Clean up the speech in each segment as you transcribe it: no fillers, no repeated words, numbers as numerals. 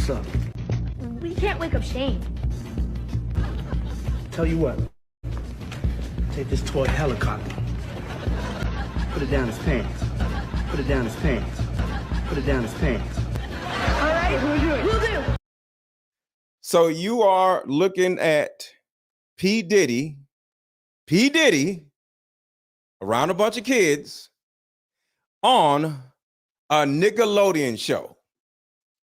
What's up? We can't wake up Shane. Tell you what. Take this toy helicopter. Put it down his pants. Put it down his pants. Put it down his pants. All right, we'll do. So you are looking at P. Diddy around a bunch of kids on a Nickelodeon show.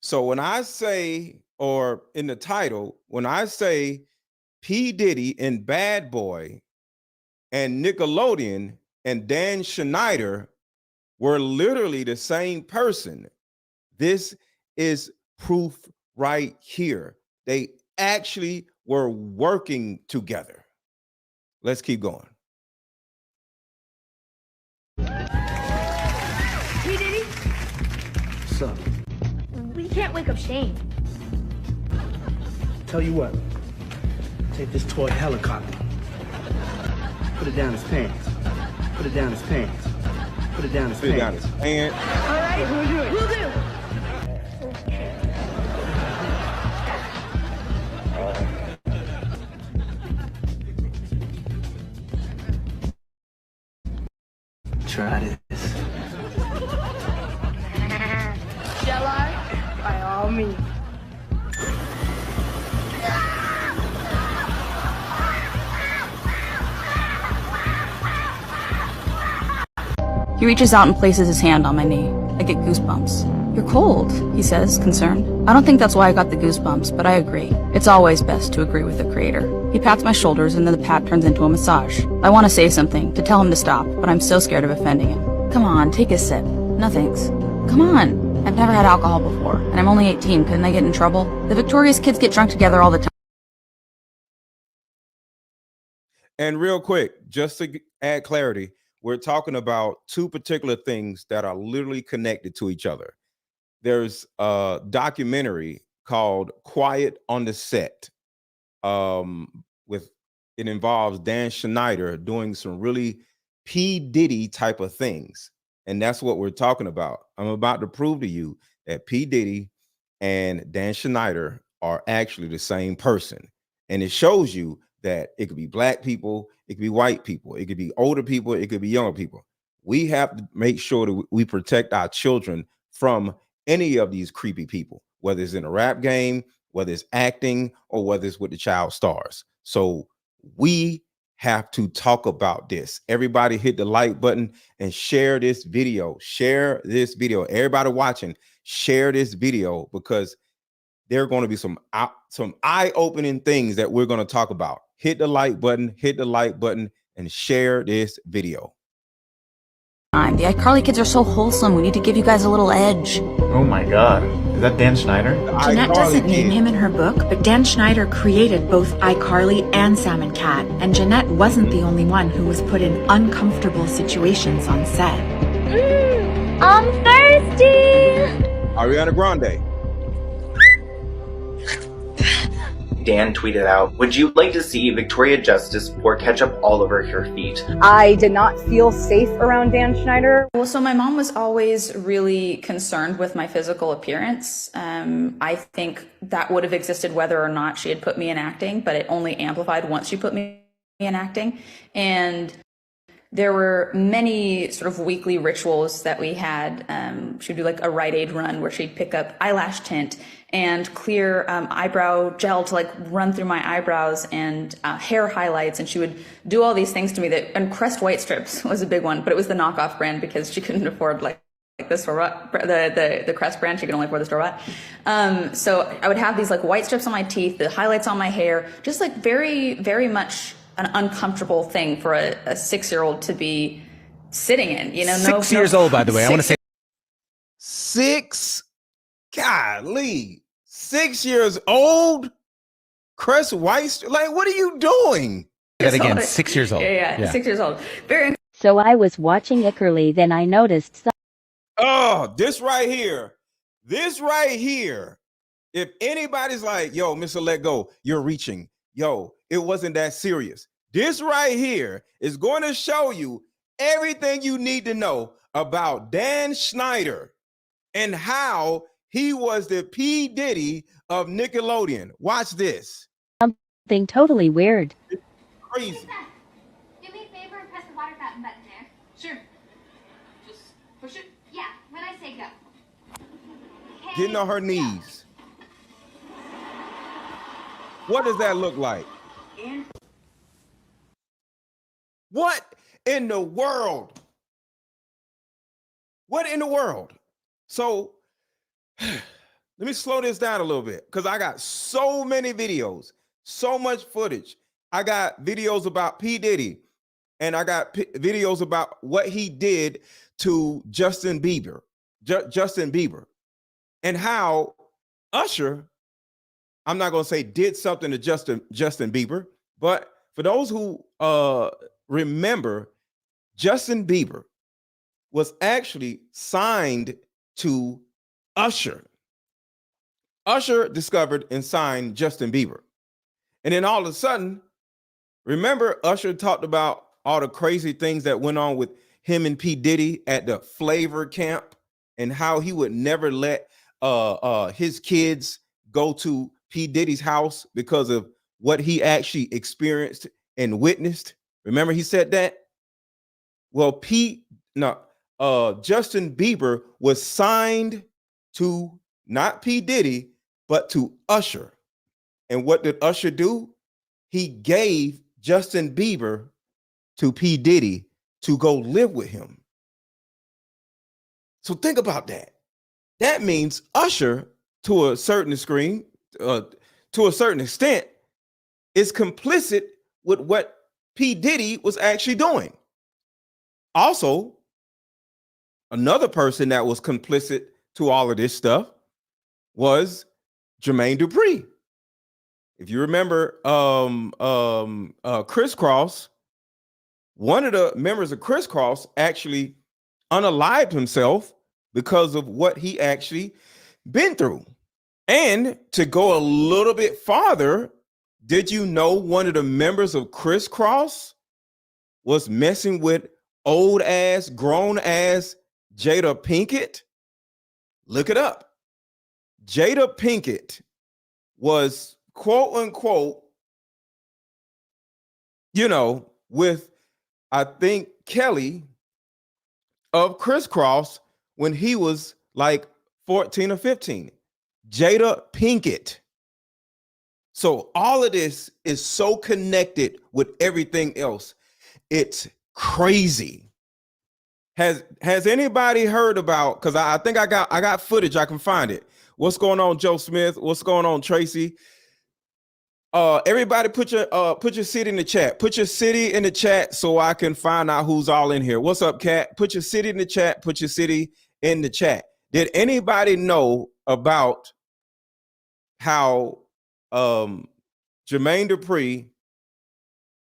So when I say, or in the title, when I say P. Diddy and Bad Boy and Nickelodeon and Dan Schneider were literally the same person, this is proof right here. They actually were working together. Let's keep going. Hey, Diddy. What's up? We can't wake up Shane. Tell you what. Take this toy helicopter. Put it down his pants. Put it down his pants. Put it down his pants. All right, we'll do. Try this. Shall I? By all means. He reaches out and places his hand on my knee. I get goosebumps. "You're cold," he says, concerned. I don't think that's why I got the goosebumps, but I agree. It's always best to agree with the creator. He pats my shoulders and then the pat turns into a massage. I want to say something, to tell him to stop, but I'm so scared of offending him. "Come on, take a sip." "No thanks." "Come on." I've never had alcohol before, and I'm only 18. Couldn't I get in trouble? The Victorious kids get drunk together all the time. And real quick, just to add clarity, we're talking about two particular things that are literally connected to each other. There's a documentary called Quiet on the Set. With it involves Dan Schneider doing some really P. Diddy type of things. And that's what we're talking about. I'm about to prove to you that P. Diddy and Dan Schneider are actually the same person. And it shows you that it could be black people, it could be white people, it could be older people, it could be younger people. We have to make sure that we protect our children from any of these creepy people, whether it's in a rap game, whether it's acting, or whether it's with the child stars. So we have to talk about this. Everybody hit the like button and share this video. Share this video. Everybody watching, share this video, because there are going to be some eye-opening things that we're going to talk about. Hit the like button, and share this video. The iCarly kids are so wholesome. We need to give you guys a little edge. Oh my god. Is that Dan Schneider? Jeanette doesn't name him in her book, but Dan Schneider created both iCarly and Sam and Cat, and Jeanette wasn't the only one who was put in uncomfortable situations on set. I'm thirsty. Ariana Grande. Dan tweeted out, "Would you like to see Victoria Justice pour ketchup all over her feet?" I did not feel safe around Dan Schneider. Well, so my mom was always really concerned with my physical appearance. I think that would have existed whether or not she had put me in acting, but it only amplified once she put me in acting. And there were many sort of weekly rituals that we had. She'd do like a Rite Aid run where she'd pick up eyelash tint and clear eyebrow gel to like run through my eyebrows, and hair highlights. And she would do all these things to me and Crest White Strips was a big one, but it was the knockoff brand because she couldn't afford like the store the Crest brand. She could only afford the store bought. So I would have these like white strips on my teeth, the highlights on my hair, just like very, very much an uncomfortable thing for a 6-year-old to be sitting in, you know. 6 years old, by the way. I want to say 6 years old. Crest White, like, what are you doing? that again. 6 years old. Yeah. 6 years old. Very. So I was watching iCarly, then I noticed. Oh, this right here. If anybody's like, "Yo, Mr. Let Go, you're reaching," yo, it wasn't that serious. This right here is going to show you everything you need to know about Dan Schneider and how He was the P. Diddy of Nickelodeon. Watch this. Something totally weird. It's crazy. Hey, Seth, do me a favor and press the water fountain button there. Sure. Just push it? Yeah, when I say go. Okay, Getting on her go. knees. What does that look like? What in the world? What in the world? So let me slow this down a little bit because I got so many videos, so much footage. I got videos about P. Diddy, and I got videos about what he did to Justin Bieber, and how Usher, I'm not going to say did something to Justin Bieber, but for those who remember, Justin Bieber was actually signed to Usher. Usher discovered and signed Justin Bieber. And then all of a sudden, remember Usher talked about all the crazy things that went on with him and P. Diddy at the Flavor camp and how he would never let his kids go to P. Diddy's house because of what he actually experienced and witnessed. Remember he said that? Well, Justin Bieber was signed to not P. Diddy, but to Usher. And what did Usher do? He gave Justin Bieber to P. Diddy to go live with him. So think about that. That means Usher, to a certain extent, is complicit with what P. Diddy was actually doing. Also, another person that was complicit to all of this stuff was Jermaine Dupri. If you remember Criss Cross, one of the members of Criss Cross actually unalived himself because of what he actually been through. And to go a little bit farther, did you know one of the members of Criss Cross was messing with old ass, grown ass Jada Pinkett? Look it up. Jada Pinkett was quote unquote, with I think Kelly of Criss Cross when he was like 14 or 15. Jada Pinkett. So all of this is so connected with everything else. It's crazy. Has anybody heard about, because I think I got footage, I can find it. What's going on, Joe Smith? What's going on, Tracy? Everybody put your city in the chat. Put your city in the chat so I can find out who's all in here. What's up, Kat? Put your city in the chat. Put your city in the chat. Did anybody know about how Jermaine Dupri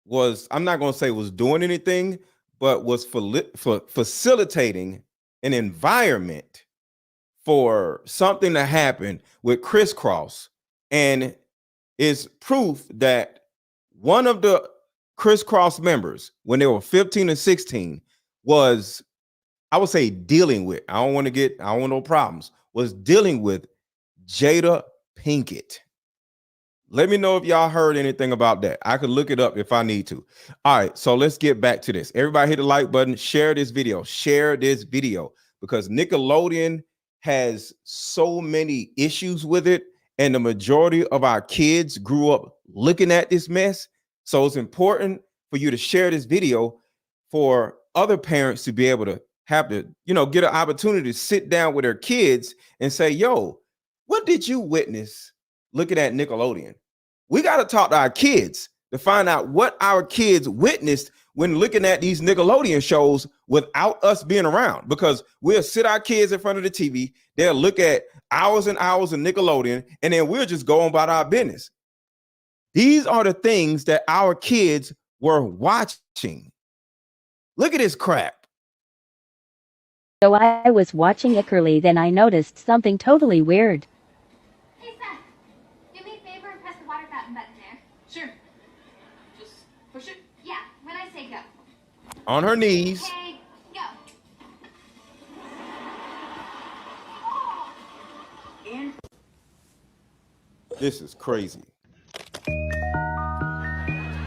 was, I'm not going to say was doing anything, but was facilitating an environment for something to happen with Criss Cross, and is proof that one of the Criss Cross members, when they were 15 and 16, was, I would say, dealing with, I don't want no problems, was dealing with Jada Pinkett. Let me know if y'all heard anything about that. I could look it up if I need to. All right, so let's get back to this. Everybody hit the like button, share this video, because Nickelodeon has so many issues with it, and the majority of our kids grew up looking at this mess. So it's important for you to share this video for other parents to be able to have to, get an opportunity to sit down with their kids and say, yo, what did you witness looking at Nickelodeon? We got to talk to our kids to find out what our kids witnessed when looking at these Nickelodeon shows without us being around, because we'll sit our kids in front of the TV. They'll look at hours and hours of Nickelodeon, and then we'll just go on about our business. These are the things that our kids were watching. Look at this crap. So I was watching Ickerly, then I noticed something totally weird. Hey, Seth, do me a favor and press the water fountain button there. Sure. Just push it? Yeah, when I say go. On her knees. Okay, go. This is crazy.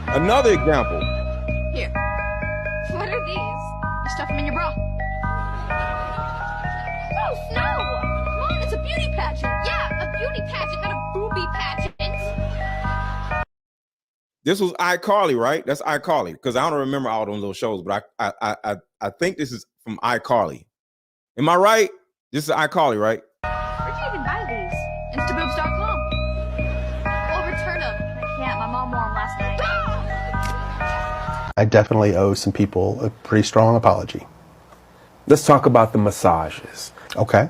Another example. Here. What are these? You stuff them in your bra. Oh, no! Mom, it's a beauty pageant. Yeah, a beauty pageant, not a booby pageant. This was iCarly, right? That's iCarly, because I don't remember all those little shows, but I think this is from iCarly. Am I right? This is iCarly, right? Where'd you even buy these? Instaboobs.com. We'll return them. I can't. My mom wore them last night. I definitely owe some people a pretty strong apology. Let's talk about the massages. Okay.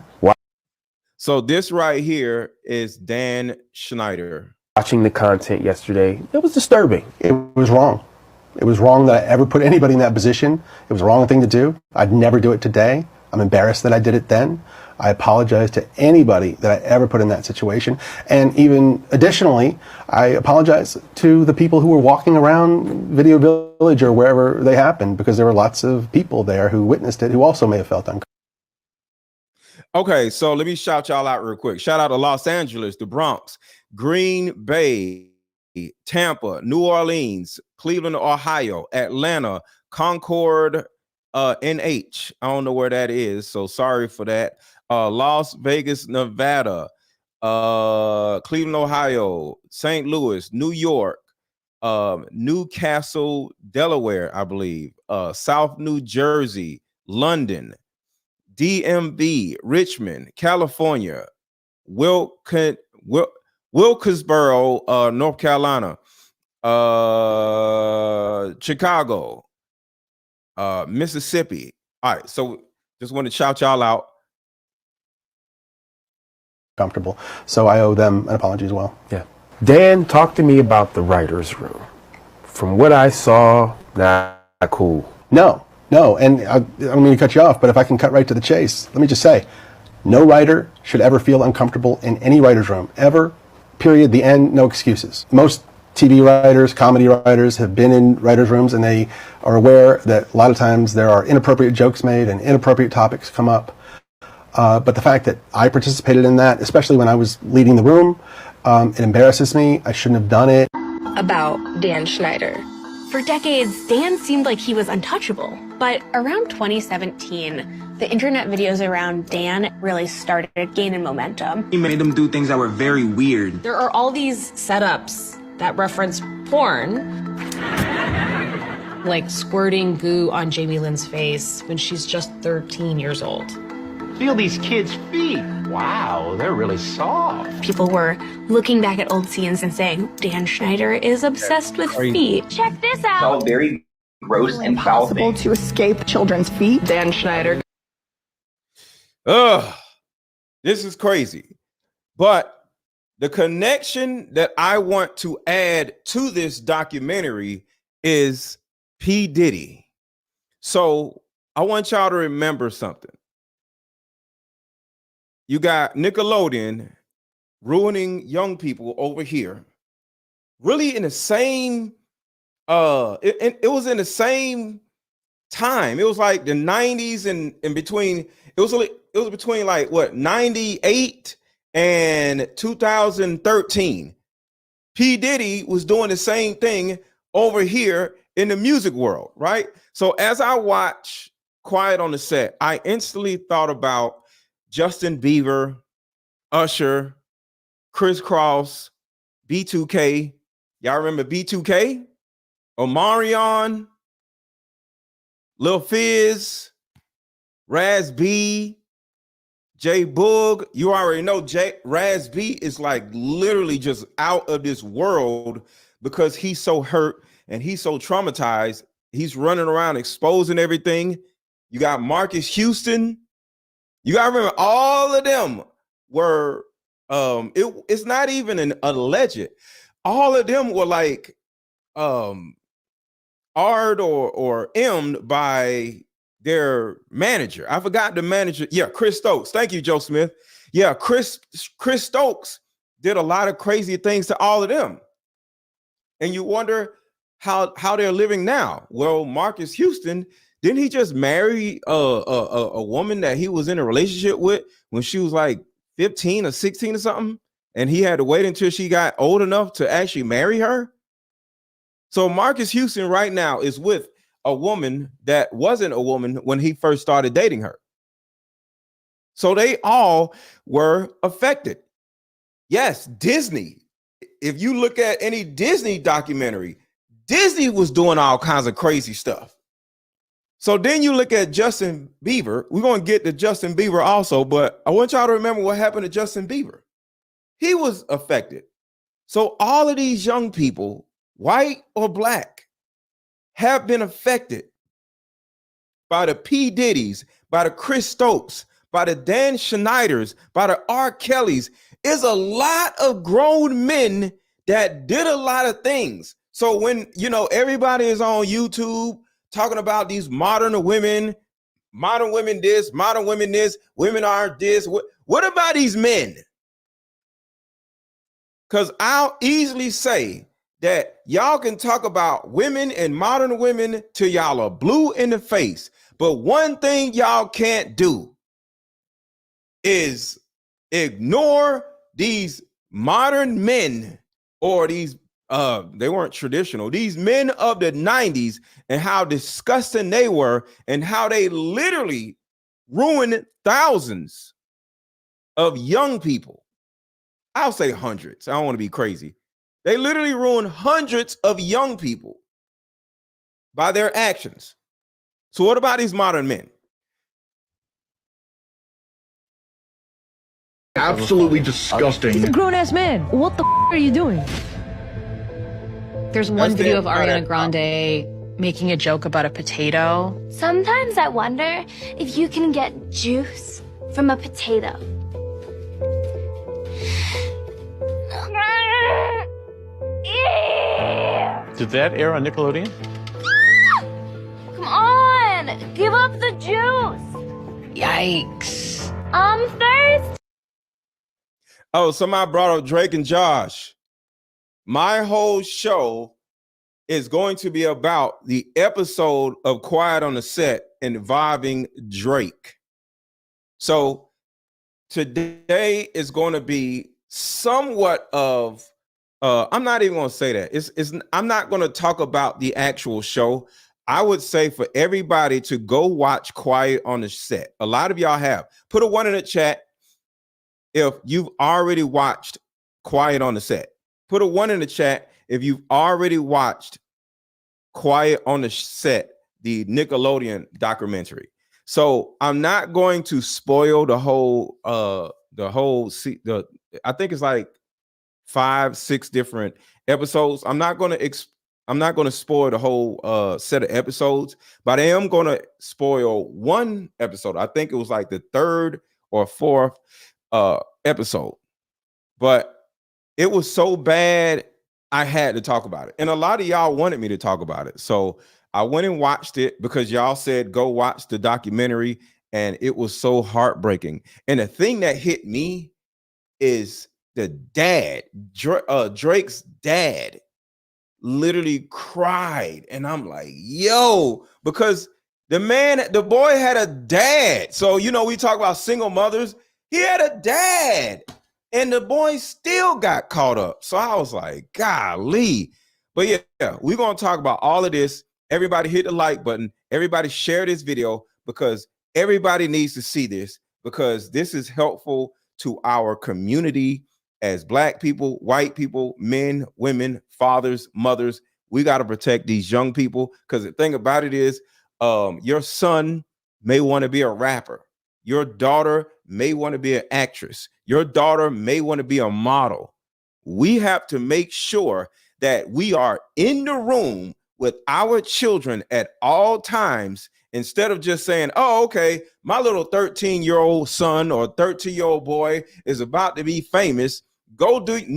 So this right here is Dan Schneider. Watching the content yesterday, it was disturbing. It was wrong. It was wrong that I ever put anybody in that position. It was the wrong thing to do. I'd never do it today. I'm embarrassed that I did it then. I apologize to anybody that I ever put in that situation. And even additionally, I apologize to the people who were walking around Video Village or wherever they happened, because there were lots of people there who witnessed it who also may have felt uncomfortable. Okay, so let me shout y'all out real quick. Shout out to Los Angeles, the Bronx, Green Bay, Tampa, New Orleans, Cleveland, Ohio, Atlanta, Concord, NH. I don't know where that is, so sorry for that. Las Vegas, Nevada, Cleveland, Ohio, St. Louis, New York, Newcastle, Delaware, I believe, South New Jersey, London, DMV, Richmond, California, Wilkesboro, North Carolina, Chicago, Mississippi. All right, so just want to shout y'all out. Comfortable. So I owe them an apology as well. Yeah. Dan, talk to me about the writer's room. From what I saw, not cool. No, and I don't mean to cut you off, but if I can cut right to the chase, let me just say, no writer should ever feel uncomfortable in any writer's room, ever, period, the end, no excuses. Most TV writers, comedy writers have been in writers' rooms, and they are aware that a lot of times there are inappropriate jokes made and inappropriate topics come up. But the fact that I participated in that, especially when I was leading the room, it embarrasses me. I shouldn't have done it. About Dan Schneider. For decades, Dan seemed like he was untouchable. But around 2017, the internet videos around Dan really started gaining momentum. He made them do things that were very weird. There are all these setups that reference porn, like squirting goo on Jamie Lynn's face when she's just 13 years old. Feel these kids' feet. Wow, they're really soft. People were looking back at old scenes and saying, Dan Schneider is obsessed with feet. Check this out. It's all very gross and foul thing. Impossible to escape children's feet. Dan Schneider. Ugh, this is crazy. But the connection that I want to add to this documentary is P. Diddy. So I want y'all to remember something. You got Nickelodeon ruining young people over here. Really in the same, it was in the same time. It was like the 90s and between, it was between like what, 98 and 2013. P. Diddy was doing the same thing over here in the music world, right? So as I watch Quiet on the Set, I instantly thought about Justin Bieber, Usher, Chris Cross, B2K. Y'all remember B2K? Omarion, Lil Fizz, Raz B, J Boog. You already know Raz B is like literally just out of this world because he's so hurt and he's so traumatized. He's running around exposing everything. You got Marcus Houston. You gotta remember, all of them were, it's not even an alleged. All of them were like R'd or M'd by their manager. I forgot the manager. Yeah, Chris Stokes. Thank you, Joe Smith. Yeah, Chris Stokes did a lot of crazy things to all of them. And you wonder how they're living now. Well, Marcus Houston, didn't he just marry a woman that he was in a relationship with when she was like 15 or 16 or something, and he had to wait until she got old enough to actually marry her. So Marcus Houston right now is with a woman that wasn't a woman when he first started dating her. So they all were affected. Yes, Disney. If you look at any Disney documentary, Disney was doing all kinds of crazy stuff. So then you look at Justin Bieber. We're going to get to Justin Bieber also, but I want y'all to remember what happened to Justin Bieber. He was affected. So all of these young people, white or black, have been affected by the P. Diddy's, by the Chris Stokes, by the Dan Schneiders, by the R. Kellys. Is a lot of grown men that did a lot of things. So when, you know, everybody is on YouTube talking about these modern women this, modern women this, women aren't this. What about these men? Because I'll easily say that y'all can talk about women and modern women till y'all are blue in the face. But one thing y'all can't do is ignore these modern men, or these they weren't traditional, these men of the 90s, and how disgusting they were, and how they literally ruined thousands of young people. I'll say hundreds. I don't want to be crazy. They literally ruined hundreds of young people by their actions. So what about these modern men? Absolutely disgusting. He's a grown-ass man. What the are you doing? There's one video of Ariana Grande making a joke about a potato. Sometimes I wonder if you can get juice from a potato. Did that air on Nickelodeon? Come on! Give up the juice! Yikes. I'm thirsty! Oh, somebody brought up Drake and Josh. My whole show is going to be about the episode of Quiet on the Set involving Drake. So today is going to be somewhat of, I'm not even going to say that. I'm not going to talk about the actual show. I would say for everybody to go watch Quiet on the Set. A lot of y'all have. Put a 1 in the chat if you've already watched Quiet on the Set. Put a 1 in the chat if you've already watched Quiet on the Set, the Nickelodeon documentary. So I'm not going to spoil the whole I think it's like 5-6 different episodes. I'm not going to spoil the whole set of episodes, but I am going to spoil one episode. I think it was like the 3rd or 4th episode, but it was so bad I had to talk about it, and a lot of y'all wanted me to talk about it, so I went and watched it because y'all said go watch the documentary, and it was so heartbreaking. And the thing that hit me is the dad, Drake's dad, literally cried, and I'm like, yo, because the boy had a dad. So you know, we talk about single mothers. He had a dad, and the boy still got caught up. So I was like, golly. But yeah, we're going to talk about all of this. Everybody hit the like button. Everybody share this video, because everybody needs to see this, because this is helpful to our community as Black people, white people, men, women, fathers, mothers. We got to protect these young people, because the thing about it is, your son may want to be a rapper. Your daughter may want to be an actress. Your daughter may want to be a model. We have to make sure that we are in the room with our children at all times, instead of just saying, oh, okay, my little 13-year-old son or 13-year-old boy is about to be famous. Go do it.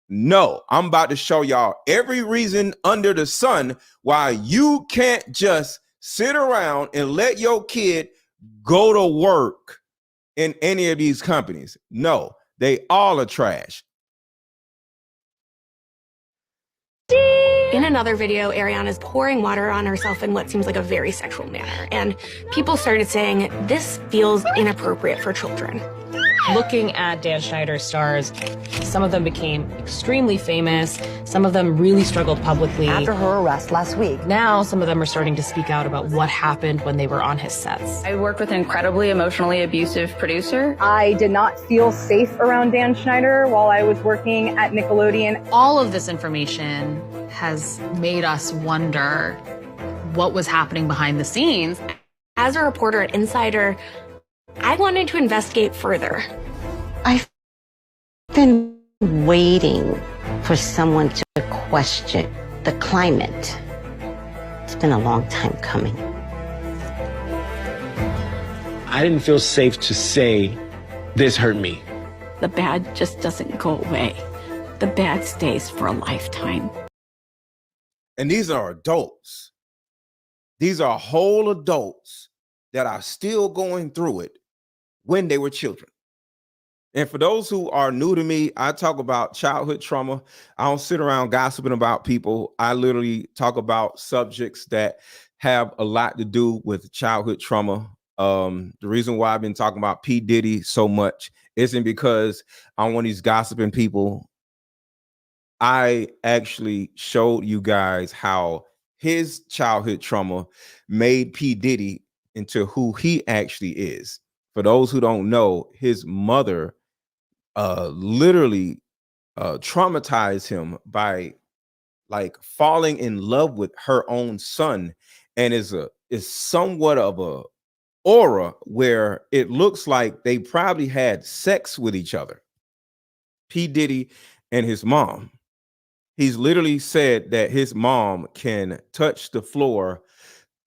No, I'm about to show y'all every reason under the sun why you can't just sit around and let your kid go to work in any of these companies. No, they all are trash. See? In another video, Ariana's pouring water on herself in what seems like a very sexual manner, and people started saying, this feels inappropriate for children. Looking at Dan Schneider's stars, some of them became extremely famous. Some of them really struggled publicly. After her arrest last week. Now, some of them are starting to speak out about what happened when they were on his sets. I worked with an incredibly emotionally abusive producer. I did not feel safe around Dan Schneider while I was working at Nickelodeon. All of this information has made us wonder what was happening behind the scenes. As a reporter at Insider, I wanted to investigate further. I've been waiting for someone to question the climate. It's been a long time coming. I didn't feel safe to say, this hurt me. The bad just doesn't go away. The bad stays for a lifetime. And these are adults. These are whole adults that are still going through it when they were children. And for those who are new to me, I talk about childhood trauma. I don't sit around gossiping about people. I literally talk about subjects that have a lot to do with childhood trauma. The reason why I've been talking about P. Diddy so much isn't because I'm one of these gossiping people. I actually showed you guys how his childhood trauma made P. Diddy into who he actually is. For those who don't know, his mother literally traumatized him by like falling in love with her own son, and is somewhat of a aura where it looks like they probably had sex with each other. P. Diddy and his mom. He's literally said that his mom can touch the floor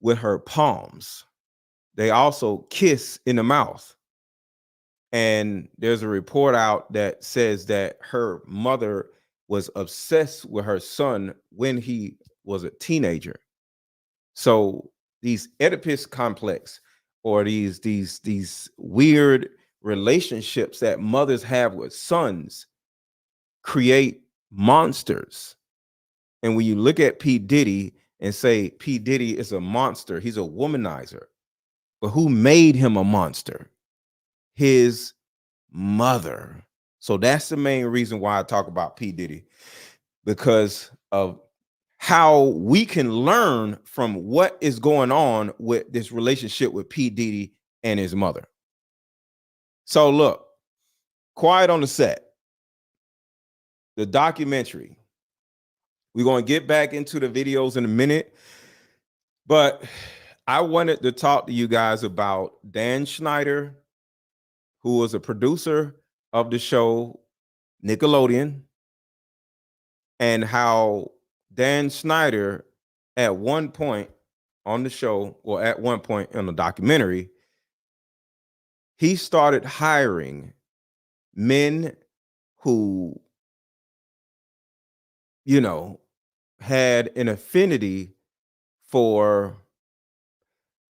with her palms. They also kiss in the mouth. And there's a report out that says that her mother was obsessed with her son when he was a teenager. So these Oedipus complex, or these weird relationships that mothers have with sons, create monsters. And when you look at P. Diddy and say P. Diddy is a monster, he's a womanizer. But who made him a monster? His mother. So that's the main reason why I talk about P. Diddy, because of how we can learn from what is going on with this relationship with P. Diddy and his mother. So look, Quiet on the Set, the documentary. We're going to get back into the videos in a minute, but I wanted to talk to you guys about Dan Schneider, who was a producer of the show Nickelodeon, and how Dan Schneider at one point on the show, or at one point in the documentary, he started hiring men who, you know, had an affinity for,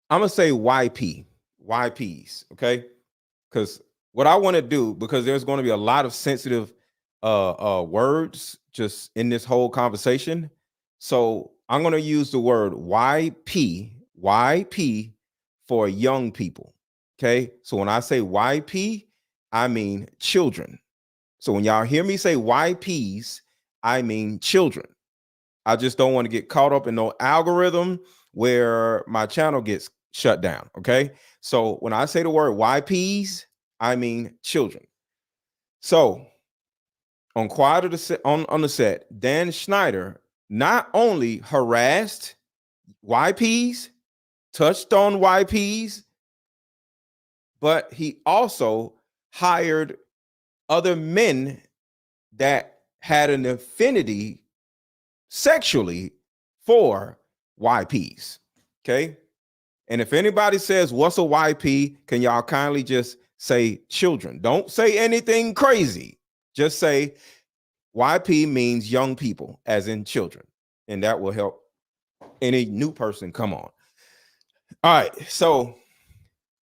I'm gonna say YPs, okay? Because what I want to do, because there's going to be a lot of sensitive words just in this whole conversation, so I'm going to use the word YP for young people, okay? So when I say YP, I mean children. So when y'all hear me say YPs, I mean children. I just don't want to get caught up in no algorithm where my channel gets shut down, okay? So when I say the word YPs, I mean children. So on Quiet on the Set, on the set, Dan Schneider not only harassed YPs, touched on YPs, but he also hired other men that had an affinity sexually for YPs, okay? And if anybody says, what's a YP, can y'all kindly just say children? Don't say anything crazy. Just say YP means young people, as in children. And that will help any new person come on. All right, so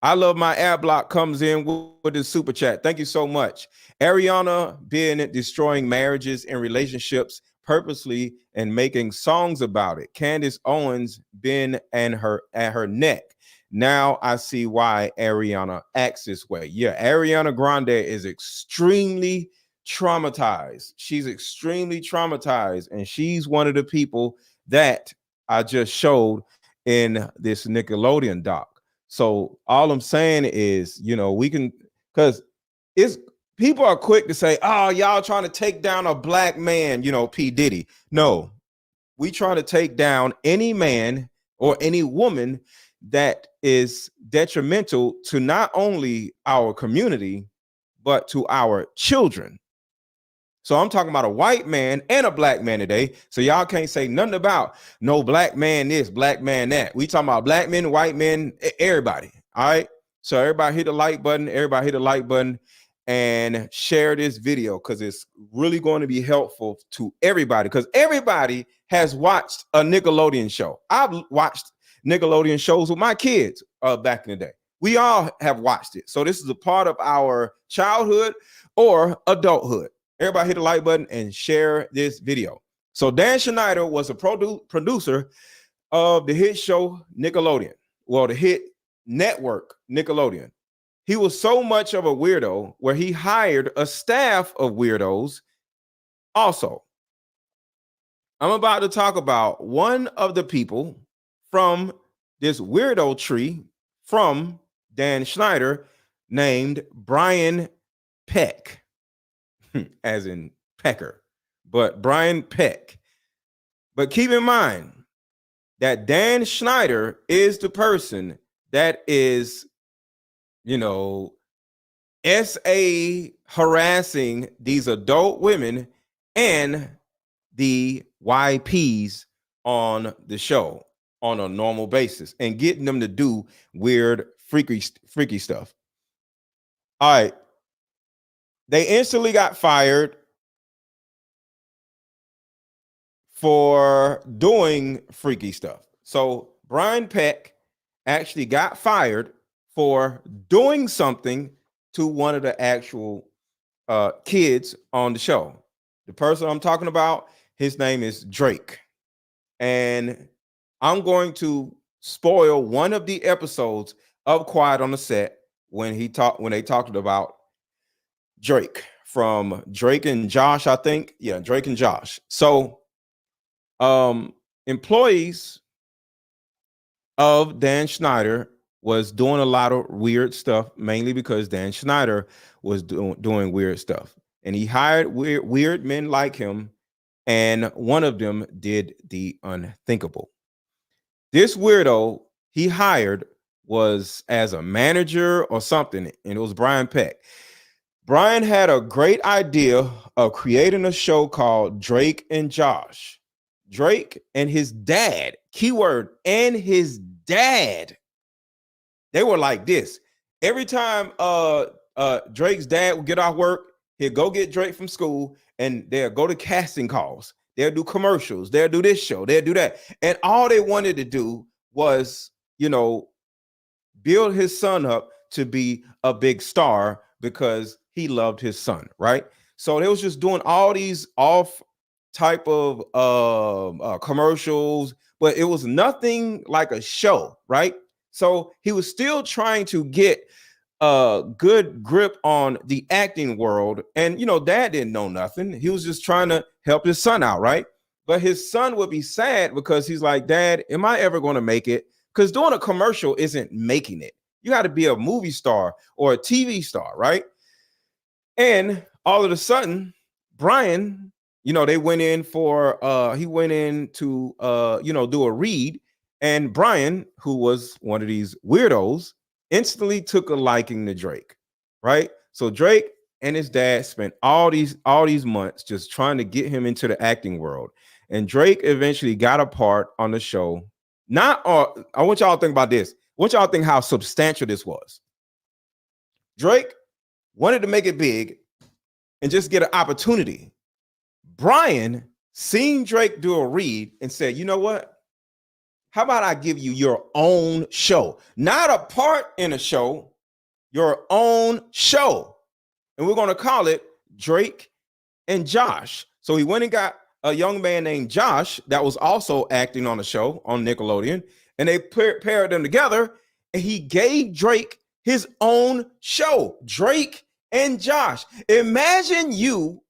I love my ad block comes in with the super chat. Thank you so much. Ariana being destroying marriages and relationships purposely and making songs about it. Candace Owens been and her at her neck. Now I see why Ariana acts this way. Yeah, Ariana Grande is extremely traumatized. She's extremely traumatized, and she's one of the people that I just showed in this Nickelodeon doc. So all I'm saying is, you know, we can, because it's people are quick to say, oh, y'all trying to take down a black man, you know, P. Diddy. No, we trying to take down any man or any woman that is detrimental to not only our community, but to our children. So I'm talking about a white man and a black man today. So y'all can't say nothing about no black man this, black man that. We talking about black men, white men, everybody. All right. So everybody hit the like button. Everybody hit the like button and share this video because it's really going to be helpful to everybody, because everybody has watched a Nickelodeon show. I've watched Nickelodeon shows with my kids back in the day. We all have watched it. So this is a part of our childhood or adulthood. Everybody hit the like button and share this video. So Dan Schneider was a producer of the hit show Nickelodeon. Well, the hit network Nickelodeon. He was so much of a weirdo where he hired a staff of weirdos also. I'm about to talk about one of the people from this weirdo tree from Dan Schneider named Brian Peck, as in Pecker, but Brian Peck. But keep in mind that Dan Schneider is the person that is, you know, SA harassing these adult women and the YPs on the show on a normal basis and getting them to do weird, freaky stuff. All right. They instantly got fired for doing freaky stuff. So Brian Peck actually got fired for doing something to one of the actual kids on the show. The person I'm talking about, his name is Drake. And I'm going to spoil one of the episodes of Quiet on the Set when they talked about Drake, from Drake and Josh, I think. Yeah, Drake and Josh. So employees of Dan Schneider was doing a lot of weird stuff, mainly because Dan Schneider was doing weird stuff. And he hired weird men like him, and one of them did the unthinkable. This weirdo he hired was as a manager or something, and it was Brian Peck. Brian had a great idea of creating a show called Drake and Josh. Drake and his dad, keyword, and his dad. They were like this. Every time Drake's dad would get off work, he'd go get Drake from school, and they'll go to casting calls. They'll do commercials. They'll do this show. They'll do that. And all they wanted to do was, you know, build his son up to be a big star because he loved his son, right? So they was just doing all these off type of commercials, but it was nothing like a show, right? So he was still trying to get a good grip on the acting world. And, you know, dad didn't know nothing. He was just trying to help his son out, right? But his son would be sad because he's like, Dad, am I ever going to make it? Because doing a commercial isn't making it. You got to be a movie star or a TV star, right? And all of a sudden, Brian, you know, they went in for, he went in to, you know, do a read. And Brian, who was one of these weirdos, instantly took a liking to Drake, right? So Drake and his dad spent all these months just trying to get him into the acting world. And Drake eventually got a part on the show. I want y'all to think about this. I want y'all to think how substantial this was. Drake wanted to make it big and just get an opportunity. Brian seen Drake do a read and said, you know what? How about I give you your own show? Not a part in a show, your own show. And we're going to call it Drake and Josh. So he went and got a young man named Josh that was also acting on a show on Nickelodeon, and they paired them together, and he gave Drake his own show, Drake and Josh. Imagine you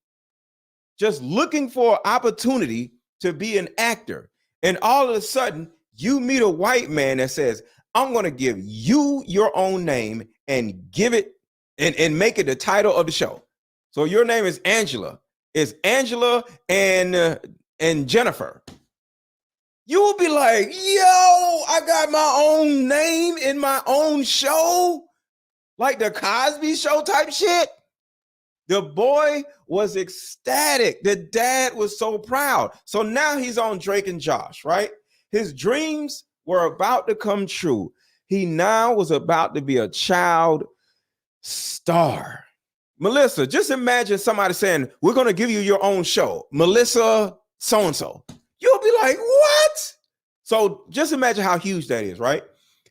just looking for an opportunity to be an actor, and all of a sudden you meet a white man that says, I'm going to give you your own name and give it and make it the title of the show. So your name is Angela. It's Angela and Jennifer. You will be like, yo, I got my own name in my own show, like the Cosby Show type shit. The boy was ecstatic. The dad was so proud. So now he's on Drake and Josh, right? His dreams were about to come true. He now was about to be a child star. Melissa, just imagine somebody saying, we're going to give you your own show, Melissa so-and-so. You'll be like, what? So just imagine how huge that is, right?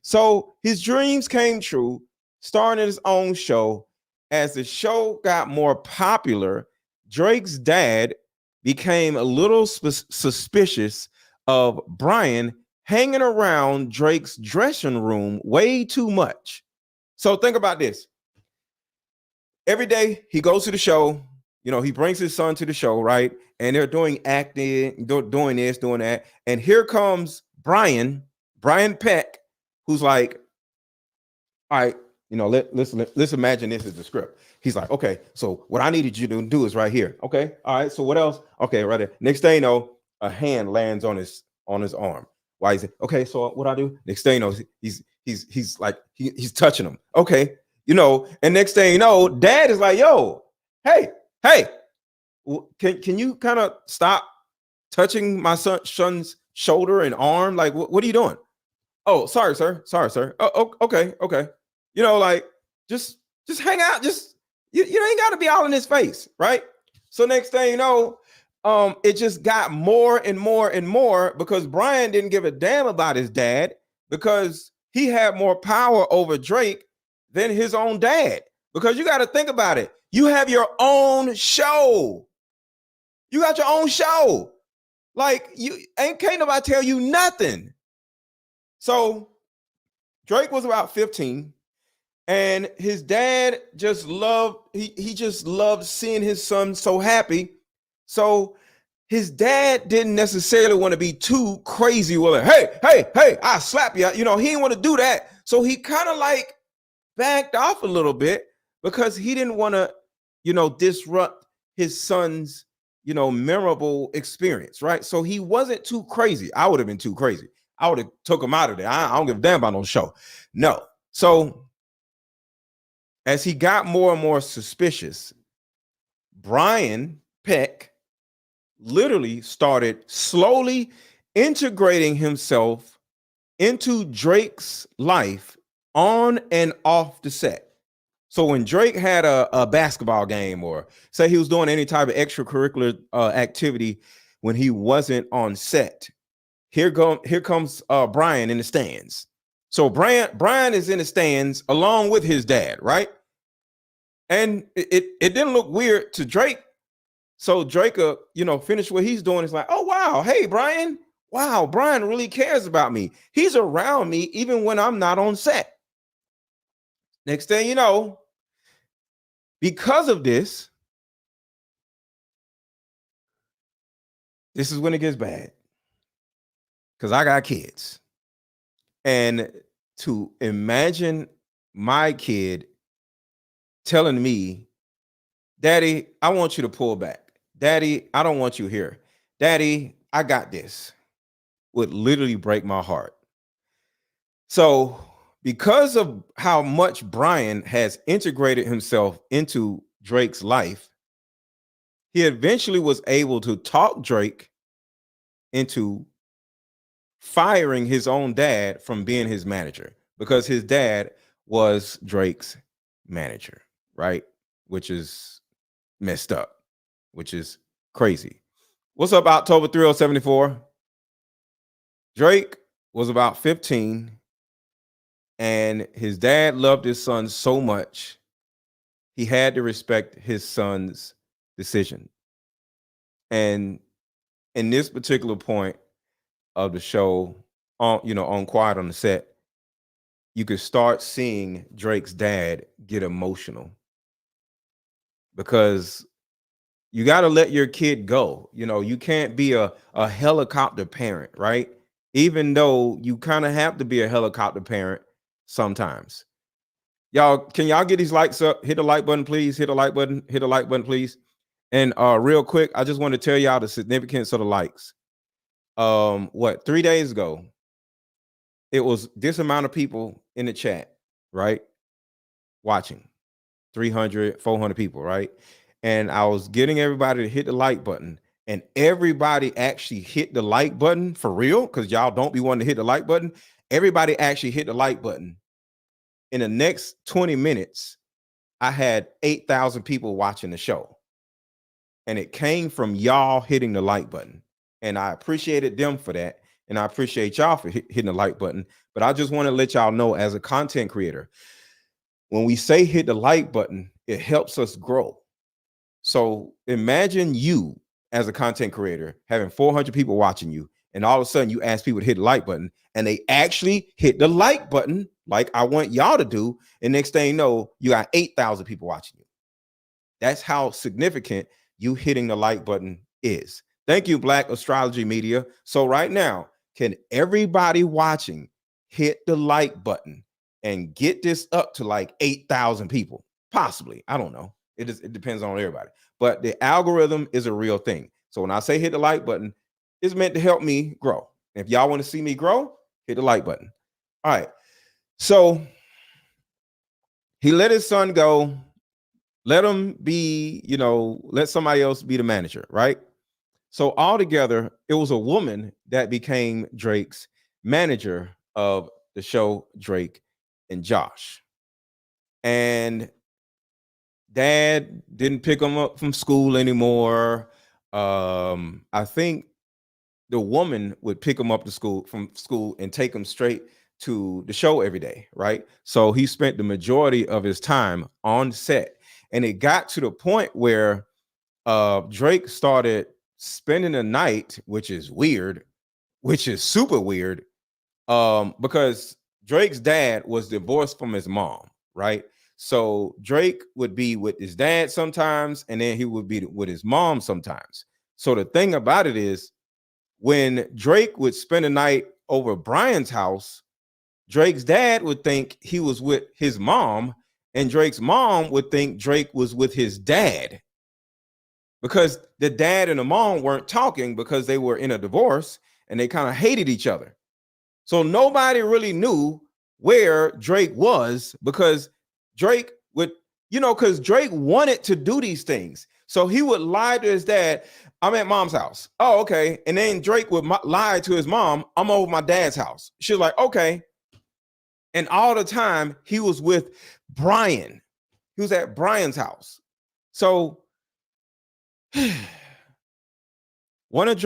So his dreams came true, starring in his own show. As the show got more popular, Drake's dad became a little suspicious of Brian hanging around Drake's dressing room way too much. So think about this. Every day he goes to the show, you know, he brings his son to the show, right? And they're doing acting, doing this, doing that. And here comes Brian Peck, who's like, all right, you know, let's imagine this is the script. He's like, okay, so what I needed you to do is right here. Okay, all right, so what else? Okay, right there. Next thing you know, a hand lands on his arm. Why is it? Okay, so what I do? Next thing you know, he's like he's touching him. Okay, you know, and next thing you know, dad is like, yo, hey, can you kind of stop touching my son's shoulder and arm? Like, what are you doing? Oh, sorry, sir. Oh, okay. You know, like just hang out. Just you ain't got to be all in his face, right? So next thing you know, it just got more and more and more because Brian didn't give a damn about his dad because he had more power over Drake than his own dad. Because you got to think about it. You have your own show. You got your own show. Like can't nobody tell you nothing. So Drake was about 15 and his dad just loved, he just loved seeing his son so happy. So his dad didn't necessarily want to be too crazy with it. Hey, I slap you. You know, he didn't want to do that. So he kind of like backed off a little bit because he didn't want to, you know, disrupt his son's, you know, memorable experience, right? So he wasn't too crazy. I would have been too crazy. I would have took him out of there. I don't give a damn about no show. No. So as he got more and more suspicious, Brian Peck literally started slowly integrating himself into Drake's life on and off the set. So when Drake had a basketball game or say he was doing any type of extracurricular activity when he wasn't on set, here comes Brian in the stands. So Brian is in the stands along with his dad, right? And it didn't look weird to Drake. So Drake, you know, finished what he's doing. It's like, oh, wow. Hey, Brian. Wow, Brian really cares about me. He's around me even when I'm not on set. Next thing you know, because of this is when it gets bad. Because I got kids. And to imagine my kid telling me, Daddy, I want you to pull back. Daddy, I don't want you here. Daddy, I got this, would literally break my heart. So because of how much Brian has integrated himself into Drake's life, he eventually was able to talk Drake into firing his own dad from being his manager because his dad was Drake's manager, right? Which is messed up, which is crazy. What's up, October 3074? Drake was about 15 and his dad loved his son so much, he had to respect his son's decision. And in this particular point of the show, on Quiet on the Set, you could start seeing Drake's dad get emotional because you got to let your kid go. You can't be a helicopter parent, right? Even though you kind of have to be a helicopter parent sometimes. Y'all, can y'all get these likes up? Hit the like button, please. Hit the like button. Hit the like button, please. And real quick, I just want to tell y'all the significance of the likes. 3 days ago, it was this amount of people in the chat, right? Watching 300, 400 people, right? And I was getting everybody to hit the like button, and everybody actually hit the like button for real, because y'all don't be wanting to hit the like button. Everybody actually hit the like button. In the next 20 minutes, I had 8,000 people watching the show, and it came from y'all hitting the like button. And I appreciated them for that. And I appreciate y'all for hitting the like button. But I just want to let y'all know, as a content creator, when we say hit the like button, it helps us grow. So imagine you as a content creator having 400 people watching you, and all of a sudden you ask people to hit the like button, and they actually hit the like button like I want y'all to do. And next thing you know, you got 8,000 people watching you. That's how significant you hitting the like button is. Thank you, Black Astrology Media. So right now, can everybody watching hit the like button and get this up to like 8,000 people? Possibly. I don't know. It depends on everybody. But the algorithm is a real thing. So when I say hit the like button, it's meant to help me grow. If y'all want to see me grow, hit the like button. All right. So he let his son go. Let him be, let somebody else be the manager, right? So altogether, it was a woman that became Drake's manager of the show Drake and Josh. And dad didn't pick him up from school anymore. I think the woman would pick him up from school and take him straight to the show every day, right? So he spent the majority of his time on set. And it got to the point where Drake started spending the night, which is weird, which is super weird, because Drake's dad was divorced from his mom, right? So Drake would be with his dad sometimes, and then he would be with his mom sometimes. So the thing about it is, when Drake would spend a night over Brian's house, Drake's dad would think he was with his mom, and Drake's mom would think Drake was with his dad, because the dad and the mom weren't talking because they were in a divorce and they kind of hated each other. So nobody really knew where Drake was, because Drake would, because Drake wanted to do these things. So he would lie to his dad, I'm at mom's house. Oh, okay. And then Drake would lie to his mom, I'm over my dad's house. She was like, okay. And all the time he was with Brian. He was at Brian's house. So one of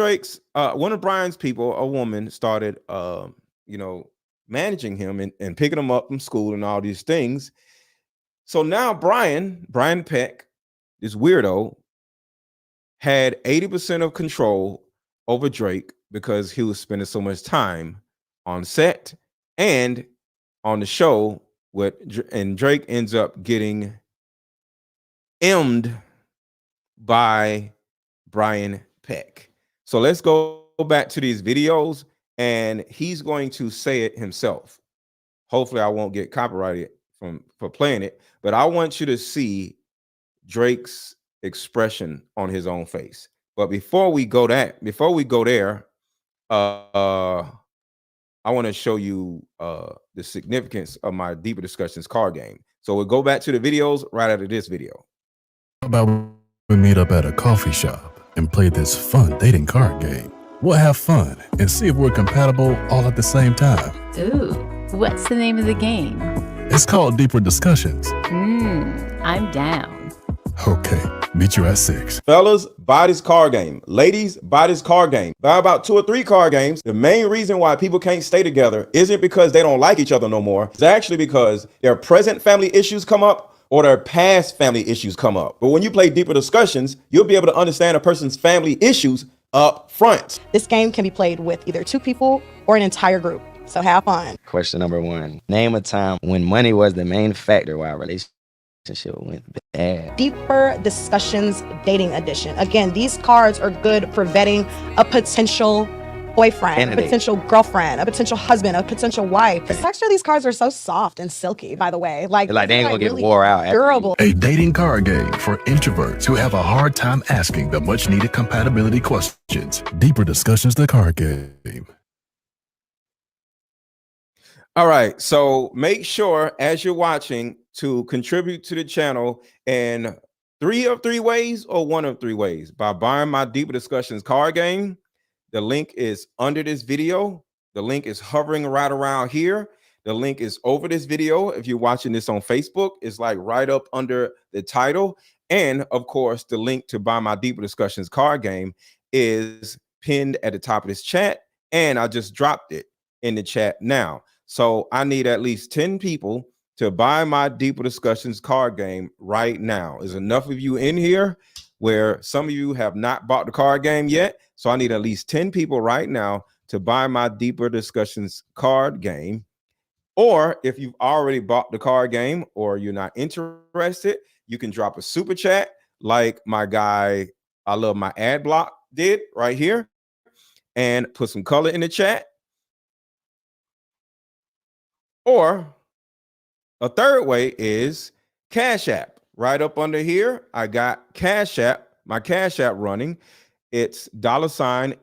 Brian's people, a woman, started, managing him and picking him up from school and all these things. So now Brian Peck, this weirdo, had 80% of control over Drake because he was spending so much time on set and on the show and Drake ends up getting M'd by Brian Peck. So let's go back to these videos, and he's going to say it himself. Hopefully I won't get copyrighted for playing it, but I want you to see Drake's expression on his own face. But before we go there, I want to show you the significance of my Deeper Discussions card game. So we'll go back to the videos right after this video. How about we meet up at a coffee shop and play this fun dating card game? We'll have fun and see if we're compatible all at the same time. Ooh, what's the name of the game? It's called Deeper Discussions. I'm down. Okay, meet you at 6. Fellas, buy this card game. Ladies, buy this card game. Buy about 2 or 3 card games. The main reason why people can't stay together isn't because they don't like each other no more. It's actually because their present family issues come up or their past family issues come up. But when you play Deeper Discussions, you'll be able to understand a person's family issues up front. This game can be played with either 2 people or an entire group. So have fun. Question number 1. Name a time when money was the main factor while a relationship went bad. Deeper Discussions Dating Edition. Again, these cards are good for vetting a potential boyfriend, Candidate. a potential girlfriend, a potential husband, a potential wife. The texture of these cards are so soft and silky, by the way. Like They ain't gonna get really wore out. durable. A dating card game for introverts who have a hard time asking the much needed compatibility questions. Deeper Discussions, the card game. All right, so make sure as you're watching to contribute to the channel in 3 of 3 ways or 1 of 3 ways by buying my Deeper Discussions card game. The link is under this video. The link is hovering right around here. The link is over this video. If you're watching this on Facebook, it's like right up under the title. And of course, the link to buy my Deeper Discussions card game is pinned at the top of this chat. And I just dropped it in the chat now. So I need at least 10 people to buy my Deeper Discussions card game right now. There's enough of you in here where some of you have not bought the card game yet. So I need at least 10 people right now to buy my Deeper Discussions card game. Or if you've already bought the card game or you're not interested, you can drop a super chat like my guy, I Love My Ad Block did right here, and put some color in the chat. Or a third way is Cash App. Right up under here, I got Cash App, my Cash App running. It's $AARON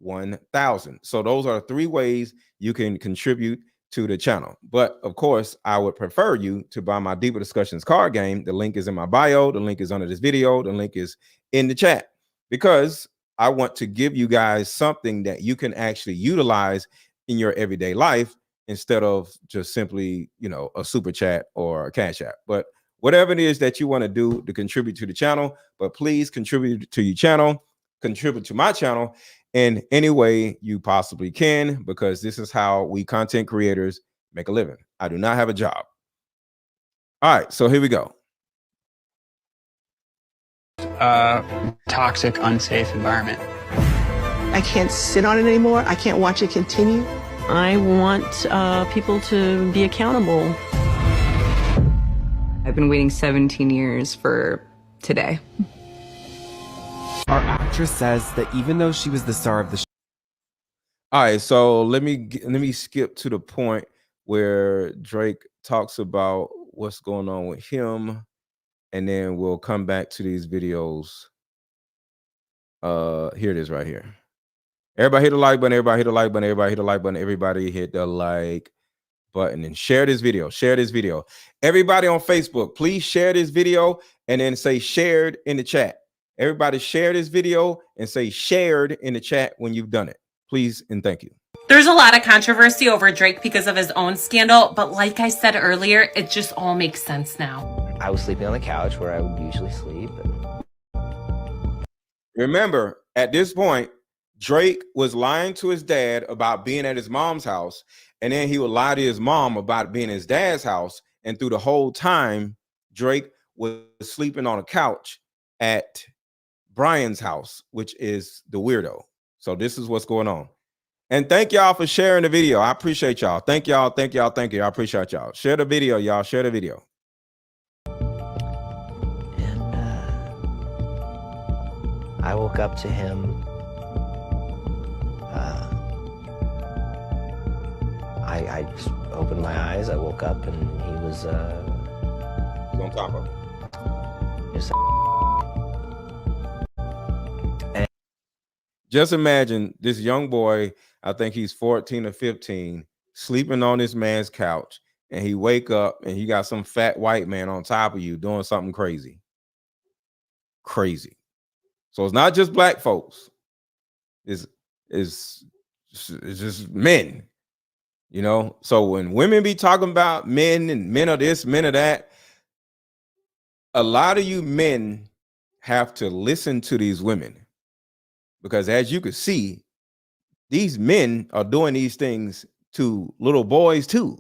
1000. So those are 3 ways you can contribute to the channel. But of course, I would prefer you to buy my Deeper Discussions card game. The link is in my bio. The link is under this video. The link is in the chat because I want to give you guys something that you can actually utilize in your everyday life instead of just simply, you know, a super chat or a Cash App. But whatever it is that you want to do to contribute to the channel, but please contribute to your channel, contribute to my channel in any way you possibly can, because this is how we content creators make a living. I do not have a job. All right, so here we go. Toxic, unsafe environment. I can't sit on it anymore. I can't watch it continue. I want people to be accountable. I've been waiting 17 years for today. Our actress says that even though she was the star of the show. All right, so let me skip to the point where Drake talks about what's going on with him, and then we'll come back to these videos. Here it is right here. Everybody hit the like button, everybody hit the like button, everybody hit the like button, everybody hit the like button, and share this video. Share this video. Everybody on Facebook, please share this video and then say shared in the chat. Everybody share this video and say shared in the chat when you've done it. Please and thank you. There's a lot of controversy over Drake because of his own scandal, but like I said earlier, it just all makes sense now. I was sleeping on the couch where I would usually sleep. Remember, at this point, Drake was lying to his dad about being at his mom's house, and then he would lie to his mom about being at his dad's house. And through the whole time, Drake was sleeping on a couch at Brian's house, which is the weirdo. So this is what's going on. And thank y'all for sharing the video. I appreciate y'all. Thank y'all. Thank y'all. Thank you. I appreciate y'all. Share the video, y'all. Share the video. And I woke up to him. I just opened my eyes. I woke up and he was on top of him. Just imagine this young boy, I think he's 14 or 15, sleeping on this man's couch, and he wake up and he got some fat white man on top of you doing something crazy. Crazy. So it's not just black folks. It's just men. You know, so when women be talking about men and men of this, men of that, a lot of you men have to listen to these women, because as you can see, these men are doing these things to little boys too.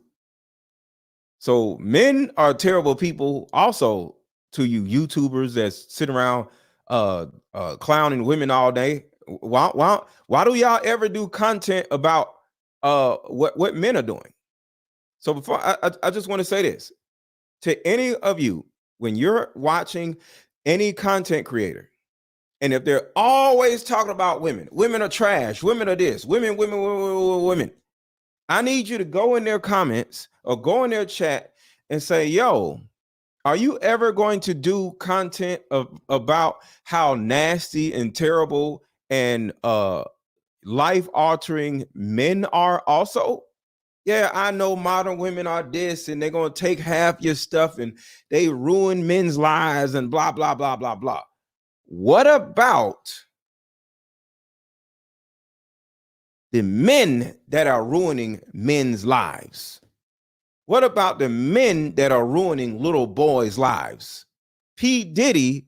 So men are terrible people also to you YouTubers that sit around clowning women all day. Why do y'all ever do content about what men are doing? So before I just want to say this to any of you, when you're watching any content creator, and if they're always talking about women are trash, women are this, women, I need you to go in their comments or go in their chat and say, yo, are you ever going to do content about how nasty and terrible and life-altering men are also? Yeah, I know modern women are this, and they're going to take half your stuff and they ruin men's lives and blah, blah, blah, blah, blah. What about the men that are ruining men's lives? What about the men that are ruining little boys' lives? P. Diddy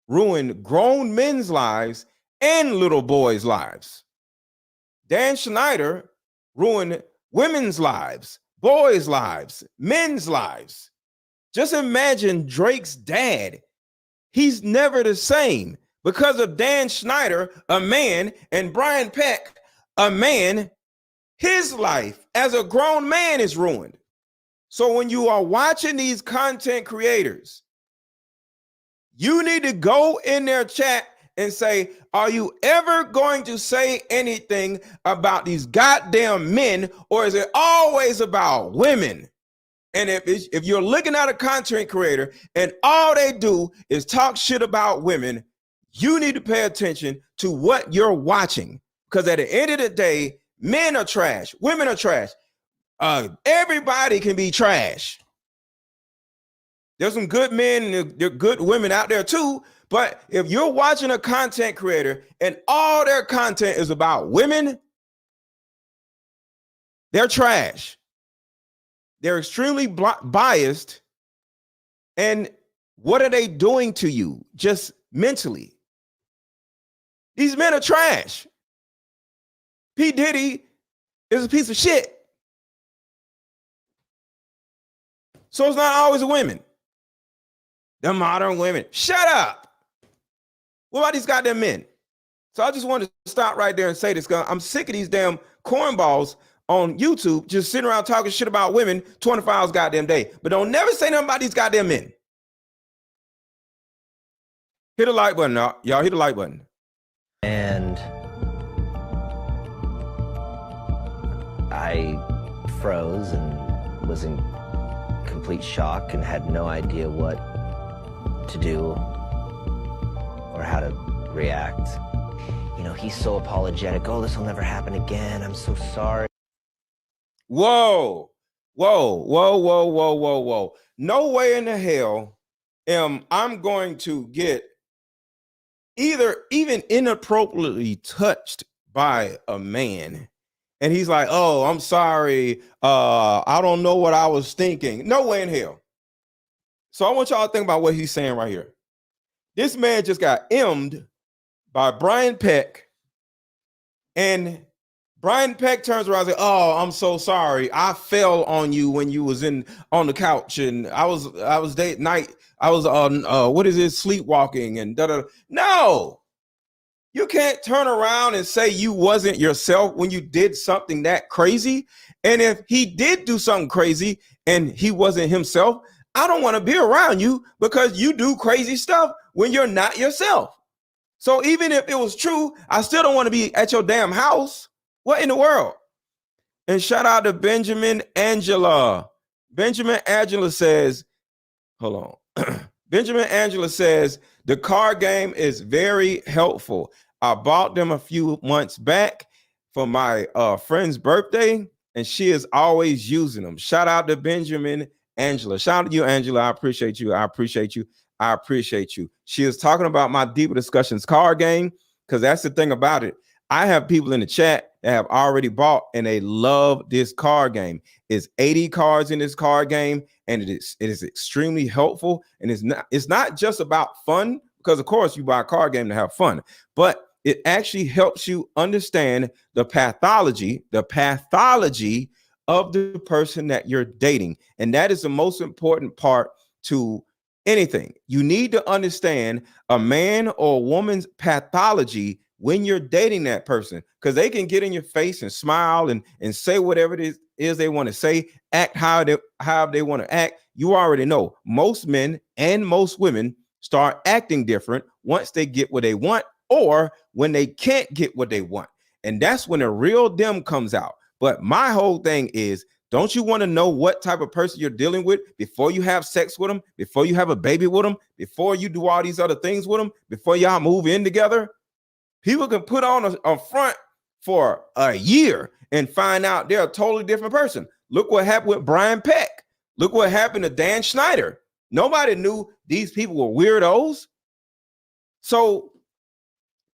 ruined grown men's lives and little boys' lives. Dan Schneider ruined women's lives, boys' lives, men's lives. Just imagine Drake's dad. He's never the same because of Dan Schneider, a man, and Brian Peck, a man. His life as a grown man is ruined. So when you are watching these content creators, you need to go in their chat and say, are you ever going to say anything about these goddamn men, or is it always about women? And if you're looking at a content creator and all they do is talk shit about women, you need to pay attention to what you're watching. Because at the end of the day, men are trash, women are trash. Everybody can be trash. There's some good men and there are good women out there too. But if you're watching a content creator and all their content is about women, they're trash. They're extremely biased. And what are they doing to you just mentally? These men are trash. P. Diddy is a piece of shit. So it's not always the women. The modern women. Shut up. What about these goddamn men? So I just wanted to stop right there and say this, because I'm sick of these damn cornballs on YouTube just sitting around talking shit about women 24 hours goddamn day. But don't never say nothing about these goddamn men. Hit the like button, y'all. Hit the like button. And I froze and was in complete shock and had no idea what to do or how to react. You know, he's so apologetic. Oh, this will never happen again. I'm so sorry. Whoa. No way in the hell am I'm going to get even inappropriately touched by a man. And he's like, oh, I'm sorry. I don't know what I was thinking. No way in hell. So I want y'all to think about what he's saying right here. This man just got M'd by Brian Peck. And Brian Peck turns around and says, oh, I'm so sorry. I fell on you when you was on the couch. And I was date night. I was on, sleepwalking and da-da. No. You can't turn around and say you wasn't yourself when you did something that crazy. And if he did do something crazy and he wasn't himself, I don't want to be around you because you do crazy stuff when you're not yourself. So even if it was true, I still don't want to be at your damn house. What in the world? And shout out to Benjamin Angela. Benjamin Angela says, hold on. Benjamin Angela says, the card game is very helpful. I bought them a few months back for my friend's birthday, and she is always using them. Shout out to Benjamin Angela. Shout out to you, Angela. I appreciate you. I appreciate you. I appreciate you. She is talking about my Deeper Discussions card game, because that's the thing about it. I have people in the chat that have already bought and they love this card game. It's 80 cards in this card game, and it is extremely helpful. And it's not just about fun, because of course you buy a card game to have fun, but it actually helps you understand the pathology of the person that you're dating. And that is the most important part to anything. You need to understand a man or a woman's pathology when you're dating that person, because they can get in your face and smile and say whatever it is they want to say, act how they want to act. You already know most men and most women start acting different once they get what they want or when they can't get what they want. And that's when the real them comes out. But my whole thing is, don't you want to know what type of person you're dealing with before you have sex with them, before you have a baby with them, before you do all these other things with them, before y'all move in together? People can put on a front for a year and find out they're a totally different person. Look what happened with Brian Peck. Look what happened to Dan Schneider. Nobody knew these people were weirdos. So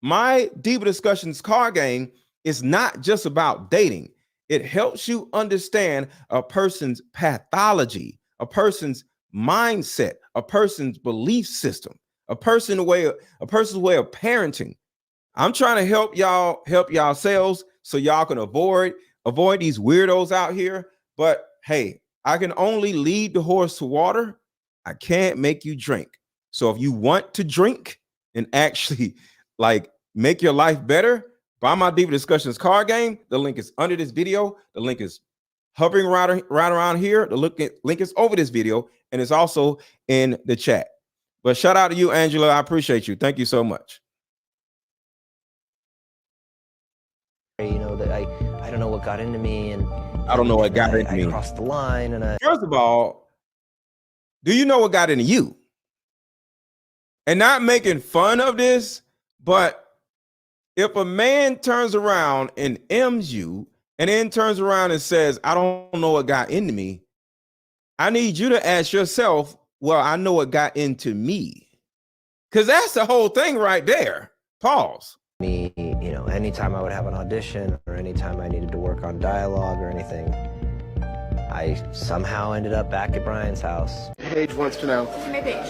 my Diva Discussions card game is not just about dating. It helps you understand a person's pathology, a person's mindset, a person's belief system, a person's way of parenting. I'm trying to help yourselves so y'all can avoid these weirdos out here. But hey, I can only lead the horse to water. I can't make you drink. So if you want to drink and actually like make your life better, buy my Diva Discussions card game. The link is under this video. The link is hovering right around here. The link is over this video, and it's also in the chat. But shout out to you, Angela. I appreciate you. Thank you so much. You know, that I don't know what got into me, and I don't know what got into me. I crossed the line, and First of all, do you know what got into you? And not making fun of this, but if a man turns around and M's you and then turns around and says, I don't know what got into me, I need you to ask yourself, well, I know what got into me. Because that's the whole thing right there. Pause. Me, you know, anytime I would have an audition or anytime I needed to work on dialogue or anything, I somehow ended up back at Brian's house. Paige wants to know,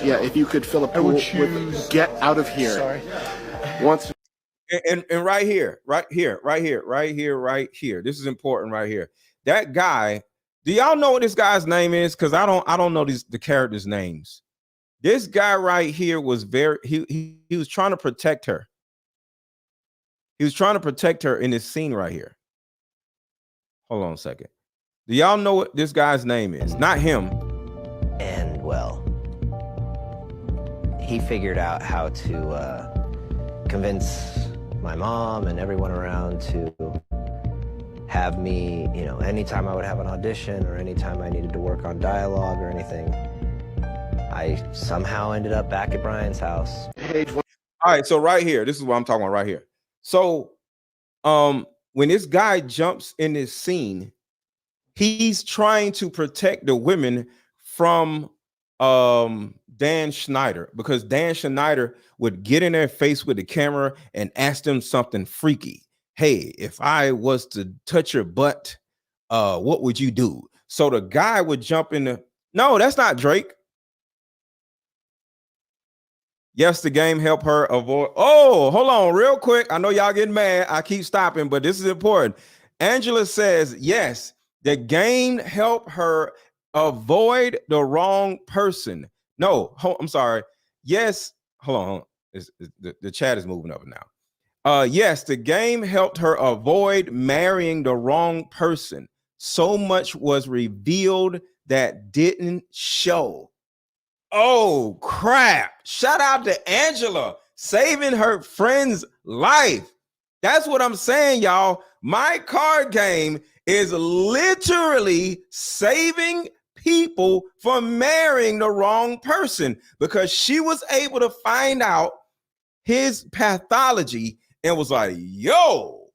yeah, if you could fill a pool with Get Out of Here. Sorry. And right here. This is important right here. That guy, do y'all know what this guy's name is? Because I don't know the characters' names. This guy right here was he was trying to protect her. He was trying to protect her in this scene right here. Hold on a second. Do y'all know what this guy's name is? Not him. And well, he figured out how to convince my mom and everyone around to have me, you know, anytime I would have an audition or anytime I needed to work on dialogue or anything, I somehow ended up back at Brian's house. All right, so right here, this is what I'm talking about right here. So when this guy jumps in this scene, he's trying to protect the women from Dan Schneider, because Dan Schneider would get in their face with the camera and ask them something freaky. Hey, if I was to touch your butt, what would you do? So the guy would jump in the, no, that's not Drake. Yes, the game helped her avoid. Oh, hold on real quick. I know y'all getting mad. I keep stopping, but this is important. Angela says, yes, the game helped her avoid the wrong person. No, I'm sorry. Yes, hold on. The chat is moving up now. Yes, the game helped her avoid marrying the wrong person. So much was revealed that didn't show. Oh, crap. Shout out to Angela saving her friend's life. That's what I'm saying, y'all. My card game is literally saving people from marrying the wrong person, because she was able to find out his pathology and was like, yo,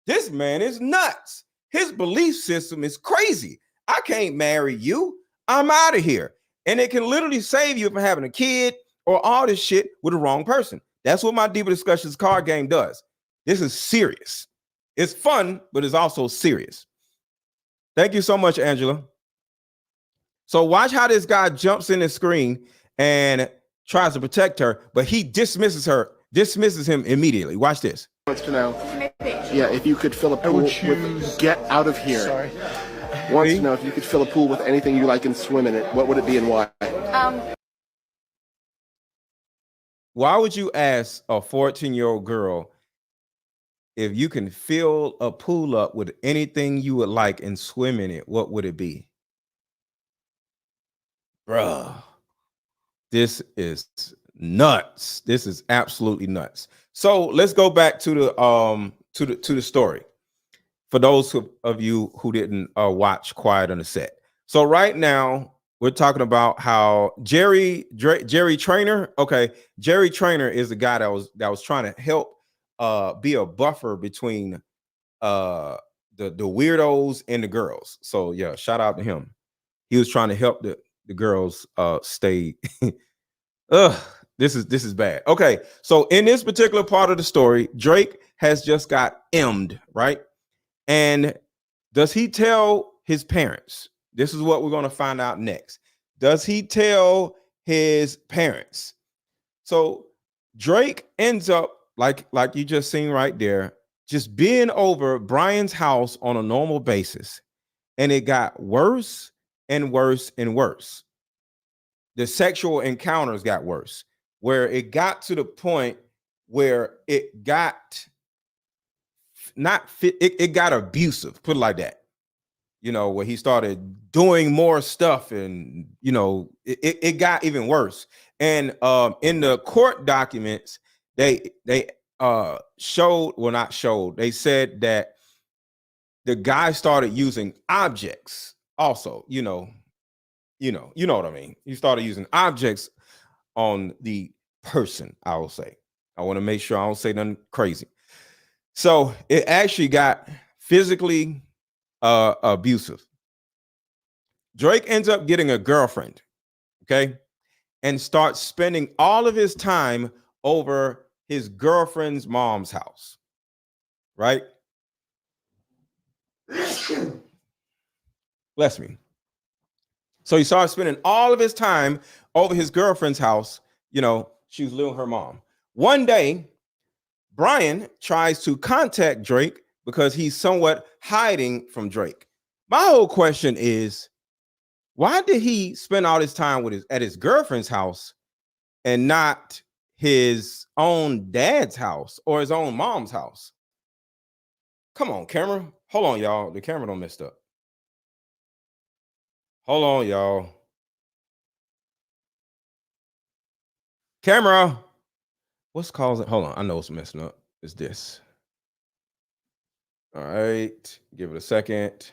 this man is nuts. His belief system is crazy. I can't marry you. I'm out of here. And it can literally save you from having a kid or all this shit with the wrong person. That's what my Diva Discussions card game does. This is serious. It's fun, but it's also serious. Thank you so much, Angela. So watch how this guy jumps in the screen and tries to protect her, but he dismisses him immediately. Watch this. Wants to know, yeah, if you could fill a pool with Get Out of Here. Sorry. Wants to know if you could fill a pool with anything you like and swim in it, what would it be and why? Why would you ask a 14-year-old girl if you can fill a pool up with anything you would like and swim in it? What would it be? Bruh, this is nuts. This is absolutely nuts. So let's go back to the story. For those of you who didn't watch Quiet on the Set. So right now we're talking about how Jerry Trainer. Okay, Jerry Trainer is the guy that was trying to help be a buffer between the weirdos and the girls. So yeah, shout out to him. He was trying to help the girls stay. This is bad. Okay, so in this particular part of the story, Drake has just got M'd, right? And does he tell his parents? This is what we're going to find out next. Does he tell his parents? So Drake ends up, like you just seen right there, just being over Brian's house on a normal basis. And it got worse and worse and worse. The sexual encounters got worse, where it got to the point where it got it got abusive, put it like that. You know, where he started doing more stuff, and you know, it got even worse. And in the court documents, they showed, well, not showed, they said that the guy started using objects also, you know what I mean. He started using objects on the person, I will say. I want to make sure I don't say nothing crazy. So it actually got physically abusive. Drake ends up getting a girlfriend, okay, and starts spending all of his time over his girlfriend's mom's house, right? Bless me. So he started spending all of his time over his girlfriend's house. You know, she was living with her mom. One day, Brian tries to contact Drake because he's somewhat hiding from Drake. My whole question is, why did he spend all this time at his girlfriend's house and not his own dad's house or his own mom's house? Come on, camera. Hold on, y'all. The camera don't messed up. Hold on, y'all. Camera. What's causing? Hold on. I know what's messing up. Is this. All right. Give it a second.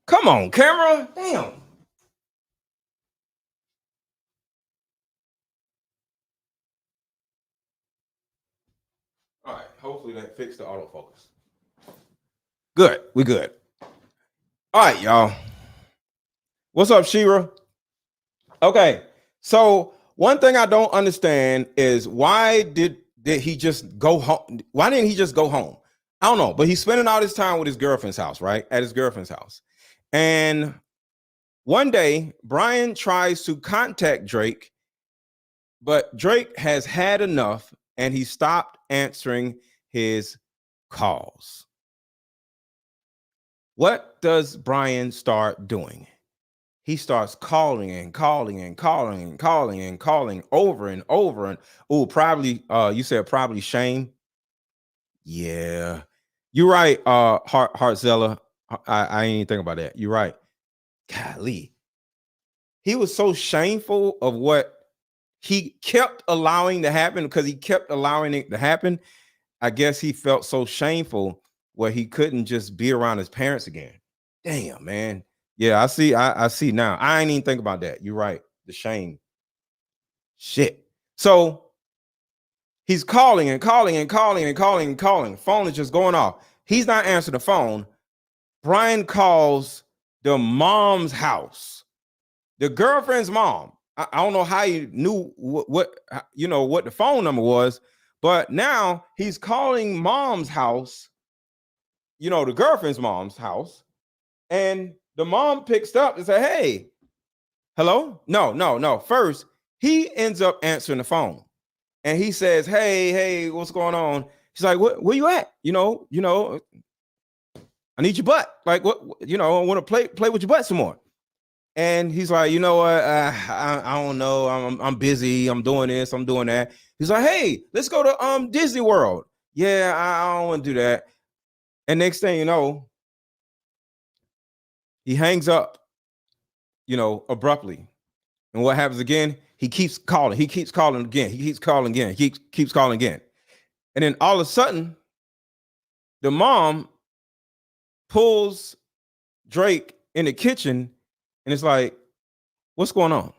Come on, camera. Damn. All right. Hopefully that fixed the autofocus. Good. We good. All right, y'all. What's up, Shira? Okay. So one thing I don't understand is why did he just go home? Why didn't he just go home? I don't know, but he's spending all this time with his girlfriend's house, right? At his girlfriend's house. And one day, Brian tries to contact Drake, but Drake has had enough and he stopped answering his calls. What does Brian start doing? He starts calling and calling and calling and calling and calling over and over. And oh, probably you said probably Shane. Yeah, you're right. Hartzella. I ain't even think about that. You're right. Golly, he was so shameful of what he kept allowing to happen because he kept allowing it to happen. I guess he felt so shameful where he couldn't just be around his parents again. Damn, man. Yeah, I see. I see now. I ain't even think about that. You're right. The shame. Shit. So he's calling and calling and calling and calling and calling. Phone is just going off. He's not answering the phone. Brian calls the mom's house, the girlfriend's mom. I don't know how he knew what the phone number was, but now he's calling mom's house, the girlfriend's mom's house, and the mom picks up and says, "Hey, hello?" No. First, he ends up answering the phone, and he says, "Hey, what's going on?" She's like, "Where you at? I need your butt. Like, what? I want to play with your butt some more." And he's like, you know what? I don't know. I'm busy. I'm doing this. I'm doing that. He's like, hey, let's go to Disney World. Yeah, I don't want to do that. And next thing you know, he hangs up, abruptly. And what happens again? He keeps calling. He keeps calling again. He keeps calling again. He keeps calling again. And then all of a sudden, the mom pulls Drake in the kitchen and it's like, what's going on?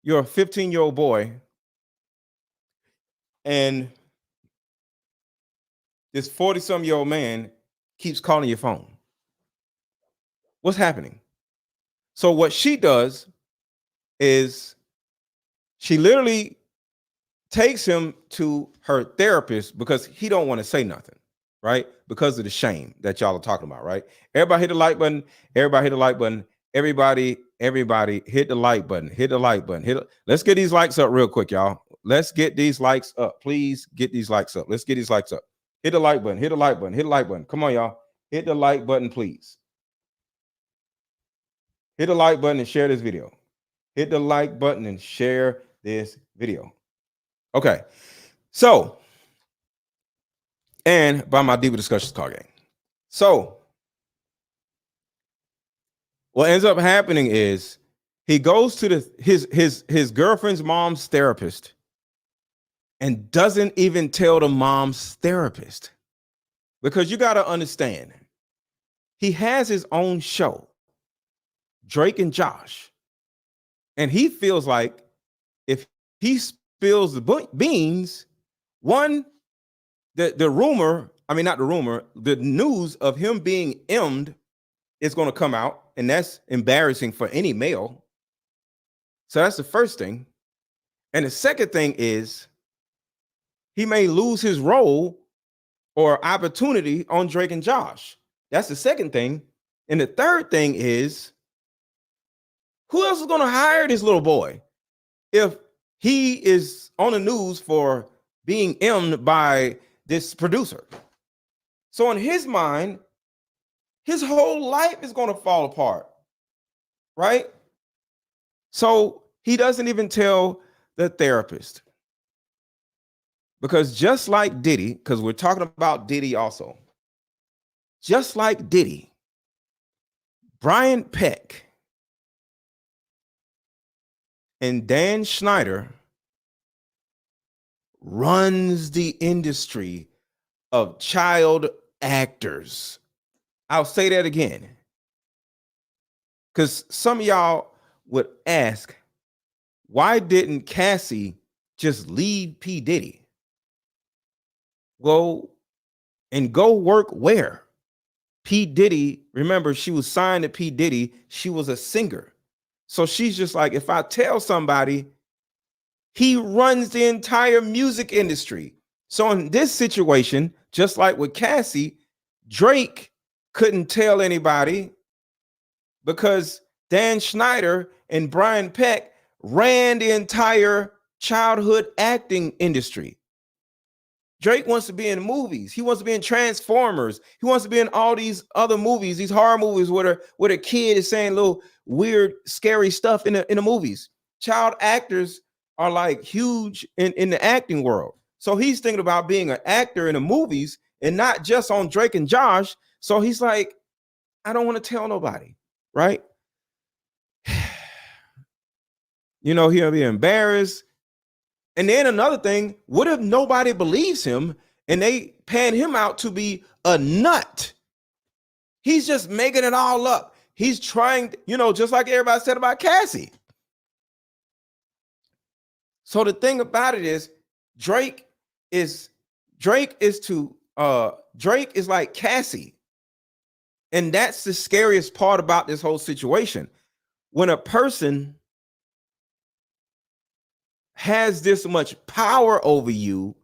You're a 15-year-old boy. And this 40-some-year-old man keeps calling your phone. What's happening? So what she does is she literally takes him to her therapist because he don't want to say nothing, right? Because of the shame that y'all are talking about, right? Everybody hit the like button. Everybody hit the like button. Everybody hit the like button. Hit the like button. Let's get these likes up real quick, y'all. Let's get these likes up. Please get these likes up. Let's get these likes up. Hit the like button. Hit the like button. Hit the like button. Come on, y'all. Hit the like button, please. Hit the like button and share this video. Hit the like button and share this video. Okay. So, and by my Deeper Discussions card game. So, what ends up happening is he goes to his girlfriend's mom's therapist and doesn't even tell the mom's therapist. Because you got to understand, he has his own show, Drake and Josh. And he feels like if he spills the beans, one, the rumor, I mean, not the rumor, the news of him being M'd is going to come out. And that's embarrassing for any male. So that's the first thing. And the second thing is he may lose his role or opportunity on Drake and Josh. That's the second thing. And the third thing is, who else is going to hire this little boy if he is on the news for being M'd by this producer? So in his mind, his whole life is going to fall apart, right? So he doesn't even tell the therapist. Because just like Diddy, because we're talking about Diddy also, just like Diddy, Brian Peck and Dan Schneider runs the industry of child actors. I'll say that again, because some of y'all would ask, why didn't Cassie just leave P. Diddy? Go work where? P. Diddy, remember, she was signed to P. Diddy. She was a singer. So she's just like, if I tell somebody, he runs the entire music industry. So in this situation, just like with Cassie, Drake couldn't tell anybody because Dan Schneider and Brian Peck ran the entire childhood acting industry. Drake wants to be in movies. He wants to be in Transformers. He wants to be in all these other movies, these horror movies where a kid is saying little weird, scary stuff in the movies. Child actors are like huge in the acting world. So he's thinking about being an actor in the movies and not just on Drake and Josh. So he's like, I don't want to tell nobody, right? He'll be embarrassed. And then another thing, what if nobody believes him and they pan him out to be a nut? He's just making it all up. He's trying, just like everybody said about Cassie. So the thing about it is, Drake is like Cassie. And that's the scariest part about this whole situation. When a person has this much power over you,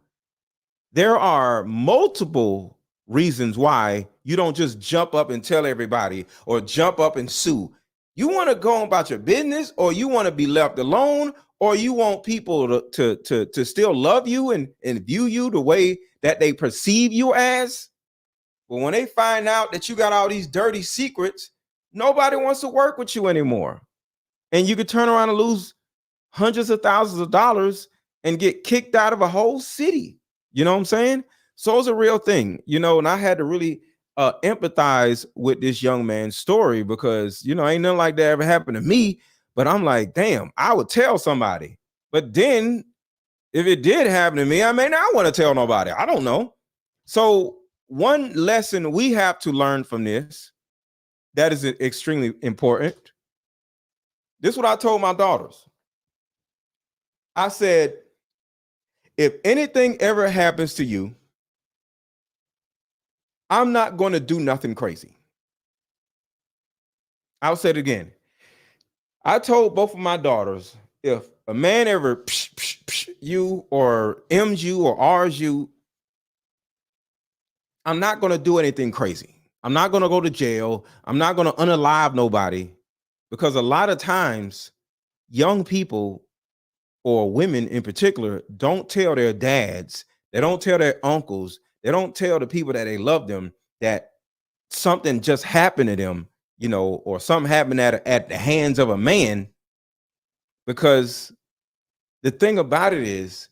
there are multiple reasons why you don't just jump up and tell everybody or jump up and sue. You want to go about your business, or you want to be left alone, or you want people to still love you and view you the way that they perceive you as. But when they find out that you got all these dirty secrets, nobody wants to work with you anymore. And you could turn around and lose hundreds of thousands of dollars and get kicked out of a whole city. You know what I'm saying? So it's a real thing, you know, and I had to really empathize with this young man's story because, you know, ain't nothing like that ever happened to me. But I'm like, damn, I would tell somebody. But then if it did happen to me, I may not want to tell nobody. I don't know. So one lesson we have to learn from this that is extremely important. This is what I told my daughters. I said, if anything ever happens to you, I'm not going to do nothing crazy. I'll say it again. I told both of my daughters, if a man ever you or M's you or R's you, I'm not going to do anything crazy. I'm not going to go to jail. I'm not going to unalive nobody, because a lot of times young people or women in particular don't tell their dads, they don't tell their uncles, they don't tell the people that they love them that something just happened to them, you know, or something happened at the hands of a man. Because the thing about it is,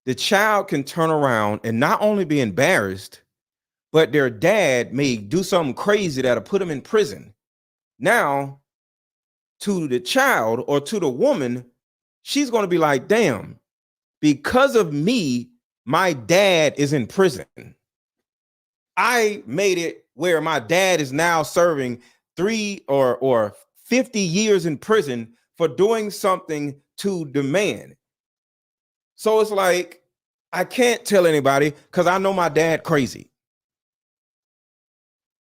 the child can turn around and not only be embarrassed, but their dad may do something crazy that'll put them in prison. Now, to the child or to the woman, she's going to be like, damn, because of me, my dad is in prison. I made it where my dad is now serving 3 or 50 years in prison for doing something to the man. So it's like, I can't tell anybody because I know my dad crazy.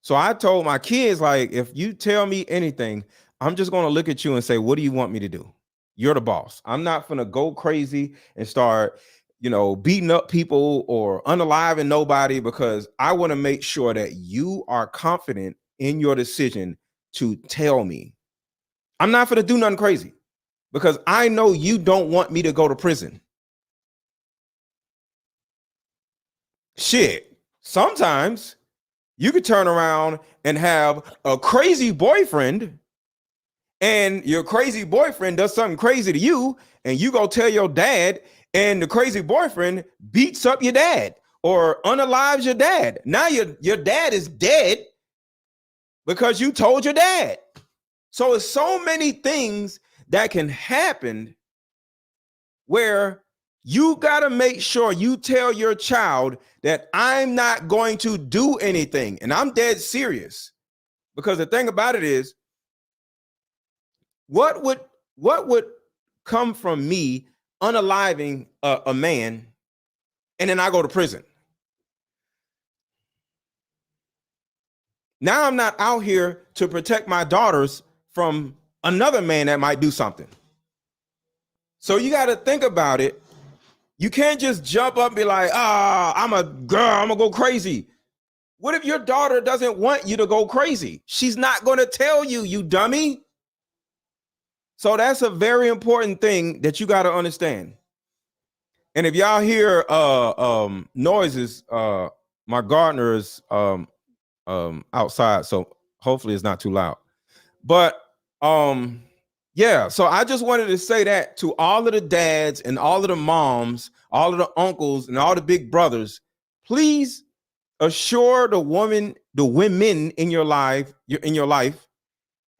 So I told my kids, like, if you tell me anything, I'm just going to look at you and say, what do you want me to do? You're the boss. I'm not going to go crazy and start, you know, beating up people or unaliving nobody, because I want to make sure that you are confident in your decision to tell me. I'm not going to do nothing crazy because I know you don't want me to go to prison. Shit, sometimes you could turn around and have a crazy boyfriend, and your crazy boyfriend does something crazy to you, and you go tell your dad, and the crazy boyfriend beats up your dad or unalives your dad. Now your dad is dead because you told your dad. So it's so many things that can happen where you got to make sure you tell your child that I'm not going to do anything. And I'm dead serious, because the thing about it is, what would come from me unaliving a man and then I go to prison? Now I'm not out here to protect my daughters from another man that might do something. So you got to think about it. You can't just jump up and be like, I'm a girl, I'm gonna go crazy. What if your daughter doesn't want you to go crazy? She's not gonna tell you, you dummy. So that's a very important thing that you got to understand. And if y'all hear noises, my gardener is outside, so hopefully it's not too loud. But yeah, so I just wanted to say that to all of the dads and all of the moms, all of the uncles and all the big brothers, please assure the women in your life,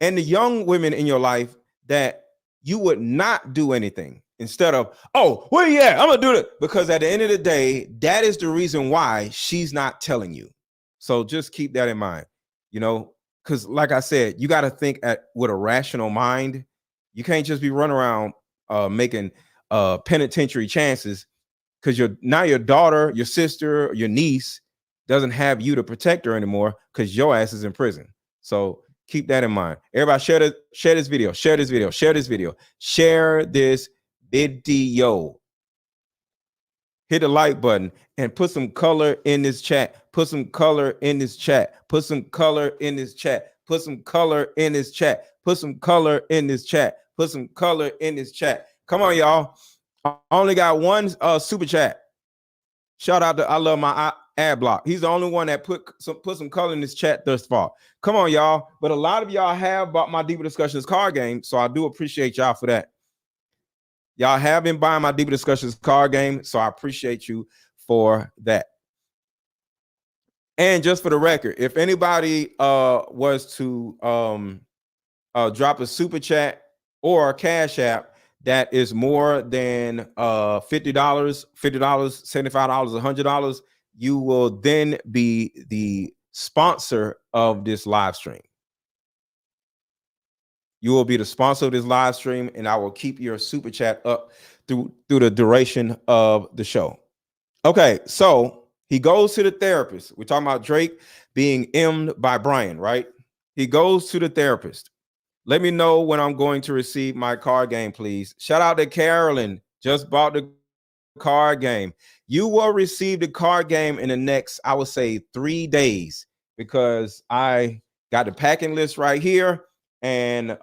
and the young women in your life, that you would not do anything instead of, oh, well, yeah, I'm gonna do it. Because at the end of the day, that is the reason why she's not telling you. So just keep that in mind, you know, because like I said, you got to think with a rational mind. You can't just be running around making penitentiary chances, because now your daughter, your sister, your niece doesn't have you to protect her anymore because your ass is in prison. So keep that in mind. Everybody share this video, share this video, share this video, share this video. Hit the like button and put some color in this chat. Put some color in this chat. Put some color in this chat. Put some color in this chat. Put some color in this chat. Put some color in this chat. Come on, y'all. I only got one super chat. Shout out to I love my ad block. He's the only one that put some color in this chat thus far. Come on, y'all. But a lot of y'all have bought my Deeper Discussions card game, so I do appreciate y'all for that. Y'all have been buying my Deeper Discussions card game, so I appreciate you for that. And just for the record, if anybody was to drop a super chat or a cash app that is more than $50, $75, $100, you will then be the sponsor of this live stream. You will be the sponsor of this live stream, and I will keep your super chat up through the duration of the show. Okay, so he goes to the therapist. We're talking about Drake being M'd by Brian, right? He goes to the therapist. Let me know when I'm going to receive my card game, please. Shout out to Carolyn. Just bought the card game. You will receive the card game in the next, I would say, 3 days, because I got the packing list right here. And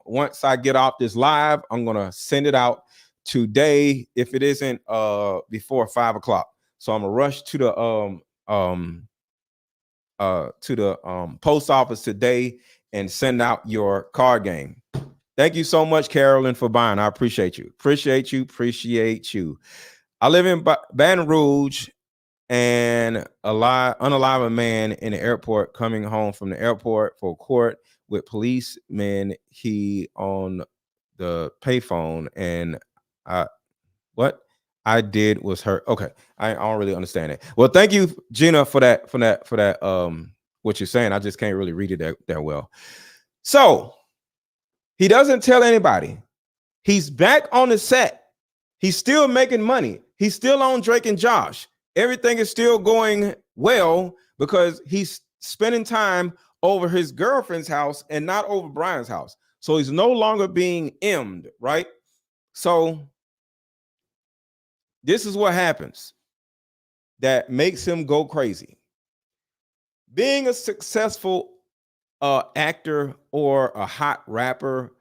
once I get off this live, I'm going to send it out today if it isn't before 5 o'clock. So I'm going to rush to the post office today and send out your card game. Thank you so much, Carolyn, for buying. I appreciate you. Appreciate you. I live in Baton Rouge, and unalive a man in the airport coming home from the airport for court with policemen. He on the payphone, and what I did was hurt. Okay, I don't really understand it. Well, thank you, Gina, for that. What you're saying. I just can't really read it that well. So he doesn't tell anybody. He's back on the set. He's still making money. He's still on Drake and Josh. Everything is still going well because he's spending time over his girlfriend's house and not over Brian's house. So he's no longer being M'd, right? So this is what happens that makes him go crazy. Being a successful actor or a hot rapper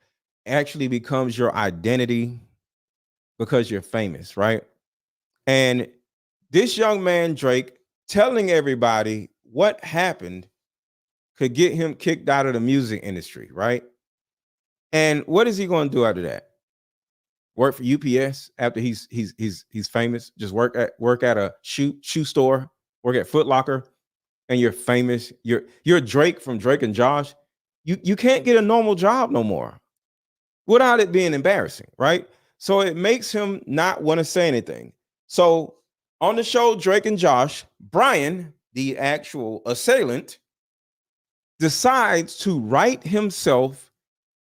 actually becomes your identity because you're famous, right? And this young man, Drake, telling everybody what happened could get him kicked out of the music industry, right? And what is he going to do after that? Work for UPS after he's famous? Just work at a shoe store, work at Foot Locker, and you're famous. You're Drake from Drake and Josh. You can't get a normal job no more without it being embarrassing, right? So it makes him not want to say anything. So on the show Drake and Josh, Brian, the actual assailant, decides to write himself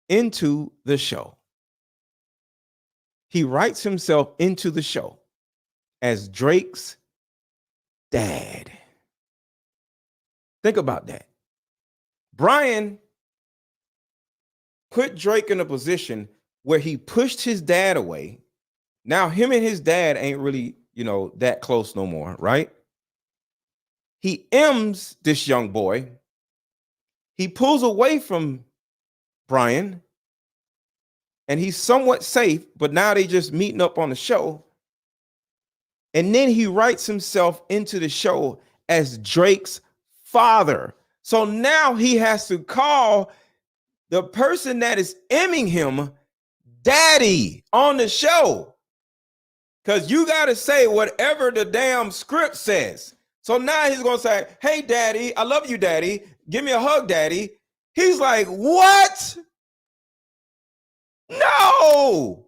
into the show. He writes himself into the show as Drake's dad. Think about that. Brian put Drake in a position where he pushed his dad away. Now him and his dad ain't really, that close no more, right? He M's this young boy. He pulls away from Brian, and he's somewhat safe, but now they just meeting up on the show. And then he writes himself into the show as Drake's father. So now he has to call the person that is Ming him daddy on the show. Because you got to say whatever the damn script says. So now he's going to say, hey, daddy, I love you, daddy. Give me a hug, daddy. He's like, what? No,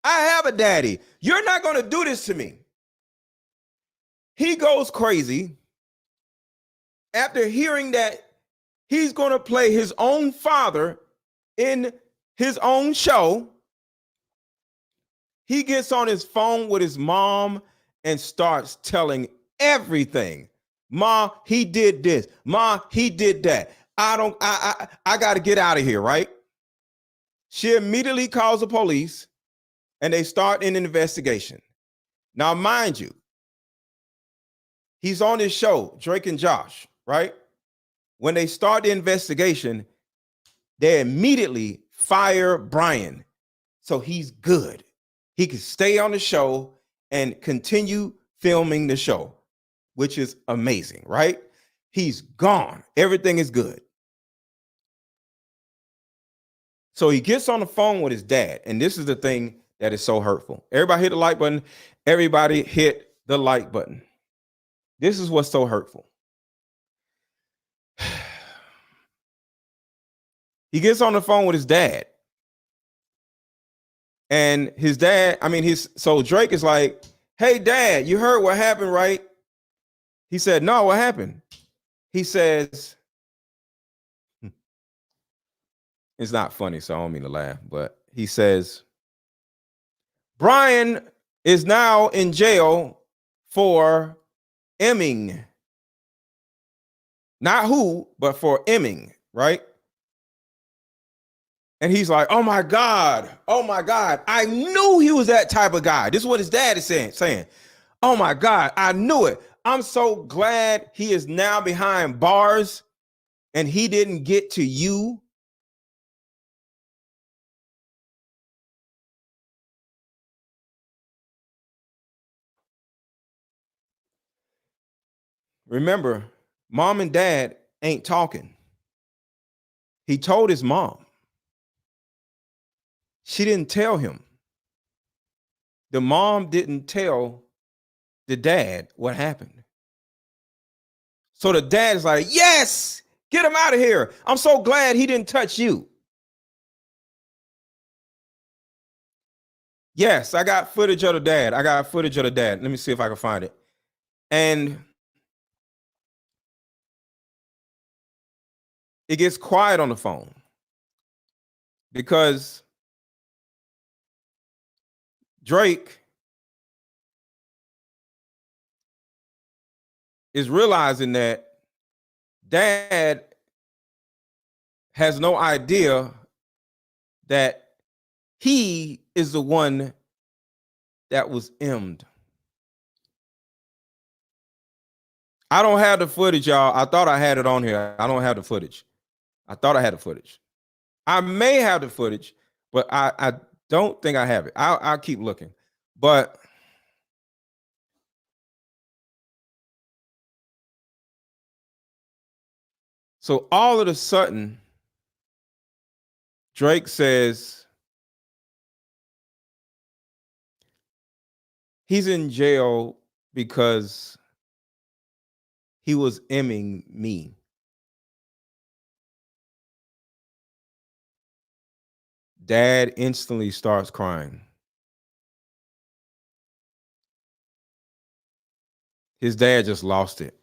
I have a daddy. You're not going to do this to me. He goes crazy after hearing that he's going to play his own father in his own show. He gets on his phone with his mom and starts telling everything. Ma, he did this. Ma, he did that. I got to get out of here, right? She immediately calls the police and they start an investigation. Now, mind you, he's on his show, Drake and Josh, right? When they start the investigation, they immediately fire Brian. So he's good. He can stay on the show and continue filming the show, which is amazing, right? He's gone. Everything is good. So he gets on the phone with his dad, and this is the thing that is so hurtful. Everybody hit the like button. Everybody hit the like button. This is what's so hurtful. He gets on the phone with his dad. And his dad, so Drake is like, hey, Dad, you heard what happened, right? He said, no, what happened? He says, it's not funny, so I don't mean to laugh, but he says, Brian is now in jail for Emming. Not who, but for Emming, right? And he's like, oh my God, I knew he was that type of guy. This is what his dad is saying. Oh my God, I knew it. I'm so glad he is now behind bars and he didn't get to you. Remember, mom and dad ain't talking. He told his mom. She didn't tell him. The mom didn't tell the dad what happened. So the dad is like, yes, get him out of here. I'm so glad he didn't touch you. Yes, I got footage of the dad. Let me see if I can find it. And it gets quiet on the phone because Drake is realizing that dad has no idea that he is the one that was M'd. I don't have the footage, y'all. I thought I had it on here. I don't have the footage. I thought I had the footage. I may have the footage, but I don't think I have it. I'll keep looking. But so all of a sudden, Drake says he's in jail because he was M'ing me. Dad instantly starts crying. His dad just lost it.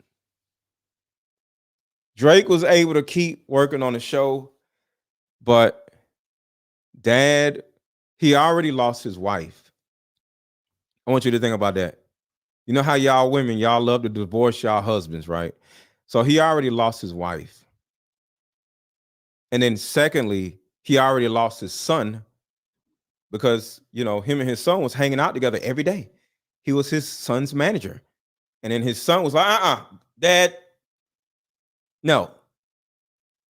Drake was able to keep working on the show, but dad, he already lost his wife. I want you to think about that. You know how y'all women, y'all love to divorce y'all husbands, right? So he already lost his wife. And then secondly, he already lost his son because, him and his son was hanging out together every day. He was his son's manager. And then his son was like, Dad, no,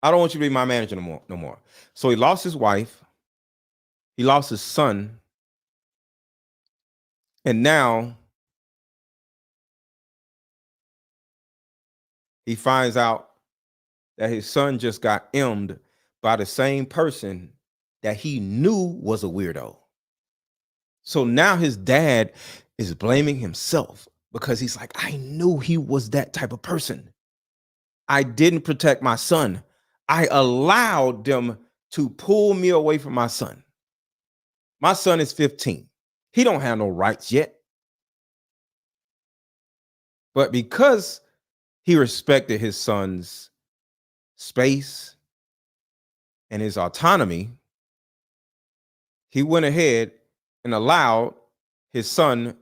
I don't want you to be my manager no more. So he lost his wife. He lost his son. And now he finds out that his son just got M'd by the same person that he knew was a weirdo. So now his dad is blaming himself because he's like, I knew he was that type of person. I didn't protect my son. I allowed them to pull me away from my son. My son is 15. He don't have no rights yet. But because he respected his son's space and his autonomy, he went ahead and allowed his son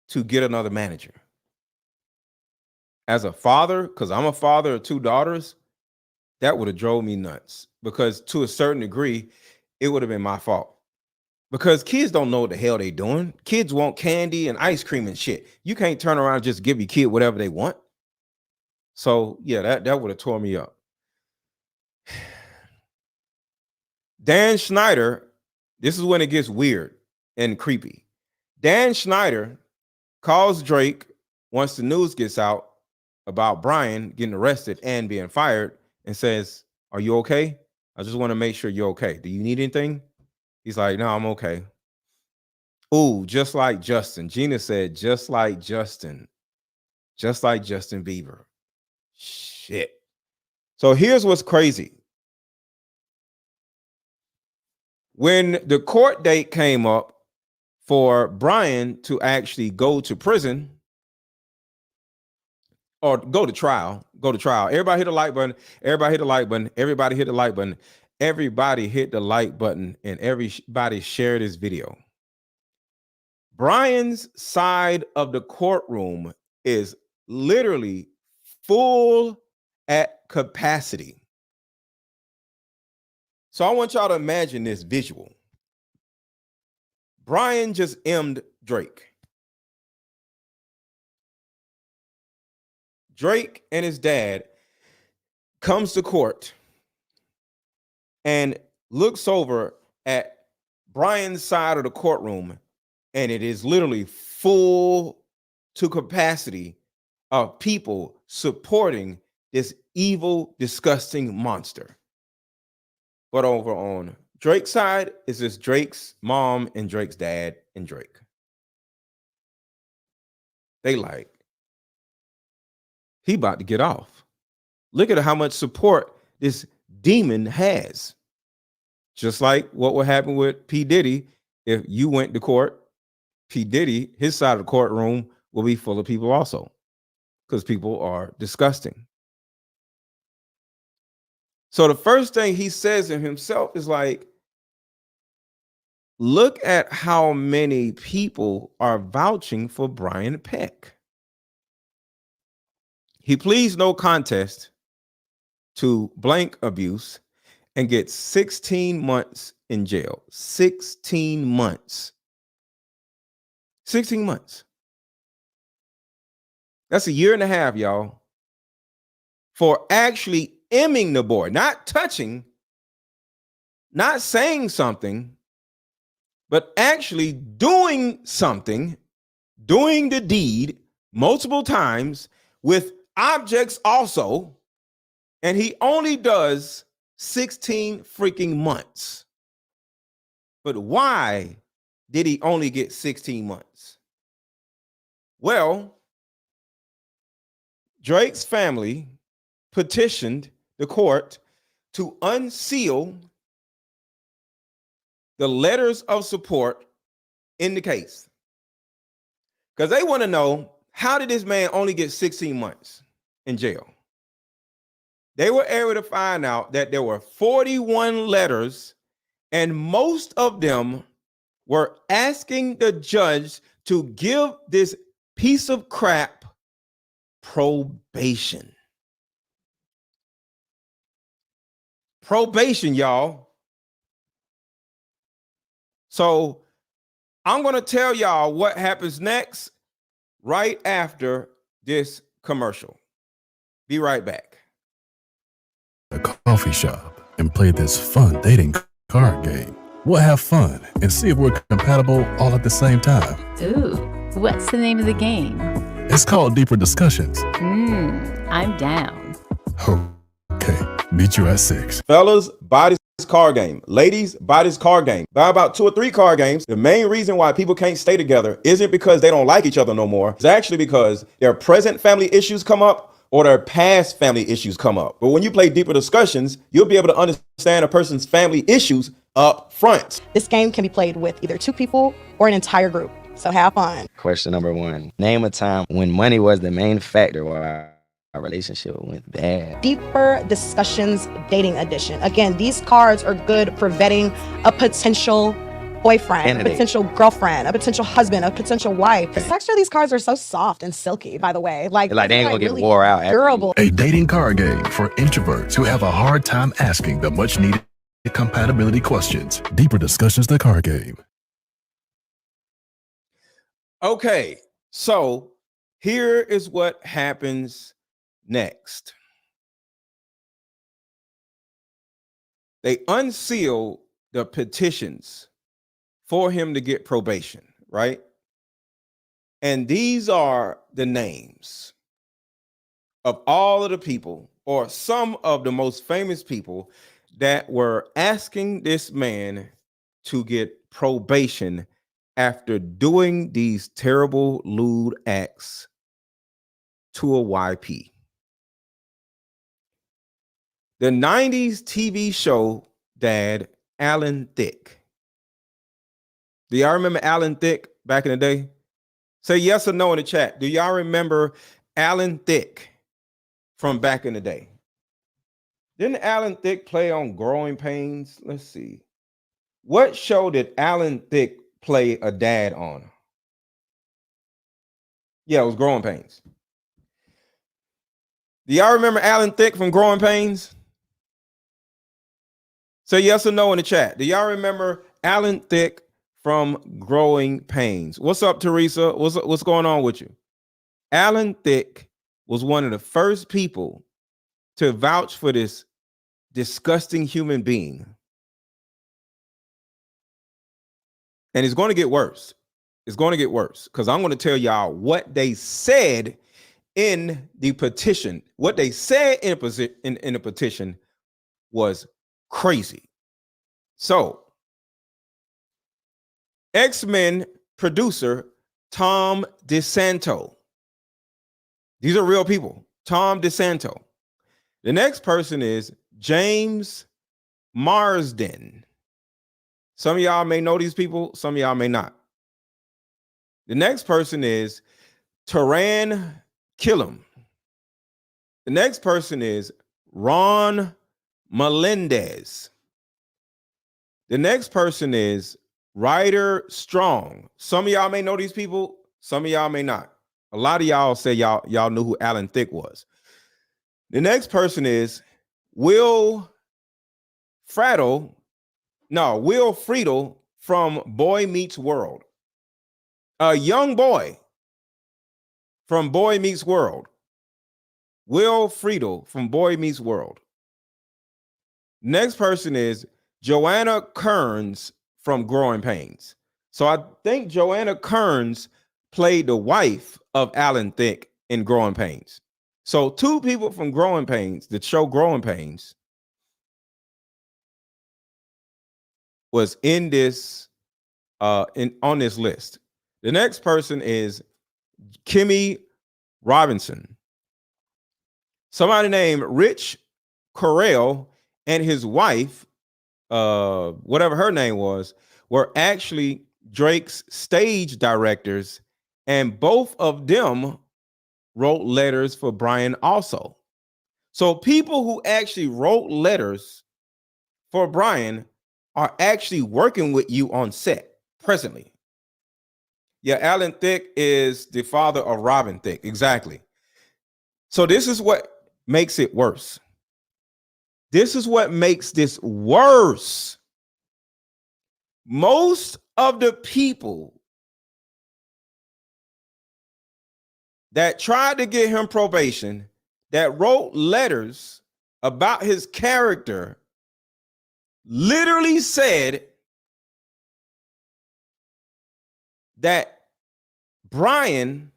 to get another manager. As a father, because I'm a father of 2 daughters, that would have drove me nuts because to a certain degree, it would have been my fault. Because kids don't know what the hell they doing. Kids want candy and ice cream and shit. You can't turn around and just give your kid whatever they want. So yeah, that would have tore me up. Dan Schneider, this is when it gets weird and creepy. Dan Schneider calls Drake once the news gets out about Brian getting arrested and being fired and says, "Are you okay? I just want to make sure you're okay. Do you need anything?" He's like, "No, I'm okay." Ooh, just like Justin. Gina said, just like Justin Bieber. Shit. So here's what's crazy. When the court date came up for Brian to actually go to prison or go to trial. Everybody hit the like button. Everybody hit the like button. Everybody hit the like button. Everybody hit the like button and everybody share this video. Brian's side of the courtroom is literally full at capacity. So I want y'all to imagine this visual. Brian just M'd Drake. Drake and his dad comes to court and looks over at Brian's side of the courtroom, and it is literally full to capacity of people supporting this evil, disgusting monster. But over on Drake's side is just Drake's mom and Drake's dad and Drake. They like, he about to get off. Look at how much support this demon has. Just like what would happen with P. Diddy if you went to court. P. Diddy, his side of the courtroom will be full of people also, because people are disgusting. So the first thing he says in himself is like, look at how many people are vouching for Brian Peck. He pleads no contest to blank abuse and gets 16 months in jail. 16 months. 16 months. That's a year and a half, y'all, for actually emming the boy, not touching, not saying something, but actually doing something, doing the deed multiple times with objects also, and he only does 16 freaking months. But why did he only get 16 months? Well, Drake's family petitioned the court to unseal the letters of support in the case, because they want to know, how did this man only get 16 months in jail? They were able to find out that there were 41 letters, and most of them were asking the judge to give this piece of crap probation. Probation, y'all. So I'm going to tell y'all what happens next right after this commercial. Be right back. A coffee shop and play this fun dating card game. We'll have fun and see if we're compatible all at the same time. Ooh, what's the name of the game? It's called Deeper Discussions. I'm down. Okay, meet you at 6. Fellas, buy this card game. Ladies, buy this card game. Buy about 2 or 3 card games. The main reason why people can't stay together isn't because they don't like each other no more. It's actually because their present family issues come up or their past family issues come up. But when you play Deeper Discussions, you'll be able to understand a person's family issues up front. This game can be played with either 2 people or an entire group. So have fun. Question number 1. Name a time when money was the main factor why our relationship went bad. Deeper Discussions Dating Edition. Again, these cards are good for vetting a potential boyfriend, a potential girlfriend, a potential husband, a potential wife. The texture of these cards are so soft and silky, by the way. Like they ain't gonna really get wore out. Durable. A dating card game for introverts who have a hard time asking the much needed compatibility questions. Deeper Discussions, the card game. Okay, so here is what happens next. They unseal the petitions for him to get probation, right? And these are the names of all of the people, or some of the most famous people, that were asking this man to get probation after doing these terrible lewd acts to a YP. The 90s TV show dad, Alan Thicke. Do y'all remember Alan Thicke back in the day? Say yes or no in the chat. Do y'all remember Alan Thicke from back in the day? Didn't Alan Thicke play on Growing Pains? Let's see. What show did Alan Thicke play a dad on? Yeah, it was Growing Pains. Do y'all remember Alan Thicke from Growing Pains? Say yes or no in the chat. Do y'all remember Alan Thicke from Growing Pains? What's up, Teresa? What's going on with you? Alan Thicke was one of the first people to vouch for this disgusting human being. And it's going to get worse. It's going to get worse, because I'm going to tell y'all what they said in the petition. What they said in the petition was crazy. So, X-Men producer Tom DeSanto. These are real people. Tom DeSanto. The next person is James Marsden. Some of y'all may know these people, some of y'all may not. The next person is Taran Killam. The next person is Ron Melendez. The next person is Ryder Strong. Some of y'all may know these people, some of y'all may not. A lot of y'all say y'all knew who Alan Thicke was. The next person is Will Friedle from Boy Meets World. A young boy from Boy Meets World. Will Friedle from Boy Meets World. Next person is Joanna Kearns from Growing Pains. So I think Joanna Kearns played the wife of Alan Thicke in Growing Pains. So two people from Growing Pains, the show Growing Pains, was in this on this list. The next person is Kimmy Robinson. Somebody named Rich Correll and his wife, whatever her name was, were actually Drake's stage directors, and both of them wrote letters for Brian also. So people who actually wrote letters for Brian are actually working with you on set presently. Yeah, Alan Thicke is the father of Robin Thicke. Exactly. So this is what makes it worse. This is what makes this worse. Most of the people that tried to get him probation, that wrote letters about his character, literally said that Brian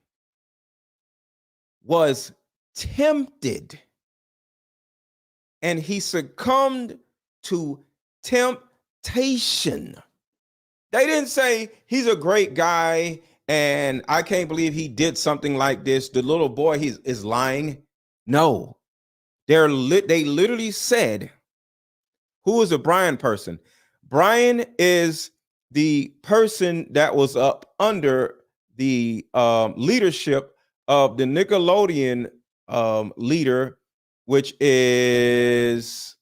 was tempted and he succumbed to temptation. They didn't say he's a great guy and I can't believe he did something like this. The little boy is lying. No, they literally said, who is a Brian person? Brian is the person that was up under the leadership of the Nickelodeon leader, which is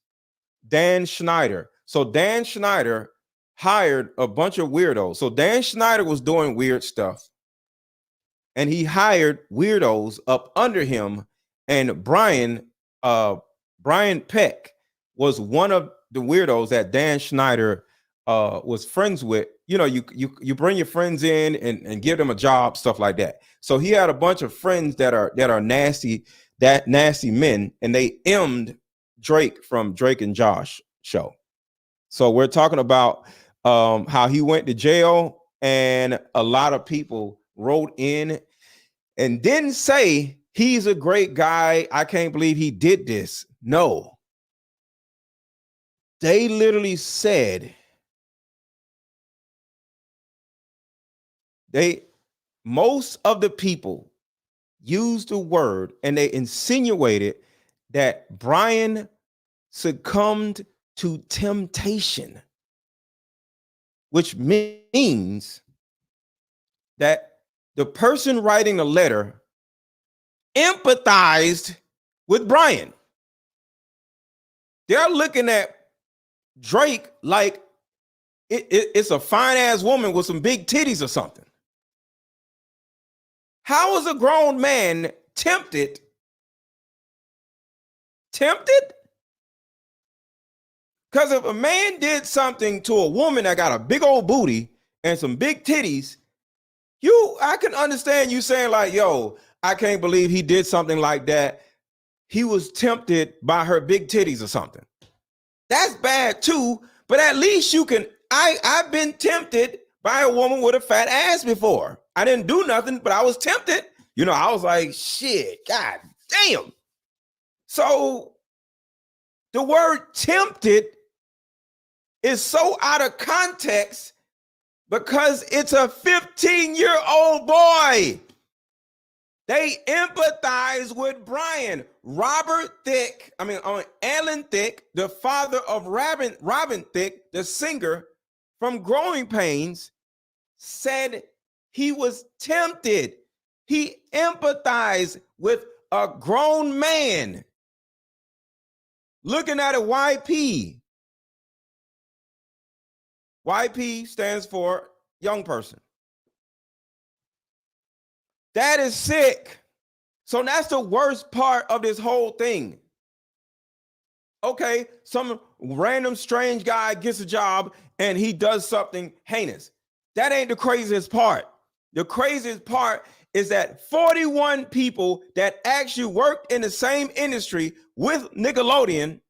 Dan Schneider. So Dan Schneider hired a bunch of weirdos. So Dan Schneider was doing weird stuff, and he hired weirdos up under him. And Brian Peck was one of the weirdos that Dan Schneider was friends with. You know, you bring your friends in and give them a job, stuff like that. So he had a bunch of friends that are nasty men, and they M'd Drake from Drake and Josh show. So we're talking about how he went to jail, and a lot of people wrote in and didn't say he's a great guy. I can't believe he did this. No. They literally said most of the people used the word and they insinuated that Brian succumbed to temptation, which means that the person writing the letter empathized with Brian. They're looking at Drake like it's a fine ass woman with some big titties or something. How is a grown man tempted? Because if a man did something to a woman that got a big old booty and some big titties, I can understand you saying like, yo, I can't believe he did something like that. He was tempted by her big titties or something. That's bad too, but at least you can, I've been tempted by a woman with a fat ass before. I didn't do nothing, but I was tempted. You know, I was like, shit, god damn. So the word tempted is so out of context because it's a 15-year-old boy. They empathize with Brian. Alan Thicke, the father of Robin Thicke, the singer from Growing Pains, said he was tempted. He empathized with a grown man. Looking at a YP. YP stands for young person. That is sick. So that's the worst part of this whole thing. Okay, some random strange guy gets a job and he does something heinous. That ain't the craziest part. The craziest part is that 41 people that actually worked in the same industry with Nickelodeon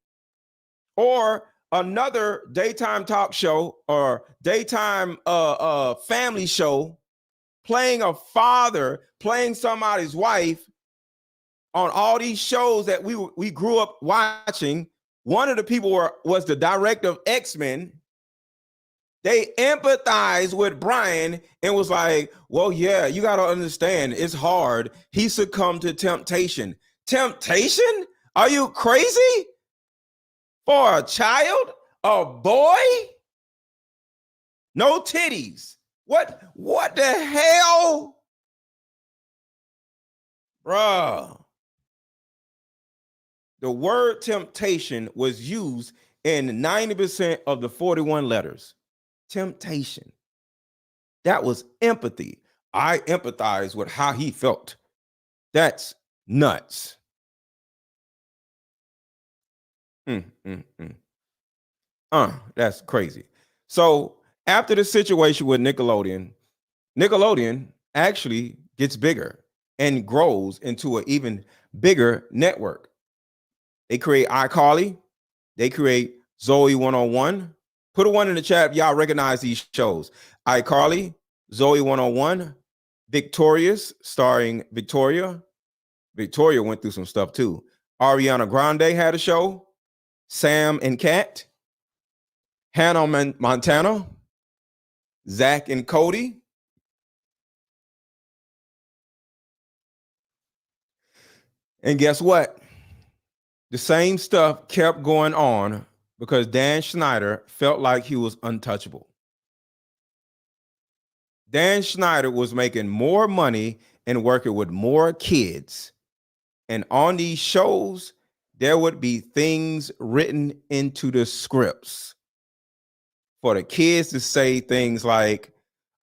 or another daytime talk show or daytime family show, playing a father, playing somebody's wife on all these shows that we grew up watching. One of the people was the director of X-Men. They empathized with Brian and was like, well, yeah, you got to understand, it's hard. He succumbed to temptation. Temptation? Are you crazy? For a child? A boy? No titties. What the hell? Bruh. The word temptation was used in 90% of the 41 letters. Temptation. That was empathy. I empathize with how he felt. That's nuts. That's crazy. So after the situation with Nickelodeon actually gets bigger and grows into an even bigger network. They create iCarly. They create Zoe 101. Put a 1 in the chat if y'all recognize these shows. iCarly, Zoe 101, Victorious, starring Victoria. Victoria went through some stuff too. Ariana Grande had a show. Sam and Cat. Hannah Montana. Zach and Cody. And guess what? The same stuff kept going on because Dan Schneider felt like he was untouchable. Dan Schneider was making more money and working with more kids. And on these shows, there would be things written into the scripts for the kids to say things like,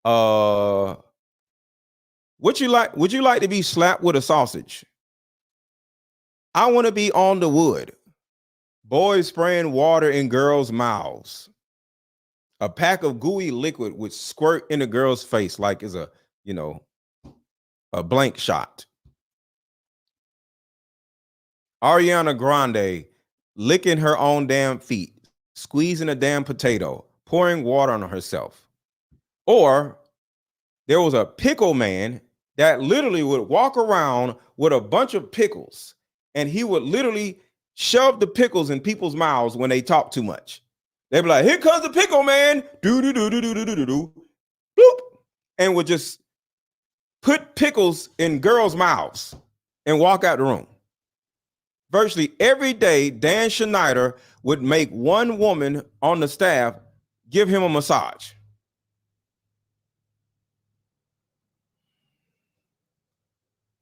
would you like to be slapped with a sausage? I want to be on the wood. Boys spraying water in girls' mouths. A pack of gooey liquid would squirt in a girl's face like it's a blank shot. Ariana Grande licking her own damn feet, squeezing a damn potato, pouring water on herself. Or there was a pickle man that literally would walk around with a bunch of pickles, and he would literally shove the pickles in people's mouths when they talk too much. They'd be like, "Here comes the pickle man," do do do do do do do do, bloop, and would just put pickles in girls' mouths and walk out the room. Virtually every day, Dan Schneider would make one woman on the staff give him a massage.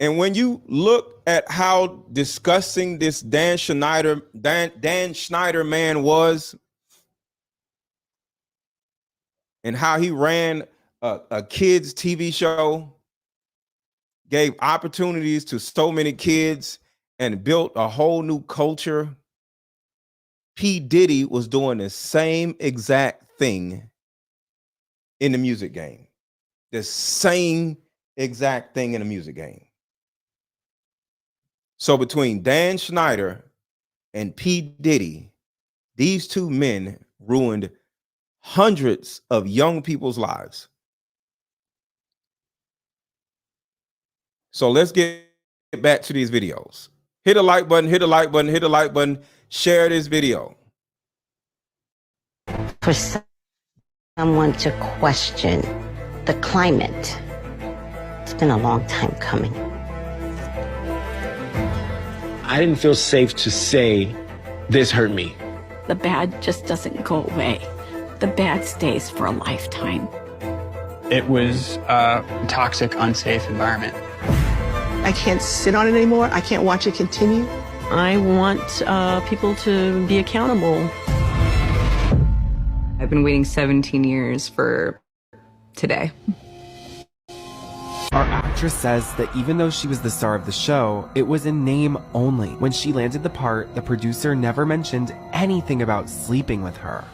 And when you look at how disgusting this Dan Schneider man was, and how he ran a kids TV show, gave opportunities to so many kids, and built a whole new culture, P. Diddy was doing the same exact thing in the music game. The same exact thing in the music game. So between Dan Schneider and P. Diddy, these two men ruined hundreds of young people's lives. So let's get back to these videos. Hit a like button, hit a like button, hit a like button, share this video. For someone to question the climate, it's been a long time coming. I didn't feel safe to say, this hurt me. The bad just doesn't go away. The bad stays for a lifetime. It was a toxic, unsafe environment. I can't sit on it anymore. I can't watch it continue. I want people to be accountable. I've been waiting 17 years for today. Our actress says that even though she was the star of the show, it was in name only. When she landed the part, the producer never mentioned anything about sleeping with her,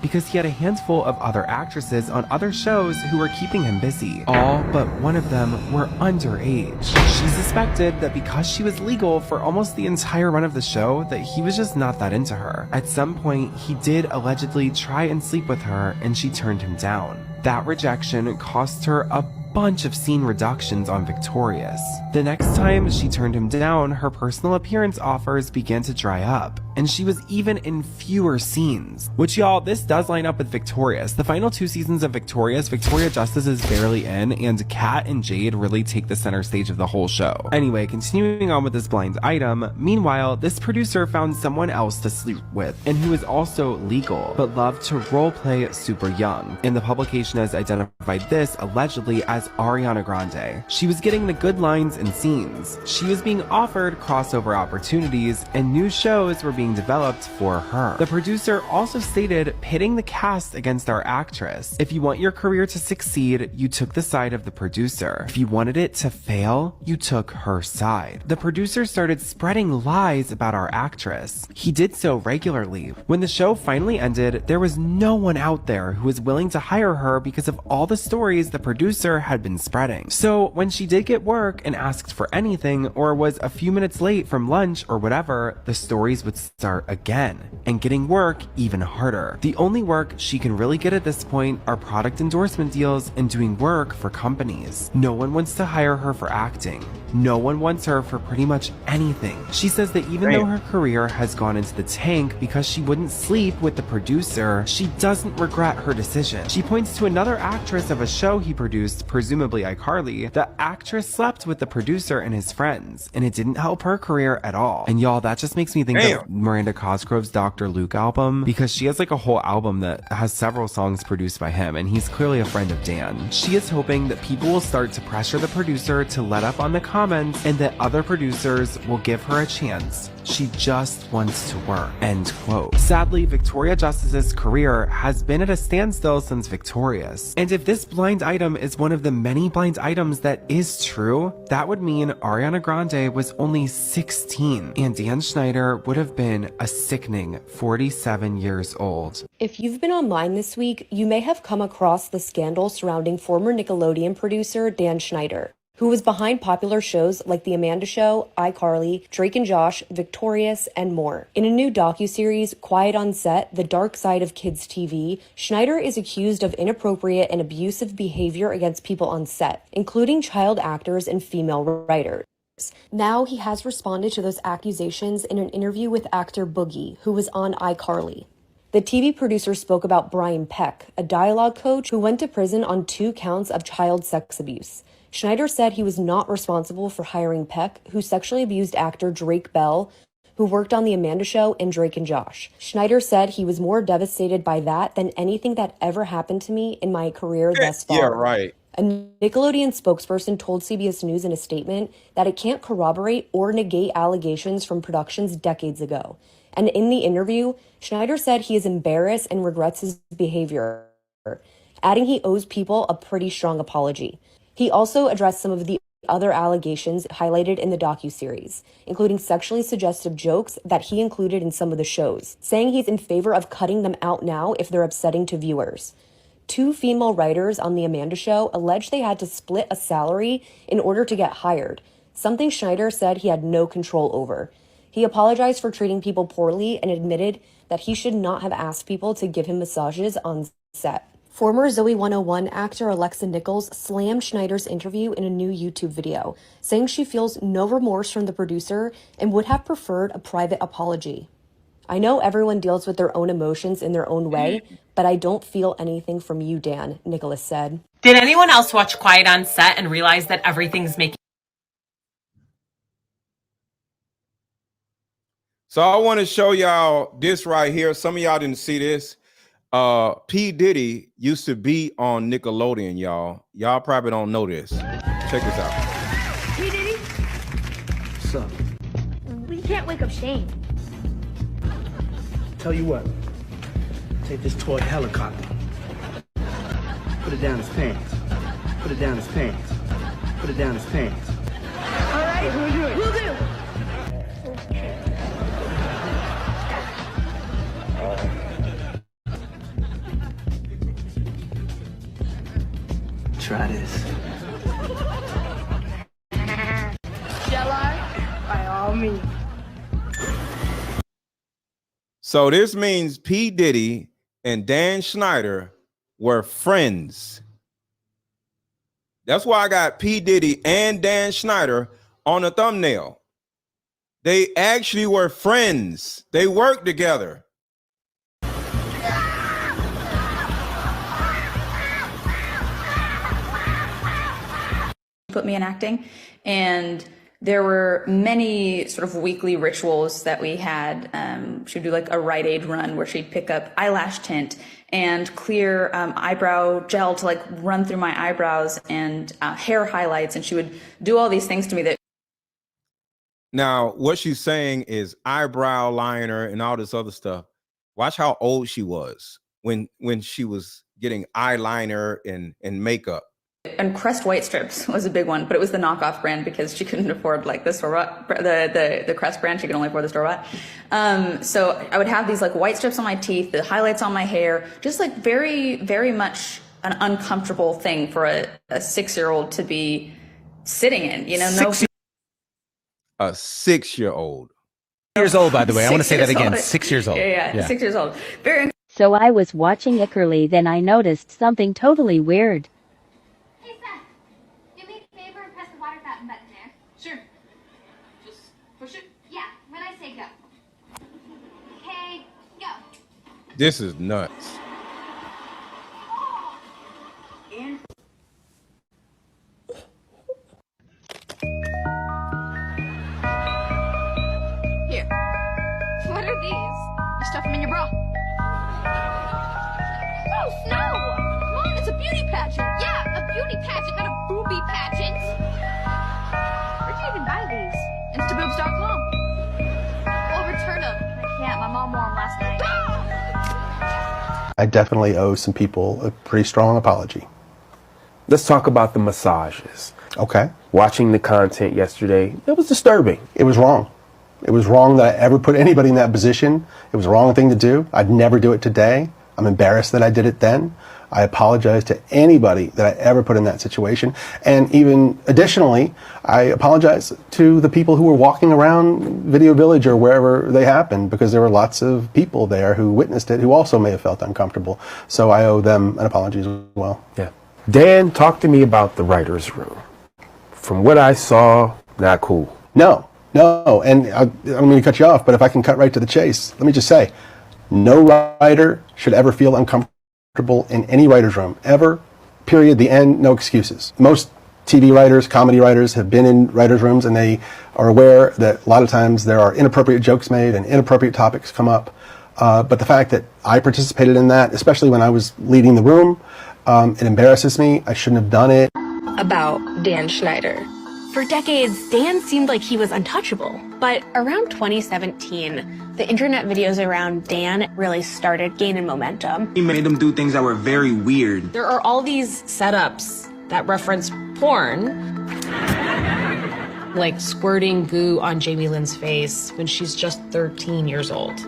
because he had a handful of other actresses on other shows who were keeping him busy. All but one of them were underage. She suspected that because she was legal for almost the entire run of the show, that he was just not that into her. At some point, he did allegedly try and sleep with her, and she turned him down. That rejection cost her a bunch of scene reductions on Victorious. The next time she turned him down, her personal appearance offers began to dry up, and she was even in fewer scenes. Which, y'all, this does line up with Victorious. The final 2 seasons of Victorious, Victoria Justice is barely in, and Kat and Jade really take the center stage of the whole show. Anyway, continuing on with this blind item, meanwhile, this producer found someone else to sleep with, and who is also legal, but loved to roleplay super young. And the publication has identified this, allegedly, as Ariana Grande. She was getting the good lines and scenes. She was being offered crossover opportunities, and new shows were being developed for her. The producer also stated, pitting the cast against our actress. If you want your career to succeed, you took the side of the producer. If you wanted it to fail, you took her side. The producer started spreading lies about our actress. He did so regularly. When the show finally ended, there was no one out there who was willing to hire her because of all the stories the producer had been spreading. So when she did get work and asked for anything, or was a few minutes late from lunch or whatever, the stories would start again, and getting work even harder. The only work she can really get at this point are product endorsement deals and doing work for companies. No one wants to hire her for acting. No one wants her for pretty much anything. She says that even though her career has gone into the tank because she wouldn't sleep with the producer, she doesn't regret her decision. She points to another actress of a show he produced, presumably iCarly. The actress slept with the producer and his friends, and it didn't help her career at all. And y'all, that just makes me think of Miranda Cosgrove's Dr. Luke album, because she has like a whole album that has several songs produced by him, and he's clearly a friend of Dan. She is hoping that people will start to pressure the producer to let up on the comments, and that other producers will give her a chance. She just wants to work. End quote. Sadly, Victoria Justice's career has been at a standstill since Victorious. And if this blind item is one of the many blind items that is true, that would mean Ariana Grande was only 16, and Dan Schneider would have been a sickening 47 years old. If you've been online this week, you may have come across the scandal surrounding former Nickelodeon producer Dan Schneider, who was behind popular shows like The Amanda Show, iCarly, Drake and Josh, Victorious, and more. In a new docuseries, Quiet on Set, The Dark Side of Kids TV, Schneider is accused of inappropriate and abusive behavior against people on set, including child actors and female writers. Now he has responded to those accusations in an interview with actor Boogie, who was on iCarly. The TV producer spoke about Brian Peck, a dialogue coach who went to prison on 2 counts of child sex abuse. Schneider said he was not responsible for hiring Peck, who sexually abused actor Drake Bell, who worked on The Amanda Show and Drake and Josh. Schneider said he was more devastated by that than anything that ever happened to me in my career thus far. Yeah, right. A Nickelodeon spokesperson told CBS News in a statement that it can't corroborate or negate allegations from productions decades ago. And in the interview, Schneider said he is embarrassed and regrets his behavior, adding he owes people a pretty strong apology. He also addressed some of the other allegations highlighted in the docuseries, including sexually suggestive jokes that he included in some of the shows, saying he's in favor of cutting them out now if they're upsetting to viewers. 2 female writers on The Amanda Show alleged they had to split a salary in order to get hired, something Schneider said he had no control over. He apologized for treating people poorly and admitted that he should not have asked people to give him massages on set. Former Zoe 101 actor Alexa Nichols slammed Schneider's interview in a new YouTube video, saying she feels no remorse from the producer and would have preferred a private apology. I know everyone deals with their own emotions in their own way, but I don't feel anything from you, Dan, Nicholas said. Did anyone else watch Quiet on Set and realize that everything's making... So I want to show y'all this right here. Some of y'all didn't see this. P. Diddy used to be on Nickelodeon, y'all. Y'all probably don't know this. Check this out. P. Diddy? What's up? We can't wake up Shane. Tell you what. Take this toy helicopter. Put it down his pants. Put it down his pants. Put it down his pants. All right, we'll do it. We'll do. Try this. Shall I? By all means. So this means P. Diddy and Dan Schneider were friends. That's why I got P. Diddy and Dan Schneider on the thumbnail. They actually were friends. They worked together. Put me in acting, and there were many sort of weekly rituals that we had. She'd do like a Rite Aid run where she'd pick up eyelash tint and clear eyebrow gel to like run through my eyebrows and hair highlights, and she would do all these things to me that... Now, what she's saying is eyebrow liner and all this other stuff. Watch how old she was when she was getting eyeliner and makeup. And Crest White Strips was a big one, but it was the knockoff brand because she couldn't afford like the store-bought, the Crest brand. She could only afford the store-bought. So I would have these like white strips on my teeth, the highlights on my hair, just like very, very much an uncomfortable thing for a 6-year-old to be sitting in. You know, A 6-year-old. Years old, by the way. I want to say that again. Old. 6 years old. Yeah, 6 years old. Very. So I was watching iCarly, then I noticed something totally weird. Sure. Just push it? Yeah, when I say go. Okay, go. This is nuts. Here. What are these? You stuff them in your bra. Oh, no! Mom, it's a beauty pageant. Yeah, a beauty pageant, not a booby pageant. Where'd you even buy these? Instaboobs.com. We'll return them. I can't. My mom wore them last night. I definitely owe some people a pretty strong apology. Let's talk about the massages. Okay. Watching the content yesterday, it was disturbing. It was wrong. It was wrong that I ever put anybody in that position. It was the wrong thing to do. I'd never do it today. I'm embarrassed that I did it then. I apologize to anybody that I ever put in that situation. And even additionally, I apologize to the people who were walking around Video Village or wherever they happened, because there were lots of people there who witnessed it who also may have felt uncomfortable. So I owe them an apology as well. Yeah. Dan, talk to me about the writer's room. From what I saw, not cool. No, and I'm going to cut you off, but if I can cut right to the chase, let me just say, no writer should ever feel uncomfortable in any writer's room, ever, period, the end, no excuses. Most TV writers, comedy writers have been in writers' rooms, and they are aware that a lot of times there are inappropriate jokes made and inappropriate topics come up. But the fact that I participated in that, especially when I was leading the room, it embarrasses me. I shouldn't have done it. About Dan Schneider. For decades, Dan seemed like he was untouchable. But around 2017, the internet videos around Dan really started gaining momentum. He made them do things that were very weird. There are all these setups that reference porn, like squirting goo on Jamie Lynn's face when she's just 13 years old.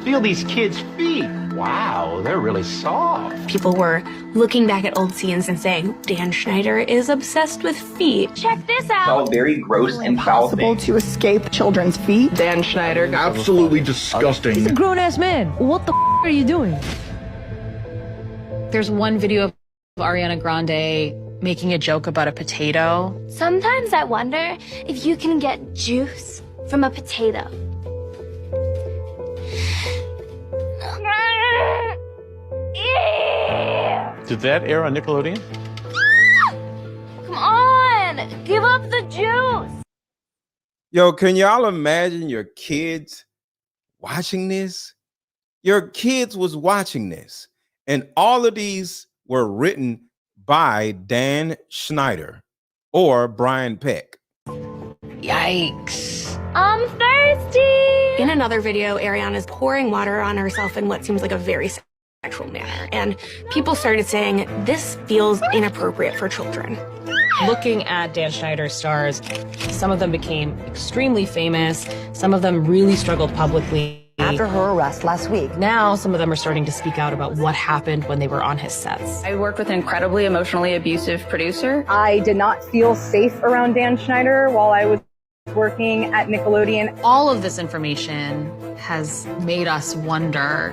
Feel these kids' feet. Wow, they're really soft. People were looking back at old scenes and saying, Dan Schneider is obsessed with feet. Check this out. All very gross and foul Impossible things. to escape children's feet. Dan Schneider. Absolutely disgusting. He's a grown-ass man. What the are you doing? There's one video of Ariana Grande making a joke about a potato. Sometimes I wonder if you can get juice from a potato. Did that air on Nickelodeon? Come on, give up the juice. Yo, can y'all imagine your kids watching this? Your kids was watching this, and all of these were written by Dan Schneider or Brian Peck. Yikes. I'm thirsty. In another video, Ariana's pouring water on herself in what seems like a very sexual manner. And people started saying, this feels inappropriate for children. Looking at Dan Schneider's stars, some of them became extremely famous. Some of them really struggled publicly. After her arrest last week. Now, some of them are starting to speak out about what happened when they were on his sets. I worked with an incredibly emotionally abusive producer. I did not feel safe around Dan Schneider while I was working at Nickelodeon. All of this information has made us wonder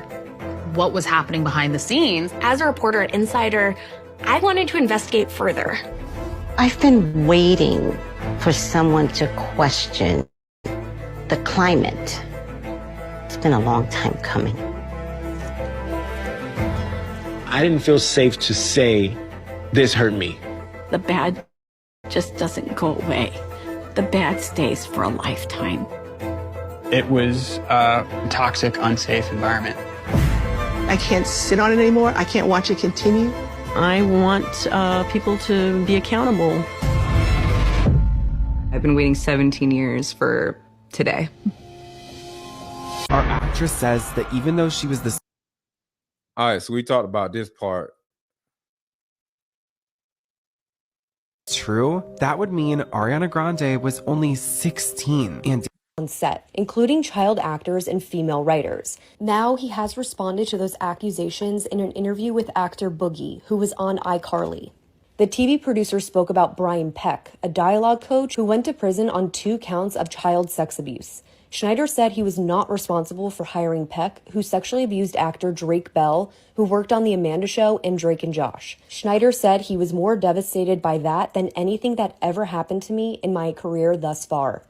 what was happening behind the scenes. As a reporter at Insider, I wanted to investigate further. I've been waiting for someone to question the climate. It's been a long time coming. I didn't feel safe to say, this hurt me. The bad just doesn't go away. The bad stays for a lifetime. It was a toxic, unsafe environment. I can't sit on it anymore. I can't watch it continue. I want people to be accountable. I've been waiting 17 years for today. Our actress says that even though she was the... All right, so we talked about this part. True, that would mean Ariana Grande was only 16 and on set, including child actors and female writers. Now he has responded to those accusations in an interview with actor Boogie, who was on iCarly. The TV producer spoke about Brian Peck, a dialogue coach who went to prison on 2 counts of child sex abuse. Schneider said he was not responsible for hiring Peck, who sexually abused actor Drake Bell, who worked on The Amanda Show and Drake and Josh. Schneider said he was more devastated by that than anything that ever happened to me in my career thus far.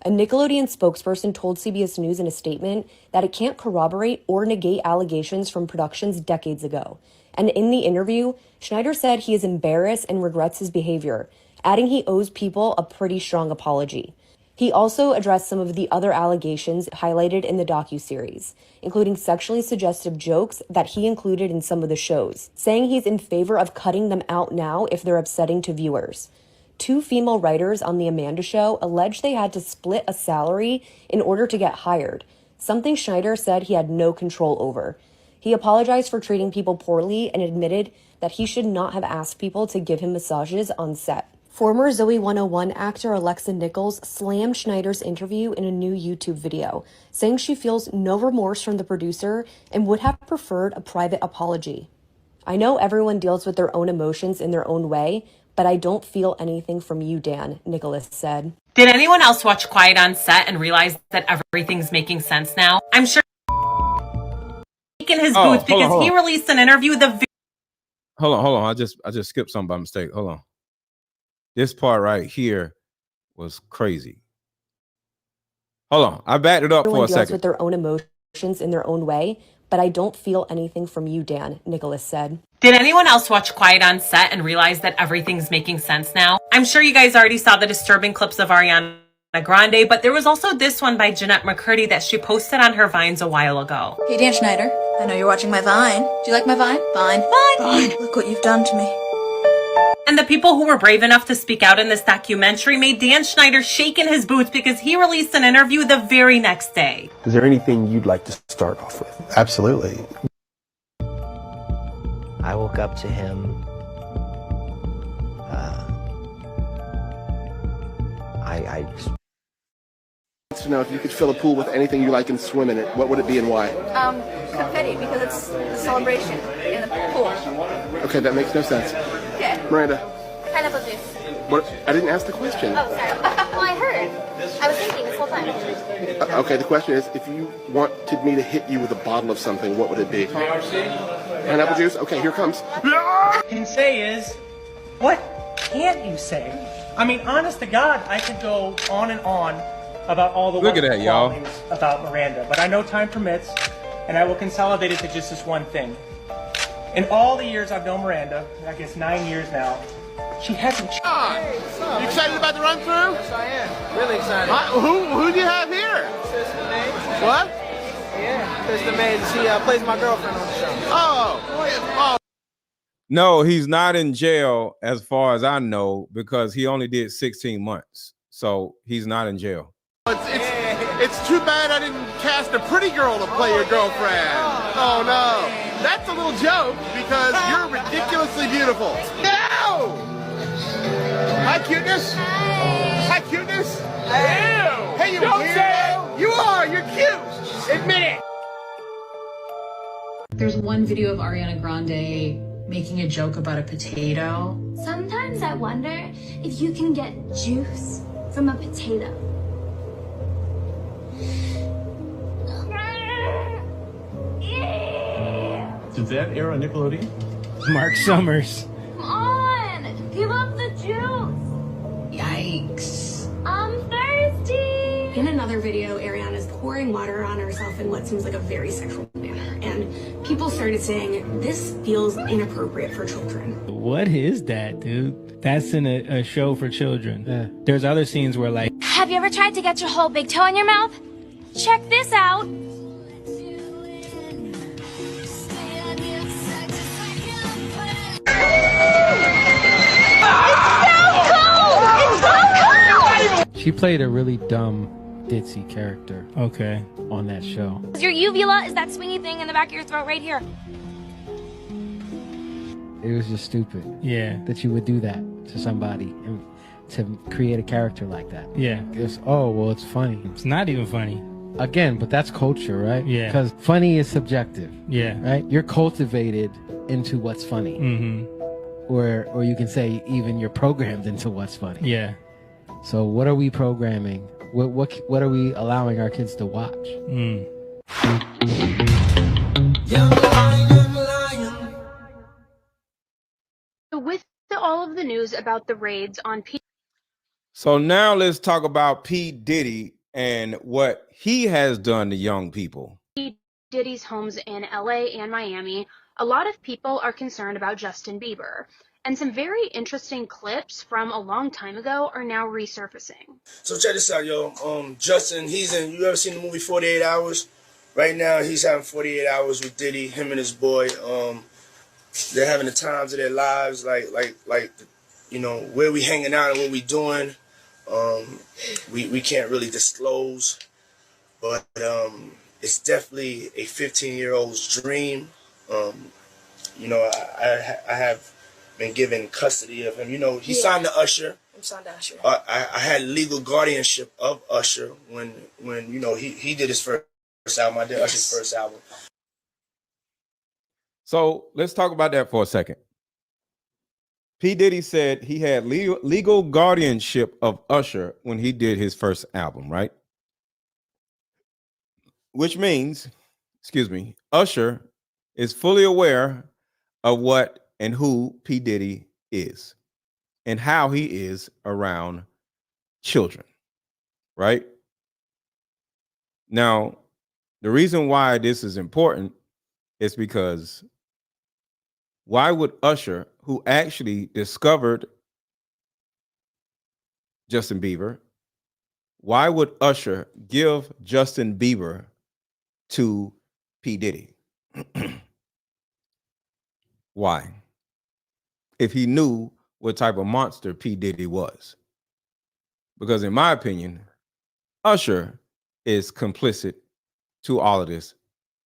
A Nickelodeon spokesperson told CBS News in a statement that it can't corroborate or negate allegations from productions decades ago. And in the interview, Schneider said he is embarrassed and regrets his behavior, adding he owes people a pretty strong apology. He also addressed some of the other allegations highlighted in the docuseries, including sexually suggestive jokes that he included in some of the shows, saying he's in favor of cutting them out now if they're upsetting to viewers. 2 female writers on The Amanda Show alleged they had to split a salary in order to get hired, something Schneider said he had no control over. He apologized for treating people poorly and admitted that he should not have asked people to give him massages on set. Former Zoe 101 actor Alexa Nichols slammed Schneider's interview in a new YouTube video, saying she feels no remorse from the producer and would have preferred a private apology. I know everyone deals with their own emotions in their own way, but I don't feel anything from you, Dan, Nicholas said. Did anyone else watch Quiet on Set and realize that everything's making sense now? I'm sure in his boots because he released an interview Hold on. I just skipped something by mistake. Hold on. This part right here was crazy. Hold on. I backed it up for a second. Everyone deals with their own emotions in their own way, but I don't feel anything from you, Dan, Nicholas said. Did anyone else watch Quiet on Set and realize that everything's making sense now? I'm sure you guys already saw the disturbing clips of Ariana Grande, but there was also this one by Jeanette McCurdy that she posted on her Vines a while ago. Hey, Dan Schneider. I know you're watching my Vine. Do you like my Vine? Fine. Look what you've done to me. And the people who were brave enough to speak out in this documentary made Dan Schneider shake in his boots because he released an interview the very next day. Is there anything you'd like to start off with? Absolutely. I woke up to him. I To know if you could fill a pool with anything you like and swim in it, what would it be and why? Confetti, because it's the celebration in the pool. Okay, that makes no sense. Okay. Miranda, Pineapple juice. what? I didn't ask the question. Oh, sorry. Well, I heard. I was thinking this whole time. Okay, the question is, if you wanted me to hit you with a bottle of something, what would it be? Pineapple juice? Okay, here comes. What you can say is, what can't you say? I mean, honest to God, I could go on and on about all the Look at that, y'all. things about Miranda, but I know time permits, and I will consolidate it to just this one thing. In all the years I've known Miranda, I guess 9 years now, she hasn't. You excited about the run through? Yes, I am. Really excited. Who do you have here? Sister May. What? Yeah, Sister May. She plays my girlfriend on the show. Oh. No, he's not in jail as far as I know because he only did 16 months. So he's not in jail. It's too bad I didn't cast a pretty girl to play your girlfriend. Oh no. That's a little joke because you're ridiculously beautiful. No! Hi, cuteness. Hi, cuteness. Hey, you weirdo. You are. You're cute. Admit it. There's one video of Ariana Grande making a joke about a potato. Sometimes I wonder if you can get juice from a potato. Did that air on Nickelodeon? Mark Summers. Come on, give up the juice. Yikes. I'm thirsty. In another video, Ariana is pouring water on herself in what seems like a very sexual manner. And people started saying, this feels inappropriate for children. What is that, dude? That's in a show for children. Yeah. There's other scenes where like... Have you ever tried to get your whole big toe in your mouth? Check this out. She played a really dumb, ditzy character. Okay. On that show. Your uvula is that swingy thing in the back of your throat right here. It was just stupid. Yeah. That you would do that to somebody and to create a character like that. Yeah. It's, oh, well, it's funny. It's not even funny. Again, but that's culture, right? Yeah. Because funny is subjective. Yeah. Right? You're cultivated into what's funny. Mm-hmm. Or you can say even you're programmed into what's funny. Yeah. So what are we programming? What are we allowing our kids to watch? Mm. So with all of the news about the raids on So now let's talk about P. Diddy and what he has done to young people. Diddy's homes in LA and Miami, a lot of people are concerned about Justin Bieber. And some very interesting clips from a long time ago are now resurfacing. So check this out, yo. Justin, you ever seen the movie 48 Hours? Right now, he's having 48 hours with Diddy, him and his boy. They're having the times of their lives, like, you know, where we hanging out and what we doing. We can't really disclose, but it's definitely a 15-year-old's dream. You know, I have been given custody of him. You know, he signed to Usher. I'm signed to Usher. I had legal guardianship of Usher when you know he did his first album. I did Usher's first album. So let's talk about that for a second. P. Diddy said he had legal guardianship of Usher when he did his first album, right? Which means, Usher is fully aware of what and who P. Diddy is and how he is around children, right? Now, the reason why this is important is because why would Usher, who actually discovered Justin Bieber, why would Usher give Justin Bieber to P. Diddy? Why? If he knew what type of monster P. Diddy was. Because in my opinion, Usher is complicit to all of this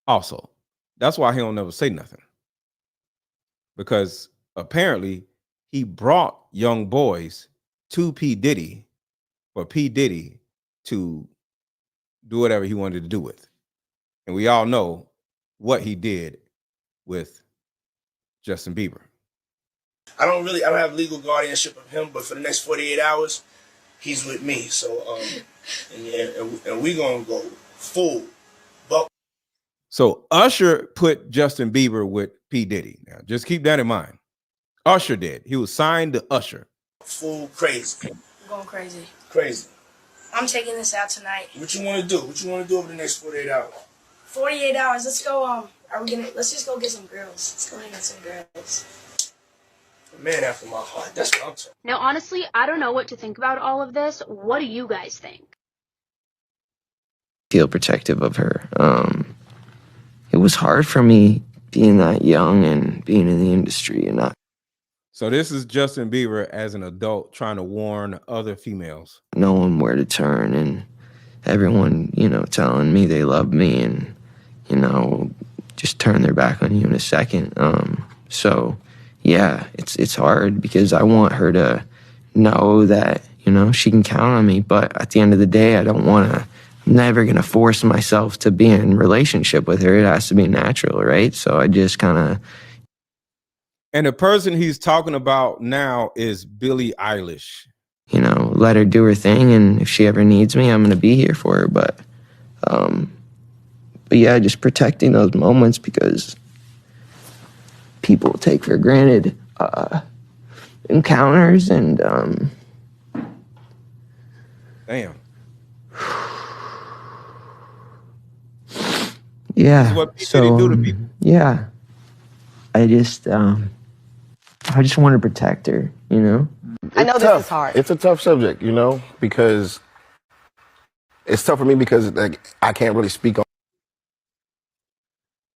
also. That's why he don't never say nothing. Because apparently he brought young boys to P. Diddy for P. Diddy to do whatever he wanted to do with. And we all know what he did with Justin Bieber. I don't have legal guardianship of him, but for the next 48 hours, he's with me. So, and we gonna go full. So Usher put Justin Bieber with P. Diddy. Now, just keep that in mind. Usher did. He was signed to Usher. Full crazy. I'm going crazy. Crazy. I'm taking this out tonight. What you want to do? What you want to do over the next 48 hours? 48 hours. Let's go. Let's just go get some girls. Let's go hang out some girls. A man after my heart. That's what I'm talking. Now, honestly, I don't know what to think about all of this. What do you guys think? Feel protective of her. It was hard for me being that young and being in the industry and not. So this is Justin Bieber as an adult trying to warn other females. Knowing where to turn and everyone, telling me they love me and, just turn their back on you in a second. So yeah, it's hard because I want her to know that, she can count on me. But at the end of the day, I'm never going to force myself to be in a relationship with her. It has to be natural, right? So I just kind of. And the person he's talking about now is Billie Eilish. Let her do her thing. And if she ever needs me, I'm going to be here for her. But yeah, just protecting those moments because people take for granted encounters and. Damn. Yeah. What P. Diddy do to people. Yeah. I just want to protect her, I know this is hard. It's a tough subject, because it's tough for me because I can't really speak on.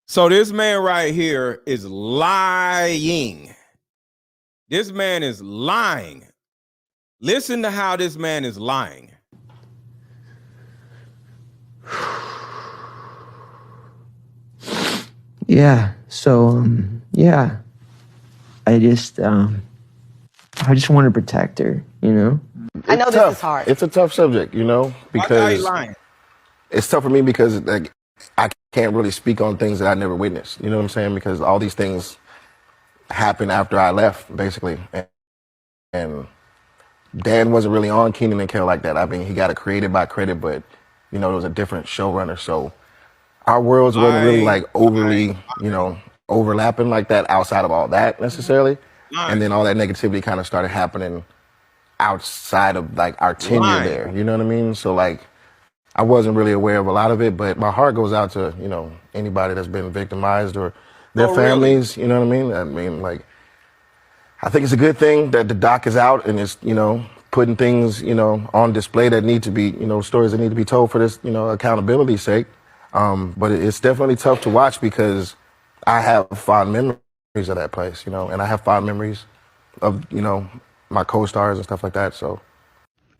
So this man right here is lying. This man is lying. Listen to how this man is lying. Yeah. So, yeah. I just want to protect her, I know this is hard. It's a tough subject, because it's tough for me because I can't really speak on things that I never witnessed. You know what I'm saying? Because all these things happened after I left, basically. And Dan wasn't really on Kenan and Kel like that. I mean, he got it created by credit, but it was a different showrunner. So our worlds wasn't really overly, overlapping like that outside of all that necessarily. And then all that negativity kind of started happening outside of our tenure there. You know what I mean? So I wasn't really aware of a lot of it, but my heart goes out to, anybody that's been victimized or their families. Really? You know what I mean? I think it's a good thing that the doc is out and it's, putting things, on display that need to be, stories that need to be told for this, accountability's sake. But it's definitely tough to watch because I have fond memories of that place, and I have fond memories of, my co-stars and stuff like that, so.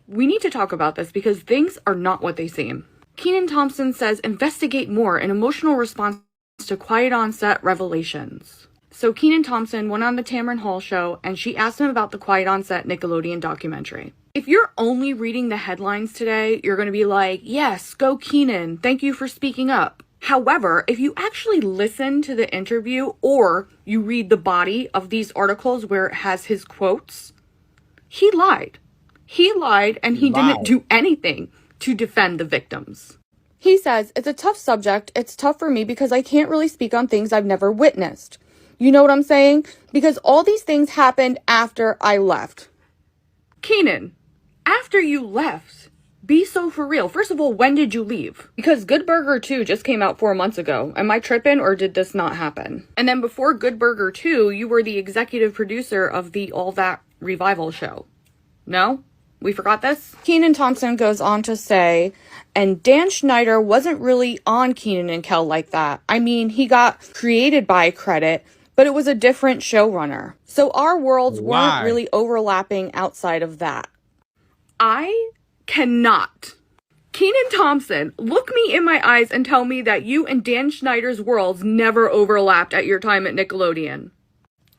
We need to talk about this because things are not what they seem. Kenan Thompson says investigate more in emotional response to quiet on set revelations. So Kenan Thompson went on the Tamron Hall show and she asked him about the Quiet on Set Nickelodeon documentary. If you're only reading the headlines today, you're going to be like, yes, go Kenan, thank you for speaking up. However, if you actually listen to the interview or you read the body of these articles where it has his quotes, he lied. He lied and he didn't do anything to defend the victims. He says, "It's a tough subject. It's tough for me because I can't really speak on things I've never witnessed." You know what I'm saying? Because all these things happened after I left. Keenan, after you left, be so for real. First of all, when did you leave? Because Good Burger 2 just came out 4 months ago. Am I tripping or did this not happen? And then before Good Burger 2, you were the executive producer of the All That Revival show. No? We forgot this? Kenan Thompson goes on to say, and Dan Schneider wasn't really on Kenan and Kel like that. I mean, he got created by Credit, but it was a different showrunner. So our worlds weren't really overlapping outside of that. I cannot. Kenan Thompson, look me in my eyes and tell me that you and Dan Schneider's worlds never overlapped at your time at Nickelodeon.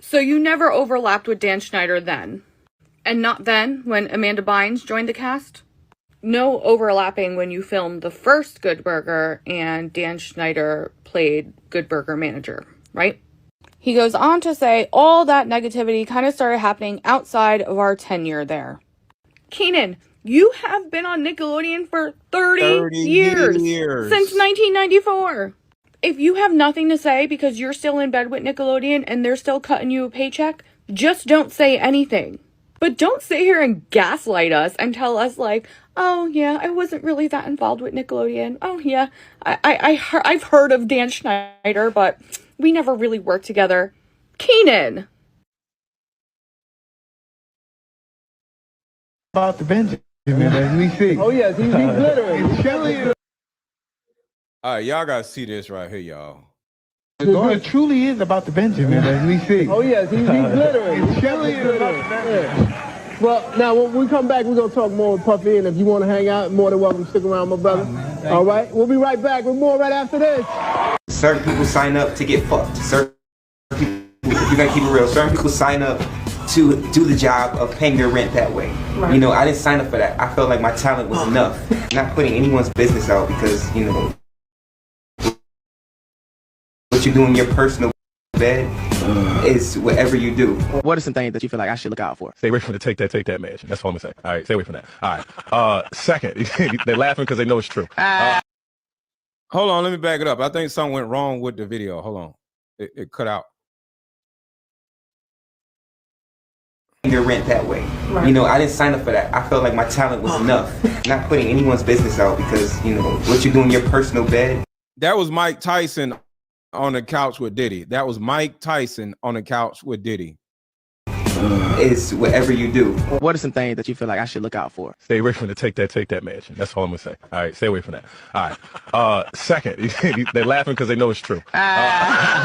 So you never overlapped with Dan Schneider then? And not then, when Amanda Bynes joined the cast? No overlapping when you filmed the first Good Burger and Dan Schneider played Good Burger manager, right? He goes on to say all that negativity kind of started happening outside of our tenure there. Kenan, you have been on Nickelodeon for 30 years. Since 1994. If you have nothing to say because you're still in bed with Nickelodeon and they're still cutting you a paycheck, just don't say anything. But don't sit here and gaslight us and tell us like, oh yeah, I wasn't really that involved with Nickelodeon. Oh yeah, I've heard of Dan Schneider, but we never really worked together. Kenan. About the Benjamin, as we see. Oh yes, he's glittering. All right, y'all gotta see this right here, y'all. It truly is about the Benjamin, as we see. Oh yes, he's glittering. It truly is about the Benjamin. Well, now when we come back, we're gonna talk more with Puffy, and if you want to hang out, more than welcome to stick around, my brother. All right, we'll be right back with more right after this. Certain people sign up to get fucked. Certain people, if you're gonna keep it real, certain people sign up to do the job of paying their rent that way. Right. You know, I didn't sign up for that. I felt like my talent was enough. Not putting anyone's business out because, you know, what you do in your personal bed is whatever you do. What are some things that you feel like I should look out for? Stay away from the take that mansion. That's all I'm gonna say. All right, stay away from that. All right. Second, they're laughing because they know it's true. Hold on, let me back it up. I think something went wrong with the video. Hold on. It cut out. Your rent that way. Right. You know, I didn't sign up for that. I felt like my talent was enough. Not putting anyone's business out because, you know, what you do in your personal bed. That was Mike Tyson on the couch with Diddy. That was Mike Tyson on the couch with Diddy. Is whatever you do. What are some things that you feel like I should look out for? Stay away from the take that mansion. That's all I'm gonna say. All right, stay away from that. All right. Second, they're laughing because they know it's true.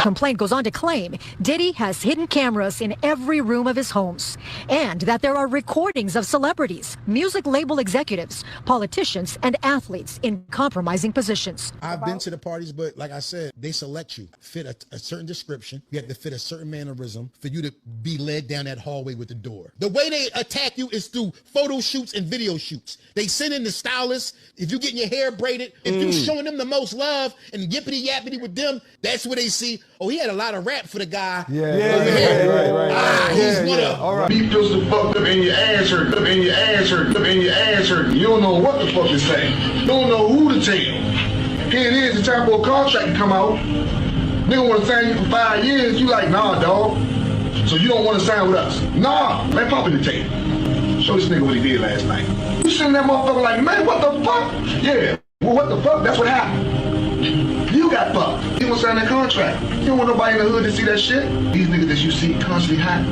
Complaint goes on to claim Diddy has hidden cameras in every room of his homes, and that there are recordings of celebrities, music label executives, politicians, and athletes in compromising positions. I've been to the parties, but like I said, they select you. Fit a certain description. You have to fit a certain mannerism for you to be led down that hallway with the door. The way they attack you is through photo shoots and video shoots. They send in the stylists. If you're getting your hair braided, if you're showing them the most love and yippity yappity with them, that's where they see, oh, he had a lot of rap for the guy. Right. He's one of all right. He feels the fucked up and your ass hurt, up and your ass hurt, up and your ass hurt. You don't know what the fuck to say. You don't know who to tell. Here it is, the time for a contract to come out. Nigga want to sign you for 5 years. You like, nah, dog. So you don't want to sign with us? Nah, man, pop in the tape. Show this nigga what he did last night. You sitting that motherfucker like, man, what the fuck? Yeah, well, what the fuck? That's what happened. You got fucked. You want to sign that contract. You don't want nobody in the hood to see that shit. These niggas that you see constantly hot,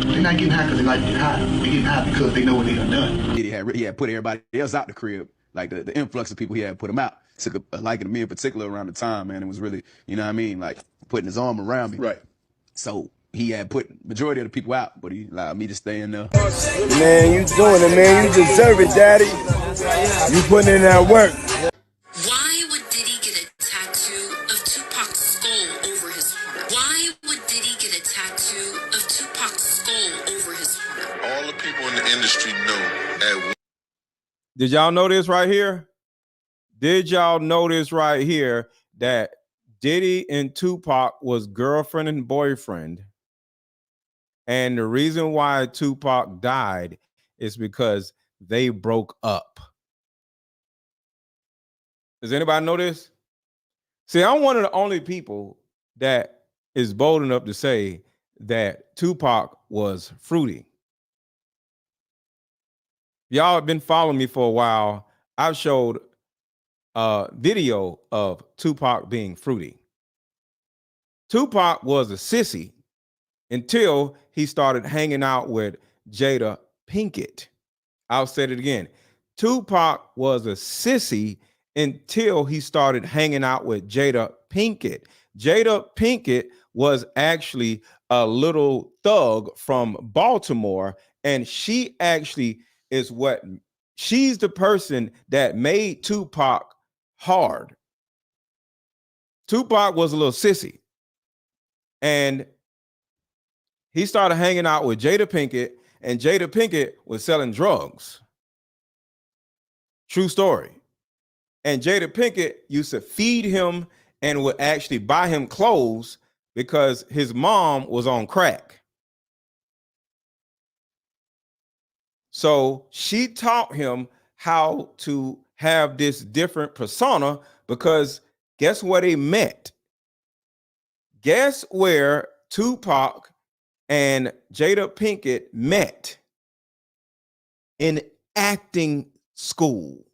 they're not getting hot because they like to get hot. They're getting hot because they know what they done done. He had put everybody else out the crib. Like the influx of people he had put him out. Took a liking to me in particular around the time, man. It was really, you know what I mean? Like putting his arm around me. Right. So he had put majority of the people out, but he allowed me to stay in there. Man, you doing it, man. You deserve it, daddy. You putting in that work. Why would Diddy get a tattoo of Tupac's skull over his heart? Why would Diddy get a tattoo of Tupac's skull over his heart? All the people in the industry know. Did y'all know this right here? Did y'all know this right here? that Diddy and Tupac was girlfriend and boyfriend. And the reason why Tupac died is because they broke up. Does anybody know this? See, I'm one of the only people that is bold enough to say that Tupac was fruity. Y'all have been following me for a while. I've showed a video of Tupac being fruity. Tupac was a sissy until he started hanging out with Jada Pinkett. I'll say it again. Tupac was a sissy until he started hanging out with Jada Pinkett. Jada Pinkett was actually a little thug from Baltimore, and she actually she's the person that made Tupac hard. Tupac was a little sissy, and he started hanging out with Jada Pinkett, and Jada Pinkett was selling drugs. True story. And Jada Pinkett used to feed him and would actually buy him clothes because his mom was on crack. So she taught him how to have this different persona, because guess where they met? Guess where Tupac and Jada Pinkett met? In acting school.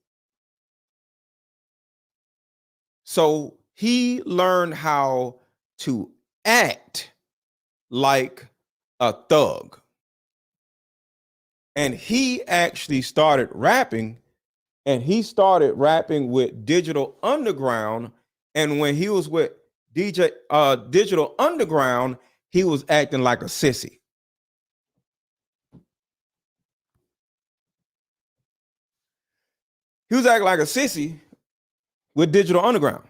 So he learned how to act like a thug. And he actually started rapping, and he started rapping with Digital Underground. And when he was with Digital Underground, he was acting like a sissy. He was acting like a sissy with Digital Underground.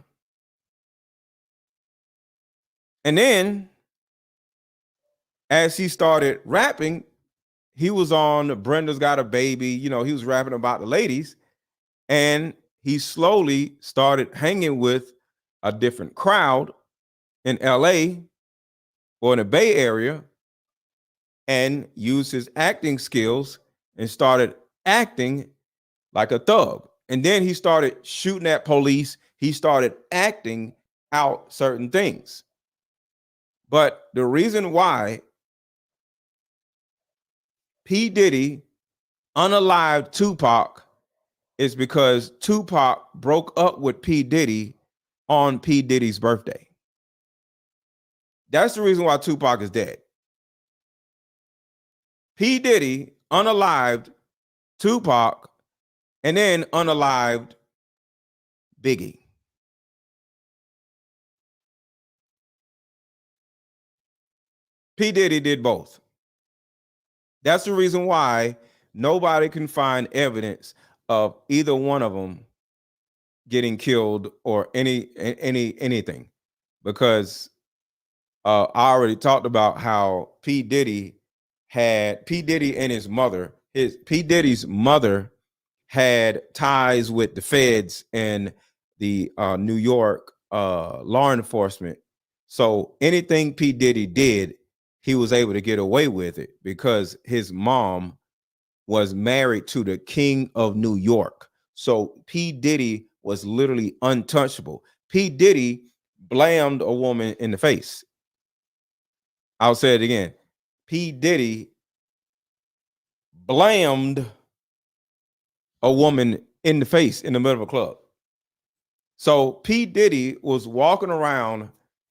And then as he started rapping, he was on Brenda's Got a Baby. You know, he was rapping about the ladies, and he slowly started hanging with a different crowd in LA or in the Bay Area, and used his acting skills and started acting like a thug. And then he started shooting at police. He started acting out certain things. But the reason why P. Diddy unalived Tupac is because Tupac broke up with P. Diddy on P. Diddy's birthday. That's the reason why Tupac is dead. P. Diddy unalived Tupac and then unalived Biggie. P. Diddy did both. That's the reason why nobody can find evidence of either one of them getting killed or anything, because I already talked about how P. Diddy and his mother, P. Diddy's mother had ties with the feds and the New York law enforcement. So anything P. Diddy did, he was able to get away with it because his mom was married to the King of New York. So P. Diddy was literally untouchable. P. Diddy blamed a woman in the face. I'll say it again. P. Diddy blamed a woman in the face in the middle of a club. So P. Diddy was walking around.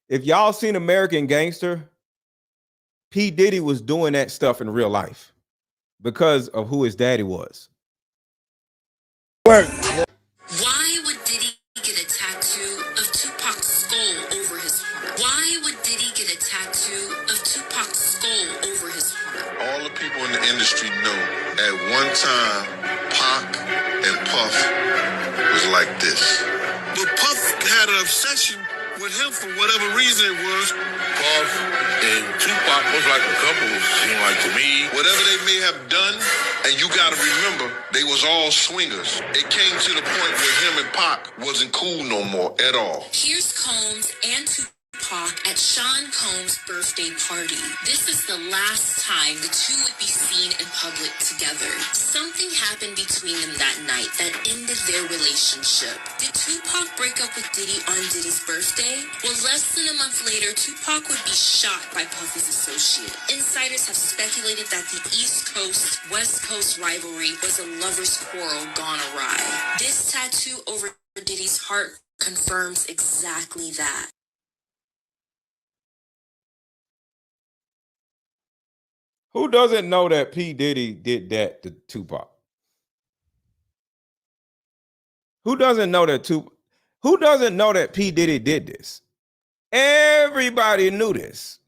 If y'all seen American Gangster, P. Diddy was doing that stuff in real life because of who his daddy was. Why would Diddy get a tattoo of Tupac's skull over his heart? Why would Diddy get a tattoo of Tupac's skull over his heart? All the people in the industry know at one time Pac and Puff was like this. But Puff had an obsession with him for whatever reason it was. Puff and Tupac was like a couple, seemed like to me. Whatever they may have done And you gotta remember, they was all swingers. It came to the point where him and Pac wasn't cool no more at all. Here's Combs and Tupac at Sean Combs' birthday party. This is the last time the two would be seen in public together. Something happened between them that night that ended their relationship. Did Tupac break up with Diddy on Diddy's birthday? Well, less than a month later, Tupac would be shot by Puffy's associate. Insiders have speculated that the East Coast, West Coast rivalry was a lover's quarrel gone awry. This tattoo over Diddy's heart confirms exactly that. Who doesn't know that P. Diddy did that to Tupac? Who doesn't know that Who doesn't know that P. Diddy did this? Everybody knew this.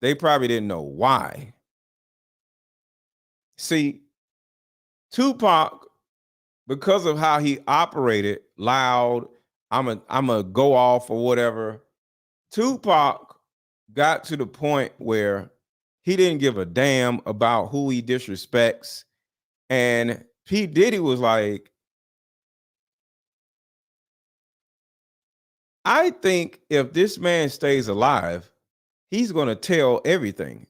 They probably didn't know why. See, Tupac, because of how he operated, loud, I'm a go off or whatever, Tupac got to the point where he didn't give a damn about who he disrespects. And P. Diddy was like, I think if this man stays alive, he's going to tell everything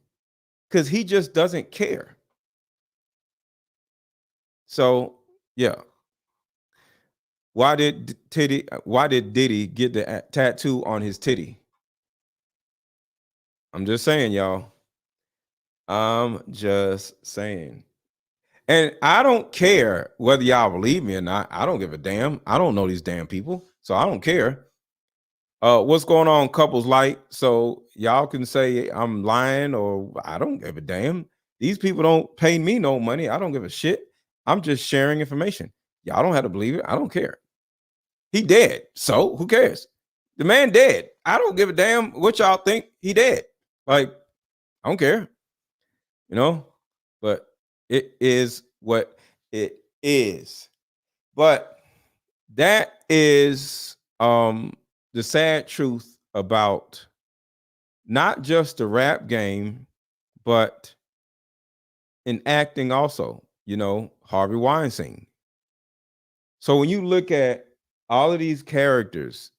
because he just doesn't care. So, yeah. Why did Diddy get the tattoo on his titty? I'm just saying, y'all. I'm just saying. And I don't care whether y'all believe me or not. I don't give a damn. I don't know these damn people, so I don't care. What's going on, Couples Light? So y'all can say I'm lying or I don't give a damn. These people don't pay me no money. I don't give a shit. I'm just sharing information. Y'all don't have to believe it. I don't care. He dead. So who cares? The man dead. I don't give a damn what y'all think. He dead. Like, I don't care. You know, but it is what it is. But that is the sad truth about not just the rap game, but in acting also, you know, Harvey Weinstein. So when you look at all of these characters,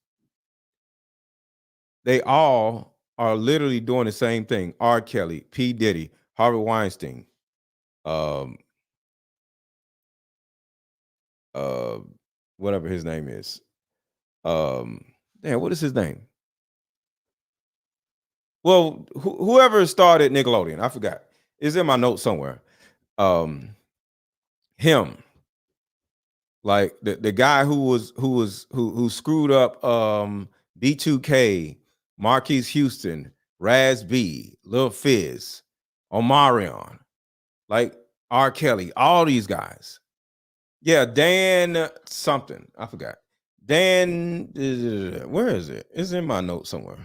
they all are literally doing the same thing. R. Kelly, P. Diddy, Harvey Weinstein, whatever his name is. What is his name? Well, whoever started Nickelodeon, I forgot. It's in my notes somewhere. Him, like the guy who screwed up B2K, Marquise Houston, Raz B, Lil Fizz, Omarion, like R. Kelly, all these guys. Yeah, Dan something. I forgot. Dan, where is it? It's in my notes somewhere.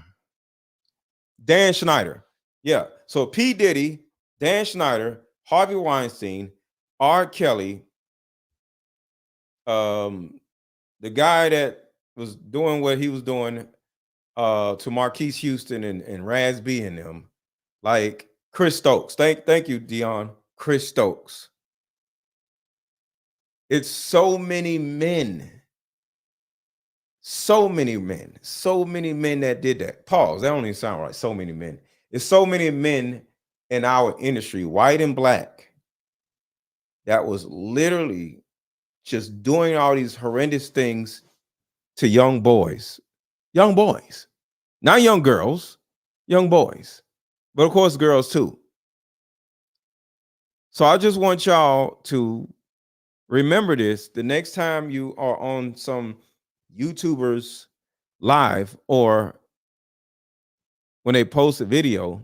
Dan Schneider. Yeah. So P. Diddy, Dan Schneider, Harvey Weinstein, R. Kelly, the guy that was doing what he was doing to Marquise Houston and Raz B and them, like Chris Stokes. Thank you, Dion. Chris Stokes. It's so many men. So many men that did that. Pause. That don't even sound right. So many men. It's so many men in our industry, white and black, that was literally just doing all these horrendous things to young boys. Young boys. Not young girls, young boys. But of course, girls too. So I just want y'all to remember this the next time you are on some YouTubers live or when they post a video.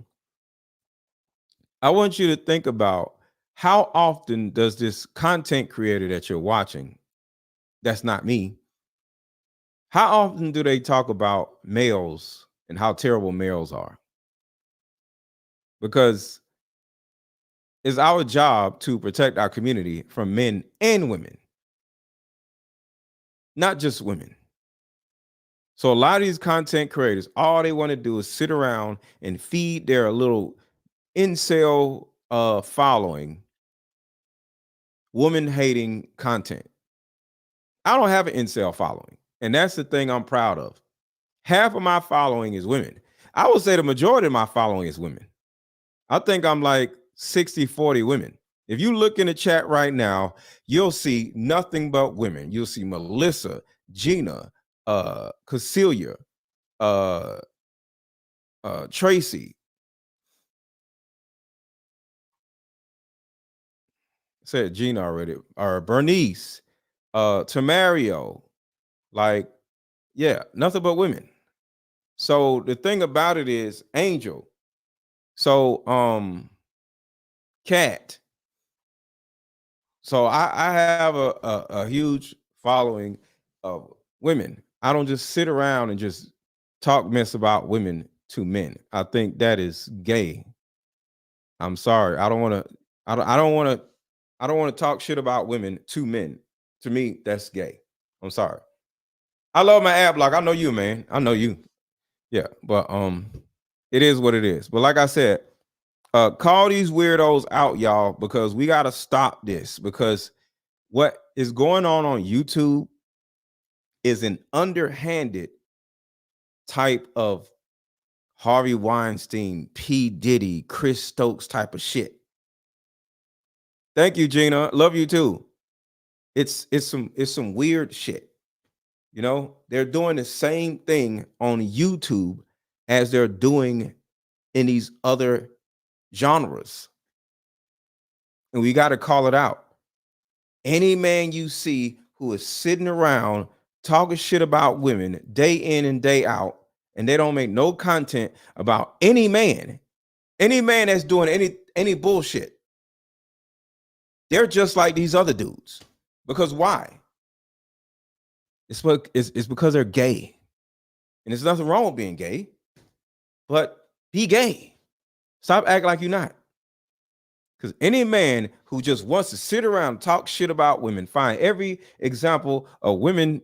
I want you to think about how often does this content creator that you're watching, that's not me, how often do they talk about males and how terrible males are? Because it's our job to protect our community from men and women, not just women. So a lot of these content creators, all they want to do is sit around and feed their little incel following woman hating content. I don't have an incel following, and that's the thing I'm proud of. Half of my following is women. I would say the majority of my following is women. I think I'm like 60-40 women. If you look in the chat right now, you'll see nothing but women. You'll see Melissa, Gina, Cecilia, Tracy. Said Gina already, or Bernice, Tamario, like, yeah, nothing but women. So the thing about it is Angel. So Cat. So I have a huge following of women. I don't just sit around and just talk mess about women to men. I think that is gay. I'm sorry. I don't want to talk shit about women to men. To me, that's gay. I'm sorry. I love my ad block. I know you, man. I know you. Yeah, but it is what it is. But like I said, call these weirdos out, y'all, because we got to stop this, because what is going on YouTube is an underhanded type of Harvey Weinstein, P. Diddy, Chris Stokes type of shit. Thank you, Gina. Love you too. It's some weird shit. You know, they're doing the same thing on YouTube as they're doing in these other genres. And we got to call it out. Any man you see who is sitting around talking shit about women day in and day out, and they don't make no content about any man that's doing any bullshit, they're just like these other dudes. Because why? It's because they're gay. And there's nothing wrong with being gay, but be gay. Stop acting like you're not. Because any man who just wants to sit around and talk shit about women, find every example of women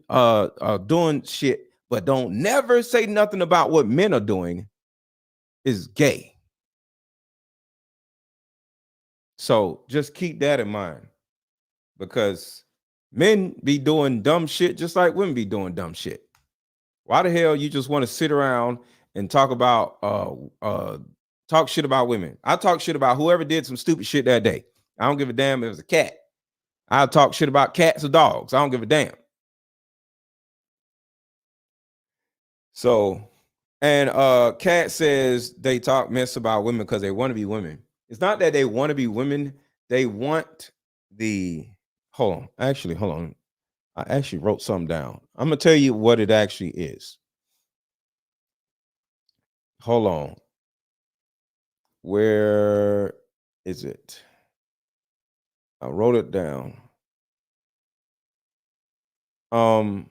doing shit, but don't never say nothing about what men are doing, is gay. So just keep that in mind, because men be doing dumb shit just like women be doing dumb shit. Why the hell you just want to sit around and talk about talk shit about women? I talk shit about whoever did some stupid shit that day. I don't give a damn if it was a cat. I'll talk shit about cats or dogs. I don't give a damn. So, and Cat says they talk mess about women because they want to be women. It's not that they want to be women. They want the hold on. I actually wrote something down. I'm gonna tell you what it actually is. Hold on. Where is it? I wrote it down. I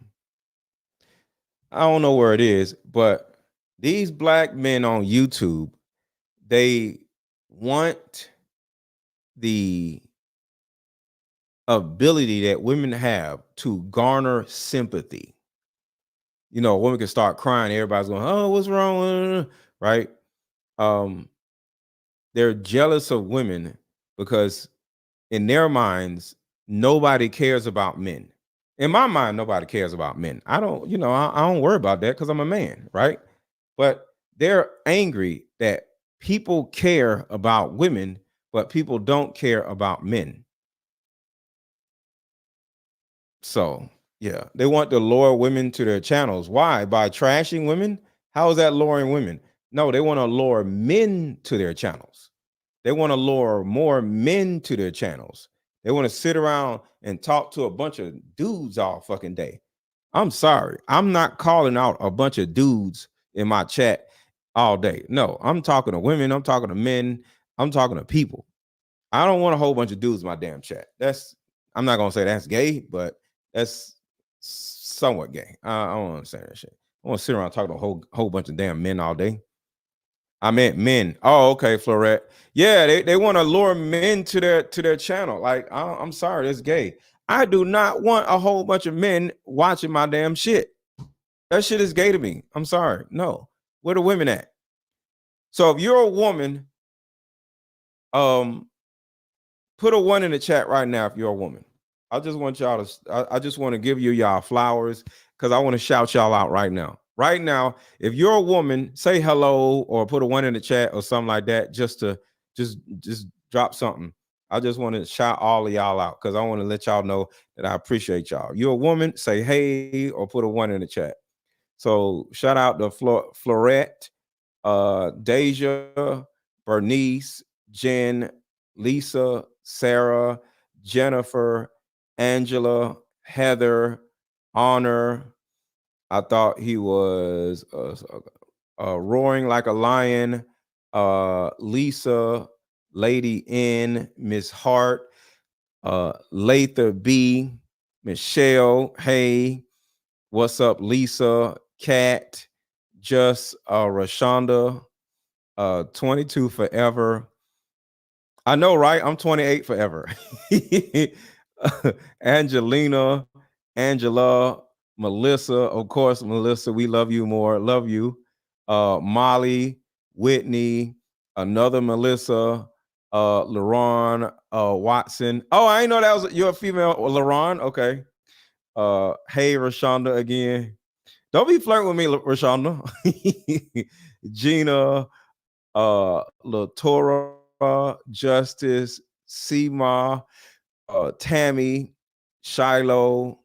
don't know where it is, but these black men on YouTube, they want the ability that women have to garner sympathy. You know, a woman can start crying, everybody's going, oh, what's wrong with her? Right? They're jealous of women because in their minds, nobody cares about men. In my mind, nobody cares about men. I don't worry about that because I'm a man, right? But they're angry that people care about women, but people don't care about men. So, yeah, they want to lure women to their channels. Why? By trashing women? How is that luring women? No, they want to lure men to their channels. They want to lure more men to their channels. They want to sit around and talk to a bunch of dudes all fucking day. I'm sorry. I'm not calling out a bunch of dudes in my chat all day. No, I'm talking to women. I'm talking to men. I'm talking to people. I don't want a whole bunch of dudes in my damn chat. I'm not going to say that's gay, but that's somewhat gay. I don't understand that shit. I want to sit around talking to a whole bunch of damn men all day. I meant men. Oh, okay, Florette. Yeah, they want to lure men to their channel. Like, I'm sorry, that's gay. I do not want a whole bunch of men watching my damn shit. That shit is gay to me. I'm sorry. No. Where the women at? So if you're a woman, Put a 1 in the chat right now if you're a woman. I just want y'all to, I just want to give y'all flowers because I want to shout y'all out right now. Right now, if you're a woman, say hello or put a 1 in the chat or something like that, just to just drop something. I just want to shout all of y'all out because I want to let y'all know that I appreciate y'all. You're a woman, say hey or put a 1 in the chat. So shout out to Florette, Deja, Bernice, Jen, Lisa, Sarah, Jennifer, Angela, Heather, Honor. I thought he was roaring like a lion. Lisa, Lady N, Miss Hart, Lather B, Michelle, hey, what's up, Lisa, Kat, just Rashonda, 22 forever. I know, right? I'm 28 forever. Angelina, Angela, Melissa, of course, Melissa, we love you more. Love you. Molly, Whitney, another Melissa, LaRon, Watson. Oh, I didn't know that was your female, LaRon. Okay. Hey, Rashonda again. Don't be flirting with me, Rashonda. Gina, Latora, Justice, Seema, Tammy, Shiloh,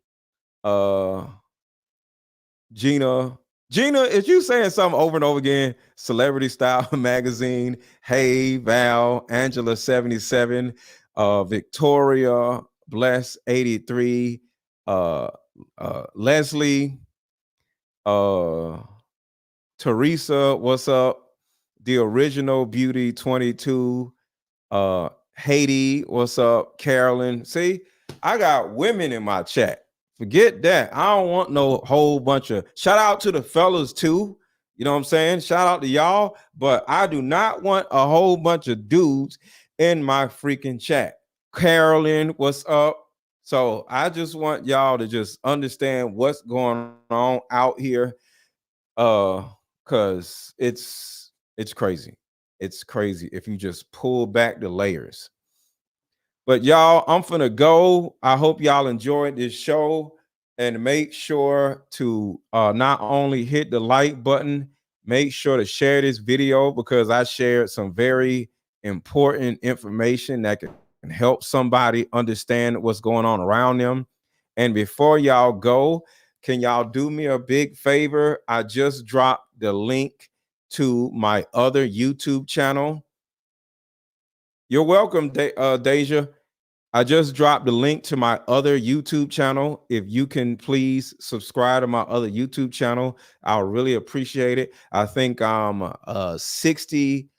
Gina. Gina, is you saying something over and over again? Celebrity Style Magazine, hey, Val, Angela 77, Victoria, Bless 83, Leslie, Teresa, what's up? The Original Beauty 22, Haiti, what's up? Carolyn, see, I got women in my chat. Forget that. I don't want no whole bunch of, shout out to the fellas too. You know what I'm saying? Shout out to y'all, but I do not want a whole bunch of dudes in my freaking chat. Carolyn, what's up? So I just want y'all to just understand what's going on out here. Because it's crazy. It's crazy if you just pull back the layers. But y'all, I'm finna go. I hope y'all enjoyed this show, and make sure to not only hit the like button, make sure to share this video because I shared some very important information that can help somebody understand what's going on around them. And before y'all go, can y'all do me a big favor? I just dropped the link to my other YouTube channel. You're welcome, Deja. I just dropped the link to my other YouTube channel. If you can please subscribe to my other YouTube channel, I'll really appreciate it. I think I'm 60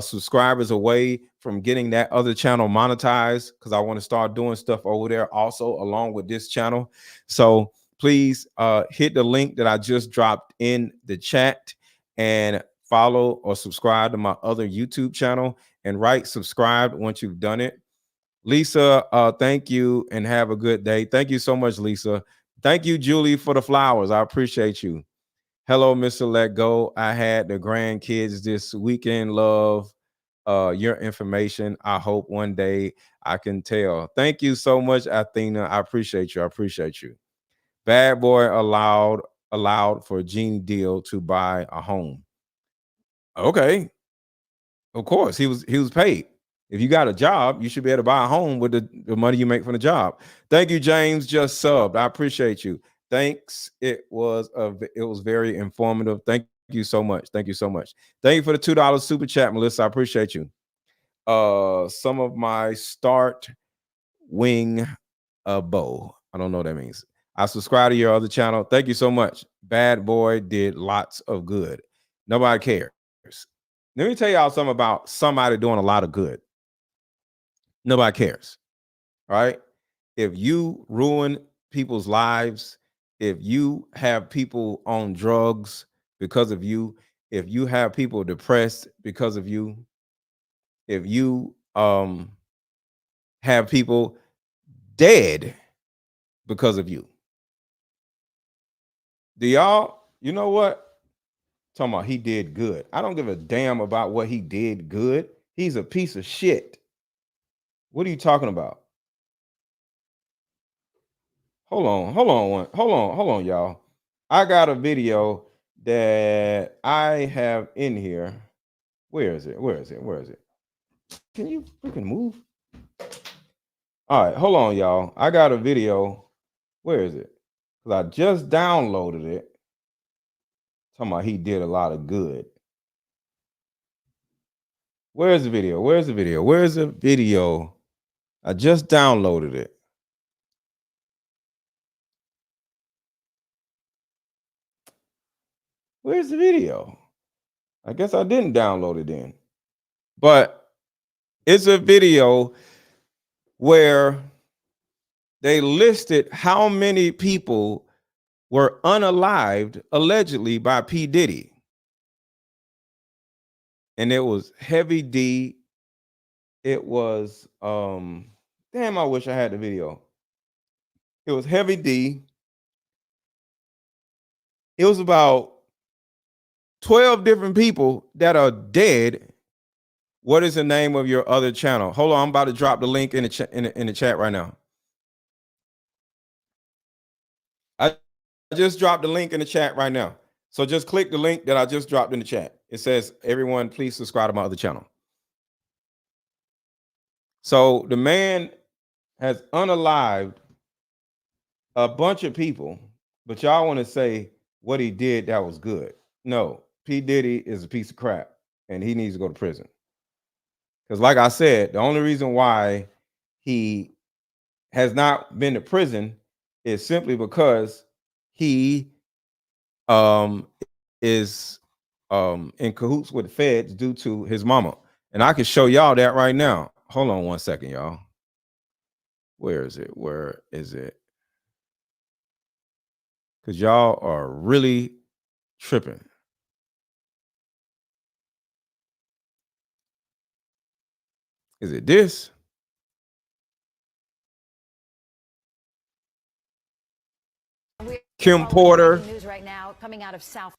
subscribers away from getting that other channel monetized because I want to start doing stuff over there also along with this channel. So please hit the link that I just dropped in the chat and follow or subscribe to my other YouTube channel and write subscribe once you've done it. Lisa, thank you and have a good day. Thank you so much, Lisa. Thank you, Julie, for the flowers. I appreciate you. Hello, Mr. Let Go. I had the grandkids this weekend. Love your information. I hope one day I can tell. Thank you so much, Athena. I appreciate you. I appreciate you. Bad boy allowed for Gene Deal to buy a home. Okay. Of course, he was paid. If you got a job, you should be able to buy a home with the money you make from the job. Thank you, James. Just subbed. I appreciate you. Thanks. It was very informative. Thank you so much. Thank you so much. Thank you for the $2 super chat, Melissa. I appreciate you. Some of my start wing a bow. I don't know what that means. I subscribe to your other channel. Thank you so much. Bad boy did lots of good. Nobody cares. Let me tell y'all something about somebody doing a lot of good. Nobody cares. All right. If you ruin people's lives, if you have people on drugs because of you, if you have people depressed because of you, if you have people dead because of you. Do y'all, you know what? Talking about he did good. I don't give a damn about what he did good. He's a piece of shit. What are you talking about? Hold on, y'all. I got a video that I have in here. Where is it? Can you freaking move? All right, hold on, y'all. I got a video. Where is it? Because I just downloaded it. Talking about he did a lot of good. Where's the video? I just downloaded it. Where's the video? I guess I didn't download it then. But it's a video where they listed how many people were unalived allegedly by P. Diddy. And it was Heavy D. It was damn, I wish I had the video. It was Heavy D. It was about 12 different people that are dead. What is the name of your other channel? Hold on, I'm about to drop the link in the chat right now. I just dropped the link in the chat right now. So just click the link that I just dropped in the chat. It says, everyone, please subscribe to my other channel. So the man has unalived a bunch of people, but y'all want to say what he did that was good. No, P. Diddy is a piece of crap and he needs to go to prison. Because like I said, the only reason why he has not been to prison is simply because he is in cahoots with the feds due to his mama. And I can show y'all that right now. Hold on one second, y'all. Where is it? Because y'all are really tripping. Is it this? Kim Porter. News right now coming out of South.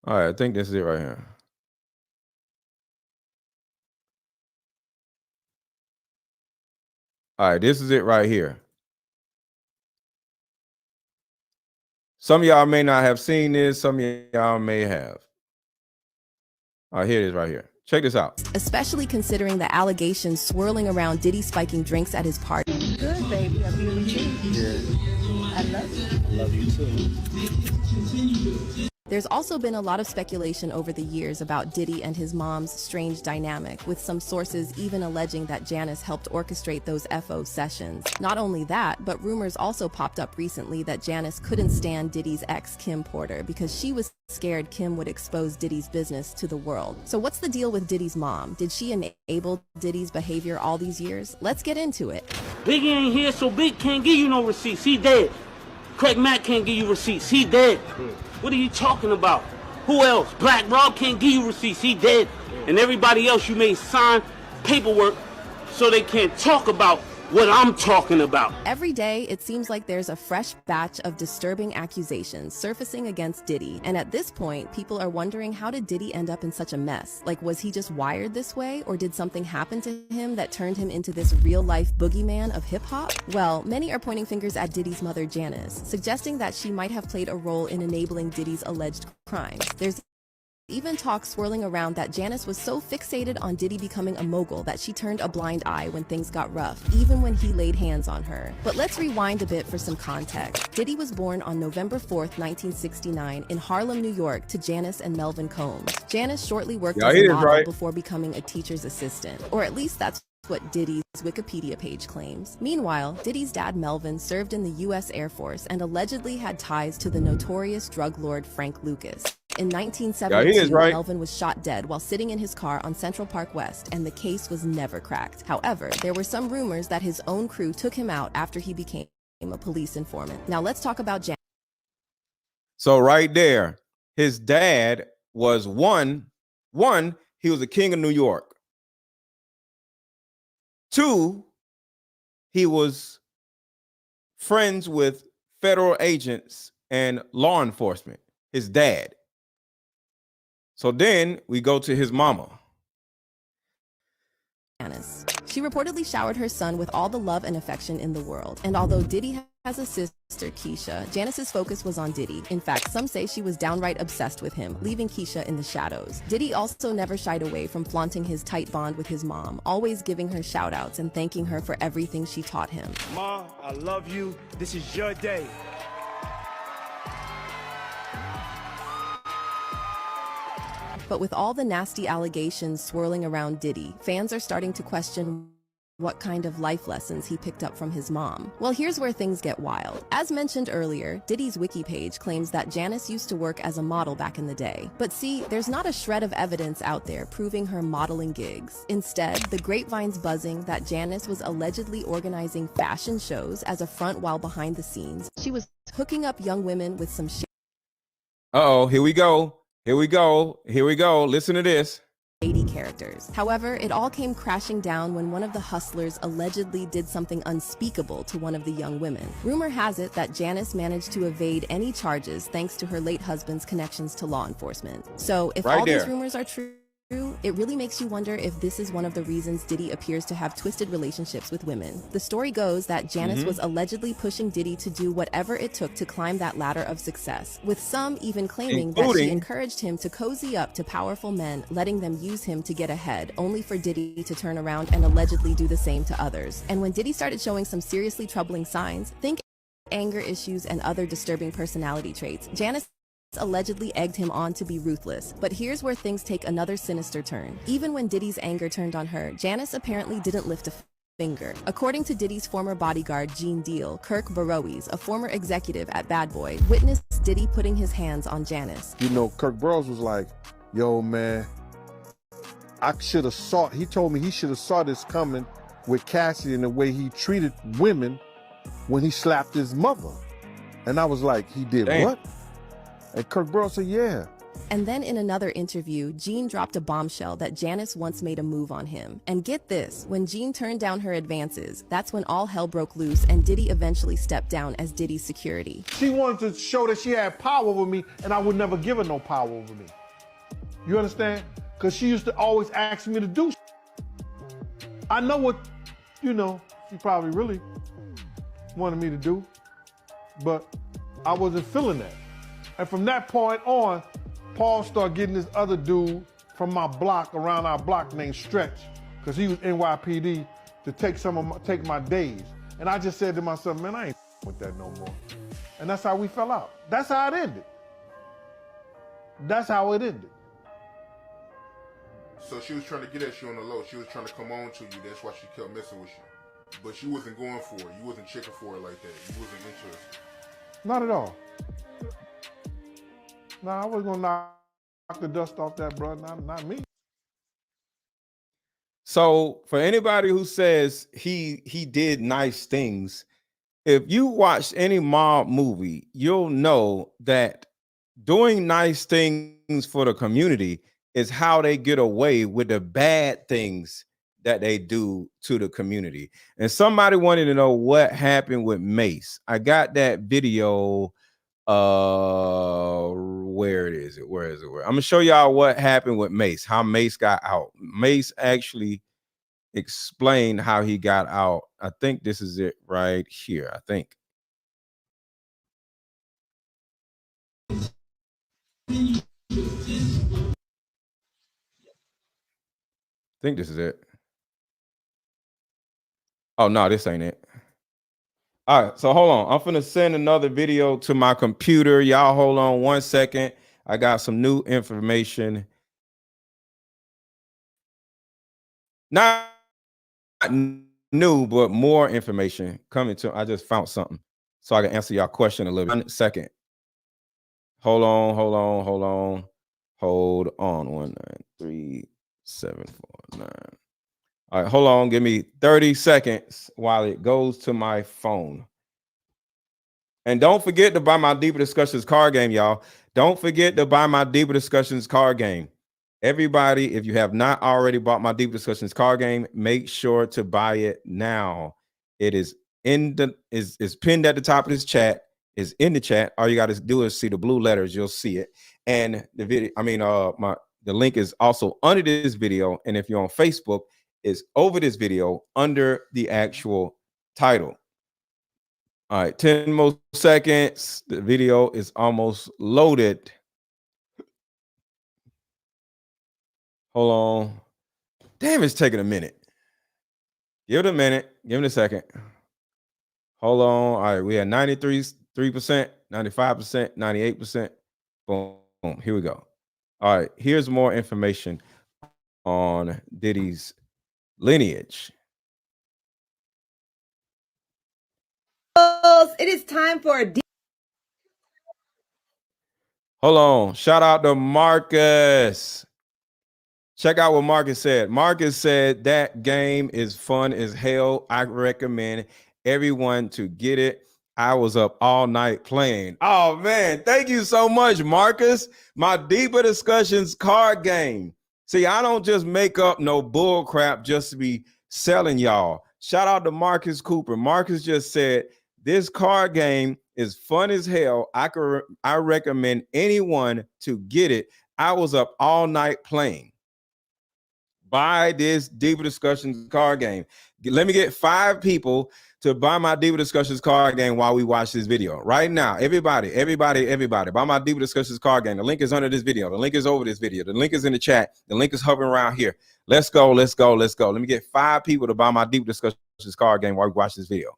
All right, I think this is it right here. All right, this is it right here. Some of y'all may not have seen this. Some of y'all may have. All right, here it is right here. Check this out. Especially considering the allegations swirling around Diddy spiking drinks at his party. Good, baby. I feel you. Yeah. I love you. I love you too. There's also been a lot of speculation over the years about Diddy and his mom's strange dynamic, with some sources even alleging that Janice helped orchestrate those FO sessions. Not only that, but rumors also popped up recently that Janice couldn't stand Diddy's ex, Kim Porter, because she was scared Kim would expose Diddy's business to the world. So what's the deal with Diddy's mom? Did she enable Diddy's behavior all these years? Let's get into it. Biggie ain't here, so Big can't give you no receipts. He dead. Craig Mack can't give you receipts. He dead. What are you talking about? Who else? Black Rob can't give you receipts. He dead. And everybody else you made sign paperwork so they can't talk about what I'm talking about. Every day, it seems like there's a fresh batch of disturbing accusations surfacing against Diddy. And at this point, people are wondering, how did Diddy end up in such a mess? Like, was he just wired this way? Or did something happen to him that turned him into this real-life boogeyman of hip-hop? Well, many are pointing fingers at Diddy's mother, Janice, suggesting that she might have played a role in enabling Diddy's alleged crimes. There's even talk swirling around that Janice was so fixated on Diddy becoming a mogul that she turned a blind eye when things got rough, even when he laid hands on her. But let's rewind a bit for some context. Diddy was born on November 4th, 1969 in Harlem, New York to Janice and Melvin Combs. Janice shortly worked as a model before becoming a teacher's assistant, or at least that's what Diddy's Wikipedia page claims. Meanwhile, Diddy's dad Melvin served in the U.S. Air Force and allegedly had ties to the notorious drug lord Frank Lucas. In 1972, Melvin was shot dead while sitting in his car on Central Park West, and the case was never cracked. However, there were some rumors that his own crew took him out after he became a police informant. Now let's talk about Jan. So right there, his dad was one, he was the king of New York. 2, he was friends with federal agents and law enforcement, his dad. So then we go to his mama. Janice. She reportedly showered her son with all the love and affection in the world. And although Diddy has a sister, Keisha, Janice's focus was on Diddy. In fact, some say she was downright obsessed with him, leaving Keisha in the shadows. Diddy also never shied away from flaunting his tight bond with his mom, always giving her shout-outs and thanking her for everything she taught him. Ma, I love you. This is your day. But with all the nasty allegations swirling around Diddy, fans are starting to question what kind of life lessons he picked up from his mom. Well, here's where things get wild. As mentioned earlier, Diddy's wiki page claims that Janice used to work as a model back in the day. But see, there's not a shred of evidence out there proving her modeling gigs. Instead, the grapevine's buzzing that Janice was allegedly organizing fashion shows as a front while behind the scenes. She was hooking up young women with some Uh-oh, here we go. Here we go. Here we go. Listen to this. shady characters. However, it all came crashing down when one of the hustlers allegedly did something unspeakable to one of the young women. Rumor has it that Janice managed to evade any charges thanks to her late husband's connections to law enforcement. So if all these rumors are true, it really makes you wonder if this is one of the reasons Diddy appears to have twisted relationships with women. The story goes that Janice was allegedly pushing Diddy to do whatever it took to climb that ladder of success, with some even claiming that she encouraged him to cozy up to powerful men, letting them use him to get ahead, only for Diddy to turn around and allegedly do the same to others. And when Diddy started showing some seriously troubling signs, think anger issues and other disturbing personality traits, Janice allegedly egged him on to be ruthless. But here's where things take another sinister turn. Even when Diddy's anger turned on her, Janice apparently didn't lift a finger. According to Diddy's former bodyguard, Gene Deal, Kirk Burrows, a former executive at Bad Boy, witnessed Diddy putting his hands on Janice. You know, Kirk Burrows was like, yo, man, he told me he should have saw this coming with Cassie and the way he treated women when he slapped his mother. And I was like, he did what? And Kirk Burrows said, yeah. And then in another interview, Gene dropped a bombshell that Janice once made a move on him. And get this, when Gene turned down her advances, that's when all hell broke loose and Diddy eventually stepped down as Diddy's security. She wanted to show that she had power over me, and I would never give her no power over me. You understand? Because she used to always ask me to do. I know what, she probably really wanted me to do, but I wasn't feeling that. And from that point on, Paul started getting this other dude from my block, around our block, named Stretch, because he was NYPD, to take my days. And I just said to myself, man, I ain't with that no more. And that's how we fell out. That's how it ended. That's how it ended. So she was trying to get at you on the low. She was trying to come on to you. That's why she kept messing with you. But she wasn't going for it. You wasn't checking for it like that. You wasn't interested. Not at all. Nah, I wasn't gonna knock the dust off that, bro. Not me. So for anybody who says he did nice things, if you watch any mob movie, you'll know that doing nice things for the community is how they get away with the bad things that they do to the community. And somebody wanted to know what happened with Mace. I got that video. Where is it? I'm gonna show y'all what happened with Mace, how Mace got out. Mace actually explained how he got out. I think this is it right here. I think this is it. Oh no, this ain't it. All right, so hold on. I'm finna send another video to my computer. Y'all hold on 1 second. I got some new information. Not new, but more information coming to. I just found something so I can answer y'all question a little bit. 1 second. Hold on. 1937749. All right, hold on. Give me 30 seconds while it goes to my phone. And don't forget to buy my Deeper Discussions card game, y'all. Don't forget to buy my Deeper Discussions card game. Everybody, if you have not already bought my Deeper Discussions card game, make sure to buy it now. It is is pinned at the top of this chat. Is in the chat. All you got to do is see the blue letters. You'll see it. And the video, my The link is also under this video. And if you're on Facebook, it's over this video under the actual title. All right, 10 more seconds. The video is almost loaded. Hold on. Damn, it's taking a minute. Give it a minute. Give it a second. Hold on. All right, we had 93%, 95%, 98%. Boom. Here we go. All right, here's more information on Diddy's lineage. It is time for a Hold on. Shout out to Marcus. Check out what Marcus said. Marcus said that game is fun as hell. I recommend everyone to get it. I was up all night playing. Oh, man. Thank you so much, Marcus. My Deeper Discussions card game. See, I don't just make up no bull crap just to be selling y'all. Shout out to Marcus Cooper. Marcus just said this card game is fun as hell. I recommend anyone to get it. I was up all night playing. Buy this Deeper Discussions card game. Let me get 5 people to buy my Deeper Discussions card game while we watch this video. Right now, everybody, buy my Deeper Discussions card game. The link is under this video. The link is over this video. The link is in the chat. The link is hovering around here. Let's go, let's go, let's go. Let me get 5 people to buy my Deeper Discussions card game while we watch this video.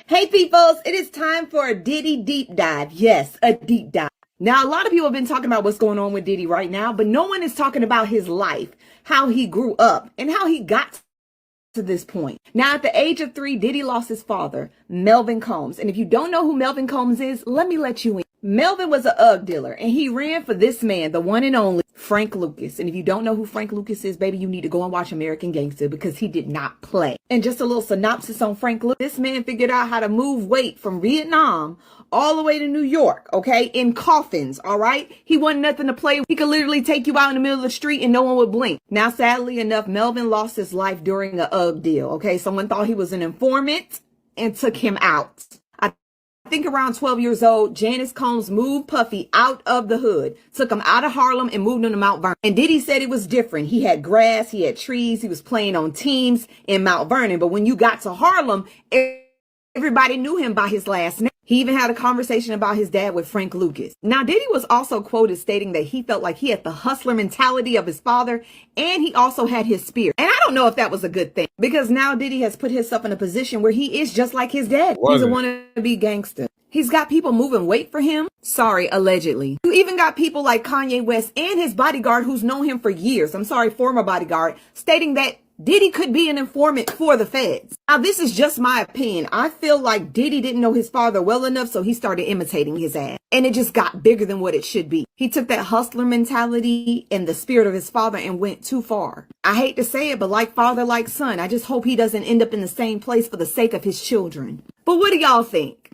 Hey peoples, it is time for a Diddy deep dive. Yes, a deep dive. Now, a lot of people have been talking about what's going on with Diddy right now, but no one is talking about his life, how he grew up, and how he got to this point. Now, at the age of 3, Diddy lost his father, Melvin Combs. And if you don't know who Melvin Combs is, let me let you in. Melvin was a UGG dealer, and he ran for this man, the one and only Frank Lucas. And if you don't know who Frank Lucas is, baby, you need to go and watch American Gangster because he did not play. And just a little synopsis on Frank Lucas. This man figured out how to move weight from Vietnam all the way to New York, okay, in coffins, all right? He wasn't nothing to play with. He could literally take you out in the middle of the street and no one would blink. Now, sadly enough, Melvin lost his life during a UGG deal, okay? Someone thought he was an informant and took him out. I think around 12 years old, Janice Combs moved Puffy out of the hood, took him out of Harlem and moved him to Mount Vernon. And Diddy said it was different. He had grass, he had trees, he was playing on teams in Mount Vernon. But when you got to Harlem, everybody knew him by his last name. He even had a conversation about his dad with Frank Lucas. Now, Diddy was also quoted stating that he felt like he had the hustler mentality of his father, and he also had his spirit. And I don't know if that was a good thing, because now Diddy has put himself in a position where he is just like his dad. He's a wannabe gangster. He's got people moving weight for him. Sorry, allegedly. You even got people like Kanye West and his bodyguard who's known him for years. I'm sorry, former bodyguard, stating that Diddy could be an informant for the feds. Now, this is just my opinion. I feel like Diddy didn't know his father well enough, so he started imitating his ass. And it just got bigger than what it should be. He took that hustler mentality and the spirit of his father and went too far. I hate to say it, but like father, like son, I just hope he doesn't end up in the same place for the sake of his children. But what do y'all think?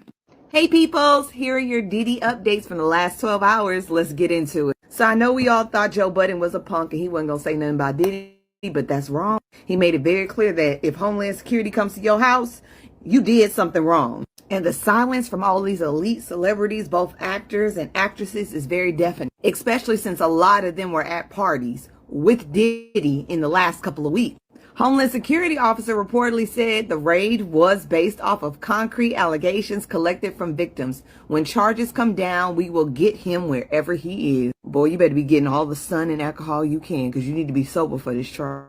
Hey peoples, here are your Diddy updates from the last 12 hours. Let's get into it. So I know we all thought Joe Budden was a punk and he wasn't gonna say nothing about Diddy. But that's wrong. He made it very clear that if Homeland Security comes to your house, you did something wrong. And the silence from all these elite celebrities, both actors and actresses, is very deafening, especially since a lot of them were at parties with Diddy in the last couple of weeks. Homeland Security officer reportedly said the raid was based off of concrete allegations collected from victims. When charges come down, we will get him wherever he is. Boy, you better be getting all the sun and alcohol you can, because you need to be sober for this trial.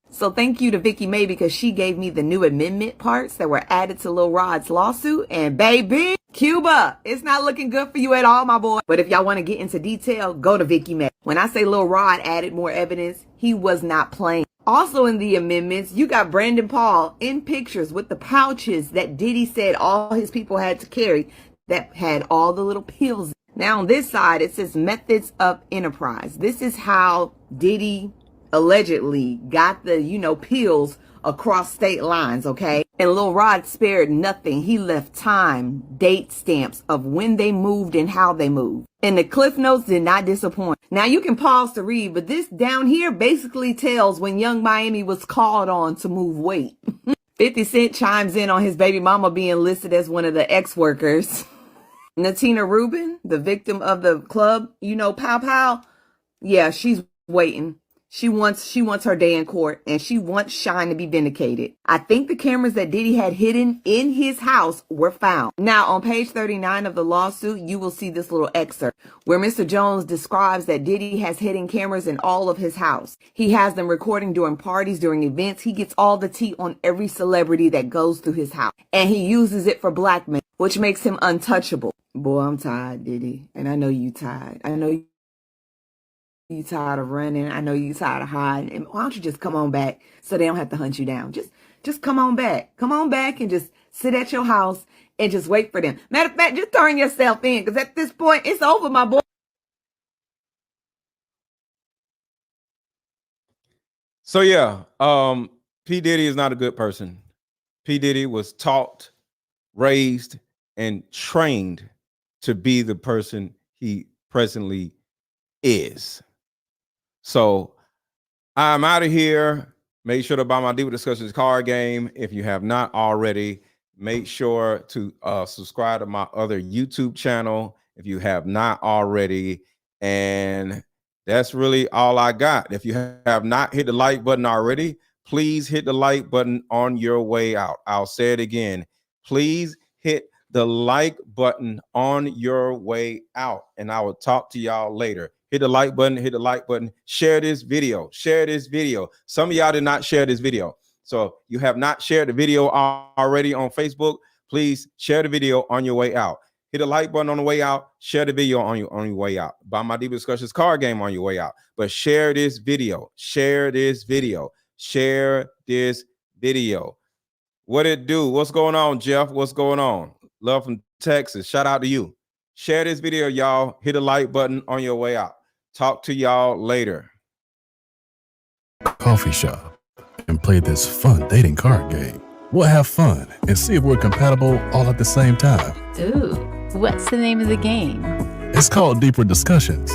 So thank you to Vicky May, because she gave me the new amendment parts that were added to Lil Rod's lawsuit. And baby, Cuba, it's not looking good for you at all, my boy. But if y'all want to get into detail, go to Vicky May. When I say Lil Rod added more evidence, he was not playing. Also in the amendments, you got Brandon Paul in pictures with the pouches that Diddy said all his people had to carry that had all the little pills. Now on this side, it says methods of enterprise. This is how Diddy allegedly got the, pills across state lines, okay? And Lil Rod spared nothing. He left time, date stamps of when they moved and how they moved. And the cliff notes did not disappoint. Now you can pause to read, but this down here basically tells when Young Miami was called on to move weight. 50 Cent chimes in on his baby mama being listed as one of the ex-workers. Natina Rubin, the victim of the club, you know, Pow Pow. Yeah, she's waiting. She wants her day in court, and she wants Shine to be vindicated. I think the cameras that Diddy had hidden in his house were found. Now, on page 39 of the lawsuit, you will see this little excerpt where Mr. Jones describes that Diddy has hidden cameras in all of his house. He has them recording during parties, during events. He gets all the tea on every celebrity that goes through his house, and he uses it for blackmail, which makes him untouchable. Boy, I'm tired, Diddy, and I know you tired. I know you tired of running. I know you tired of hiding. And why don't you just come on back so they don't have to hunt you down? Just come on back. Come on back and just sit at your house and just wait for them. Matter of fact, just turn yourself in, because at this point, it's over, my boy. So yeah, P. Diddy is not a good person. P. Diddy was taught, raised, and trained to be the person he presently is. So I'm out of here. Make sure to buy my Deeper Discussions card game. If you have not already, make sure to subscribe to my other YouTube channel if you have not already. And that's really all I got. If you have not hit the like button already, please hit the like button on your way out. I'll say it again. Please hit the like button on your way out. And I will talk to y'all later. Hit the like button, hit the like button, share this video, share this video. Some of y'all did not share this video. So you have not shared the video already on Facebook. Please share the video on your way out. Hit the like button on the way out, share the video on your way out. Buy my Deeper Discussions card game on your way out. But share this video, share this video, share this video. What it do? What's going on, Jeff? What's going on? Love from Texas. Shout out to you. Share this video, y'all. Hit the like button on your way out. Talk to y'all later. Coffee shop and play this fun dating card game. We'll have fun and see if we're compatible all at the same time. Ooh, what's the name of the game? It's called Deeper Discussions.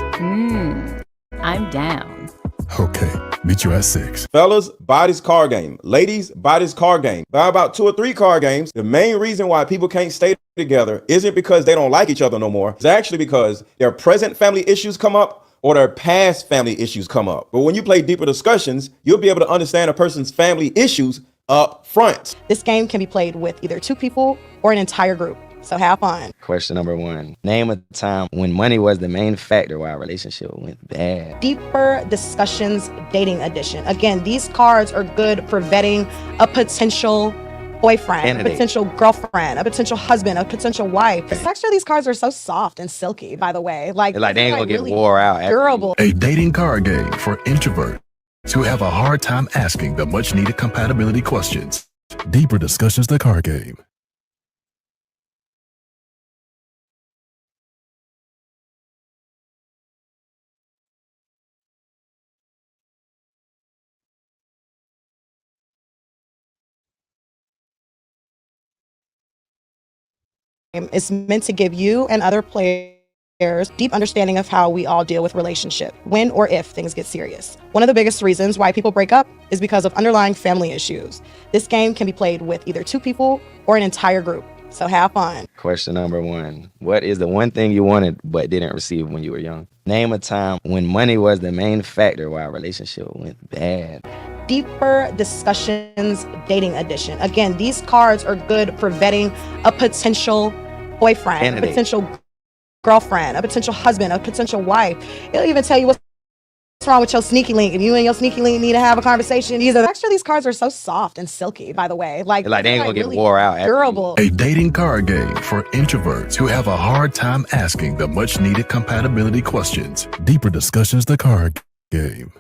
I'm down. Okay, meet you at 6. Fellas, buy this card game. Ladies, buy this card game. Buy about 2 or 3 card games. The main reason why people can't stay together isn't because they don't like each other no more. It's actually because their present family issues come up or their past family issues come up. But when you play Deeper Discussions, you'll be able to understand a person's family issues up front. This game can be played with either 2 people or an entire group. So have fun. Question number 1. Name a time when money was the main factor why a relationship went bad. Deeper Discussions Dating Edition. Again, these cards are good for vetting a potential boyfriend, a potential girlfriend, a potential husband, a potential wife. Actually, these cards are so soft and silky, by the way. Like they ain't gonna really get wore out. Durable. A dating card game for introverts who have a hard time asking the much needed compatibility questions. Deeper Discussions, the card game. It's meant to give you and other players deep understanding of how we all deal with relationship, when or if things get serious. One of the biggest reasons why people break up is because of underlying family issues. This game can be played with either 2 people or an entire group. So have fun. Question number 1. What is the one thing you wanted but didn't receive when you were young? Name a time when money was the main factor why a relationship went bad. Deeper Discussions Dating Edition. Again, these cards are good for vetting a potential boyfriend, a potential girlfriend, a potential husband, a potential wife. It'll even tell you what's wrong with your sneaky link. If you and your sneaky link need to have a conversation, actually, these cards are so soft and silky, by the way. Like they ain't gonna get wore out. Durable. A dating card game for introverts who have a hard time asking the much needed compatibility questions. Deeper Discussions, the card game.